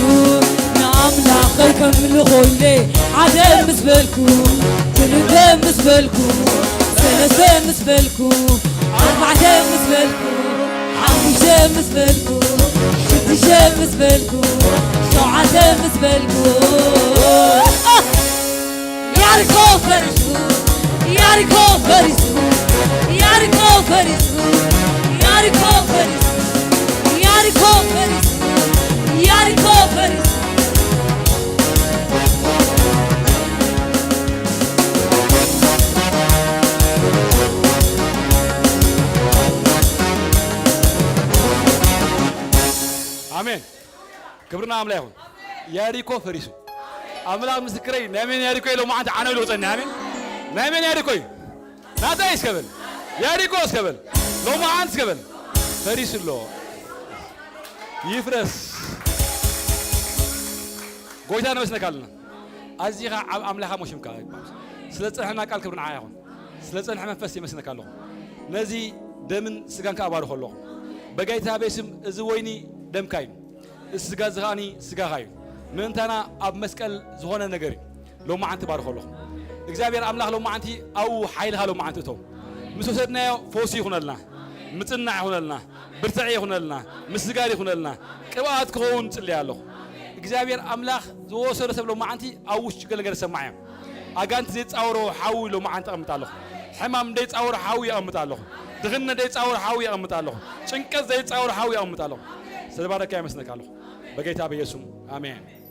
نعم لاقيكم الخولي عدم مسبلكو كلتين مسبلكو ثلاثة مسبلكو أربعة مسبلكو حموشة مسبلكو شدشة مسبلكو شوعة مسبلكو ياركو فرسو ياركو فرسو ياركو فرسو ياركو فرسو ياركو فرسو ياركو فرسو آمين كبرنا عمله يكون ياريكو فريسو عمله مسكري نامين ياريكو لو ما عند عنا لو تاني آمين نامين ياريكو نادا يسكبل ياريكو يسكبل لو ما عند يسكبل فريسو لو يفرس قويتنا بس نقالنا أزيها عملها مش مكان سلسلة إحنا قال كبرنا عياهم سلسلة إحنا فسي مسنا قالهم نزي دمن سجان كأبارو خلوه بقيتها باسم زويني دم كاين السجا زغاني سجا هاي من تنا أب مسكال زهونا نجري لو ما أنت بارخ الله إجابير أملاح لو ما أنتي أو حيلها لو ما أنت تو مسوسنا فوسي هنا لنا متنا هنا لنا برتعي هنا لنا مسجاري هنا لنا كبات كون تلي الله إجابير أملاح زوسر سب لو ما أنتي أو وش كل جالس معي أجانت زيت أورو حاول لو ما أنت أمت الله حمام ديت أور حاوي أمت الله دغنا ديت أور حاوي أمت الله شنكز ديت أور حاوي أمت الله سلبارك يا مسنك الله بقيت أبي يسوع آمين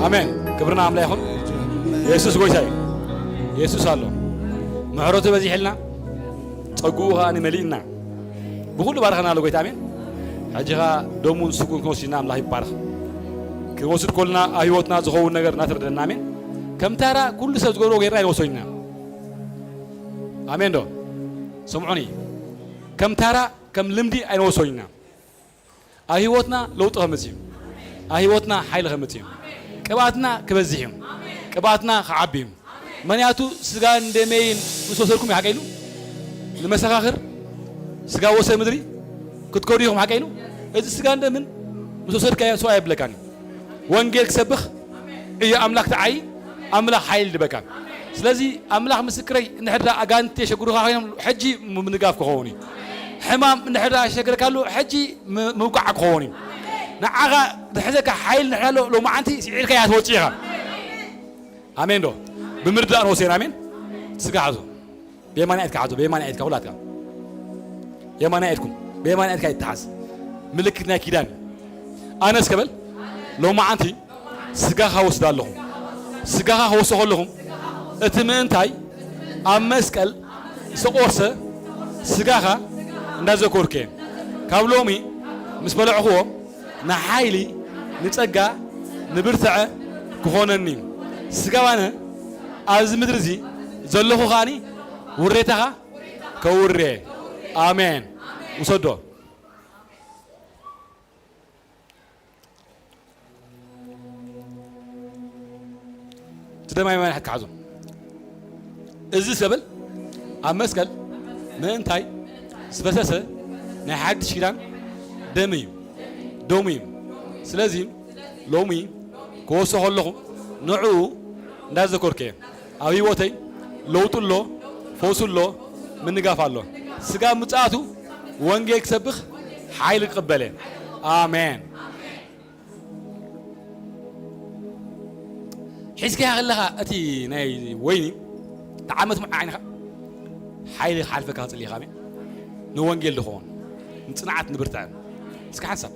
آمين كبرنا عمله يخون يسوع قوي شيء يسوع سالو معروض بزي حلنا ጸጉها أنا ملينا بقول بارخنا لو قيت آمين حجها دومون سكون كوسينا الله يبارك كوسد كلنا أيوتنا زخون نجار ناتردنا آمين كم ترى كل سجورو غير يوصينا آمين دو سمعني كم ترى كم لمدي أي وصينا أيوتنا لو تغمزيم أيوتنا حيل غمزيم كباتنا كبزيم كباتنا خعبيم من ياتو سجان دمين مسوسركم يحكيلو المساخر سجا وصل مدري كنت كوريهم حكيلو إذا سجان دمن مسوسر كيا سواء بلكان وانجيل كسبخ إيه أملاك تعي أملاك حيل دبكان سلازي أملاك مسكري نحدا أجان تيشكروها حجي من نقاف كهوني حمام نحدا شكر كله حجي موقع كهوني نعجا نحزك حيل نحلو لو ما أنتي سعير كيا توجيها آمين دو بمرد أنا وسين آمين سكعزو بيمان أيدك عزو بيمان أيدك أولادك يمان أيدكم بيمان أيدك يتحز ملكنا كيدان أنا سكبل لو ما أنتي سكها وسدال لهم سكها وسهول لهم اتمن تاي أمسكال سقوسه سكها نذكر كم كابلومي مسبلا عقوم نحايلي نتسجع نبرتع كهونني سكوانا از مدرزي زلخو خاني وريتها كوري آمين وصدو تدا ما يمان حد كعزو ازي سبل امسكل من تاي سبسسه نحد شيران دميم دوميم سلازيم لومي كوسو هلخو نعو نذكر كي أبي وتي لوطلو فوسلو من نقافالو سجى متعاتو وانجيك سبخ حيل قبله آمين حسكي هغلها أتي ناي ويني تعامت مع عينها حيل حالفك هذا اللي غامي نو وانجيل دخون نصنعت نبرتان سك حسب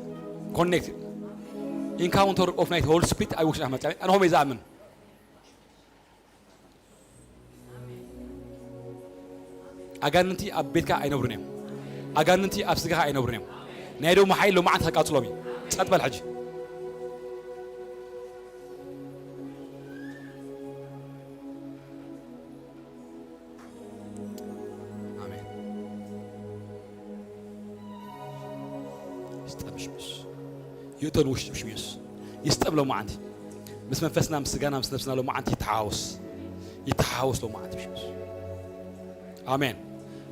كونكت encounter of night whole speed I wish أحمد أنا هم يزعمن أجاننتي أبيتك أين برنيم أجاننتي أبسكها أين برنيم نيرو محيل لو ما عندك أطلبي أتبع الحج آمين يستقبل مش يقتل وش مش يستقبلوا ما عندي بس منفسنا مسجانا مس نفسنا لو ما عندي يتحاوس لو ما عندي مش آمين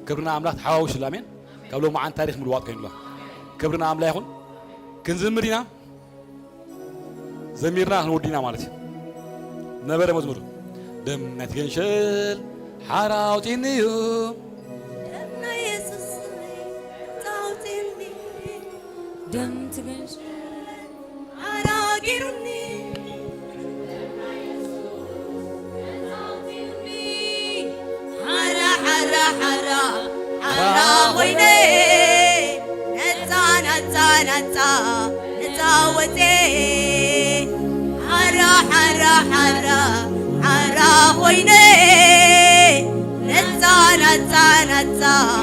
كبرنا أملاك تحاوش الآمين قبلوا معنا تاريخ من الواقع الله كبرنا أملاك يكون كنزمرنا زميرنا نودينا مالتي نبرة مزمور دم نتكنشل حراوتيني يوم دم يسوع تعطيني دم تكنشل حراقيرني حرا ويني نتا وتي حرا ويني نتا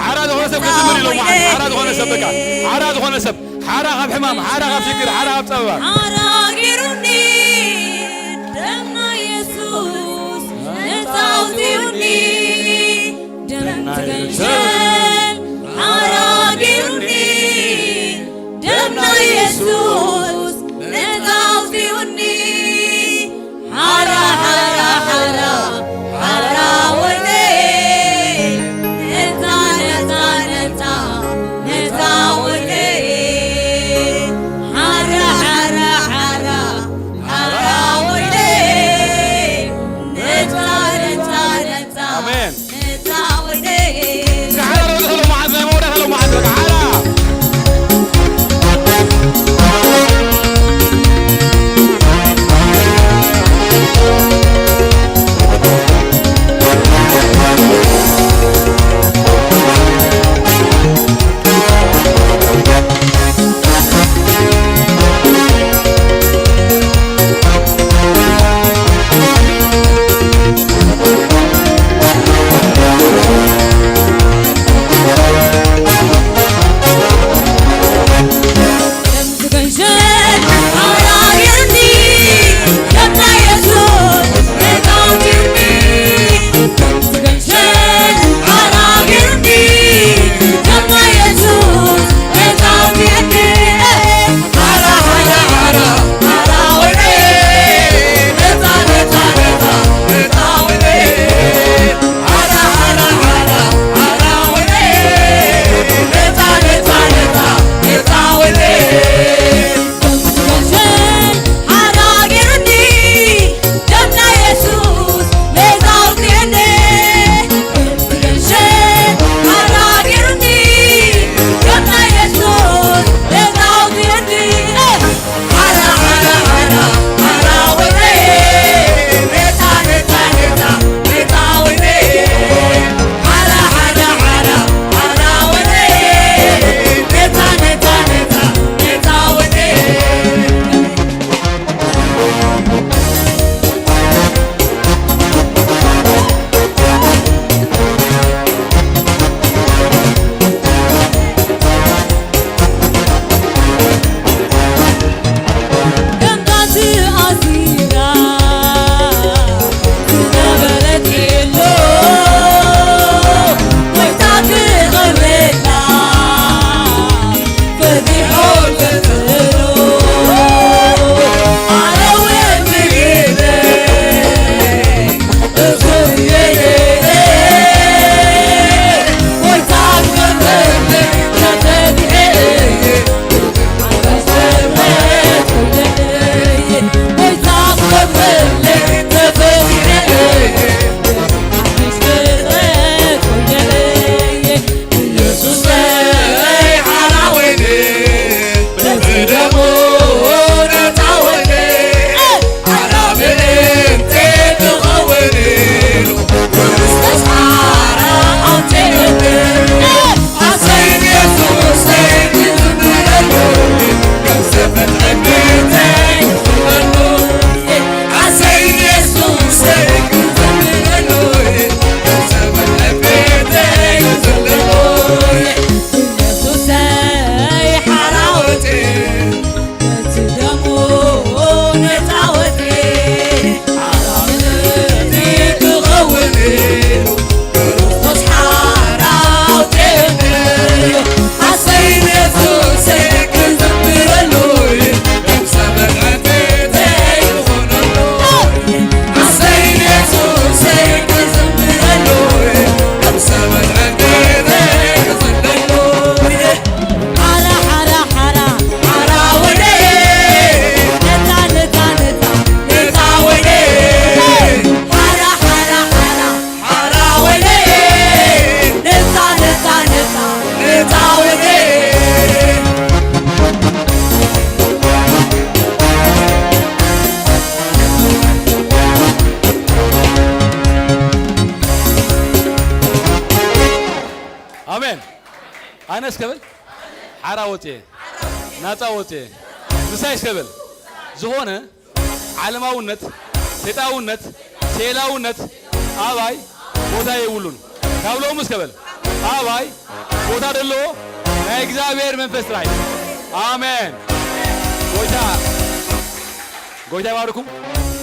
حرا دخون سب كزمري لو معك حرا دخون سب بك حرا دخون سب حرا غب حمام حرا غب شكر حرا غب صبا حرا غيرني دم يسوع نتاوتيني دم تكنشل حراقيرني دم يسوع نتاوتيني حرا ويني نتا ويني حرا ويني نتا آمين نتا ويني حرا دخلوا معنا مو دخلوا معنا حرا ኣነስ ከብል ሓራ ወፄ ናፃ ወፄ ንሳይስ ከብል ዝኾነ ዓለማውነት ሴጣውነት ሴላውነት ኣባይ ቦታ የብሉን ካብሎምስ ከብል ኣባይ ቦታ ደለዎ ናይ እግዚአብሔር መንፈስ ጥራይ አሜን ጎይታ ይባርኩም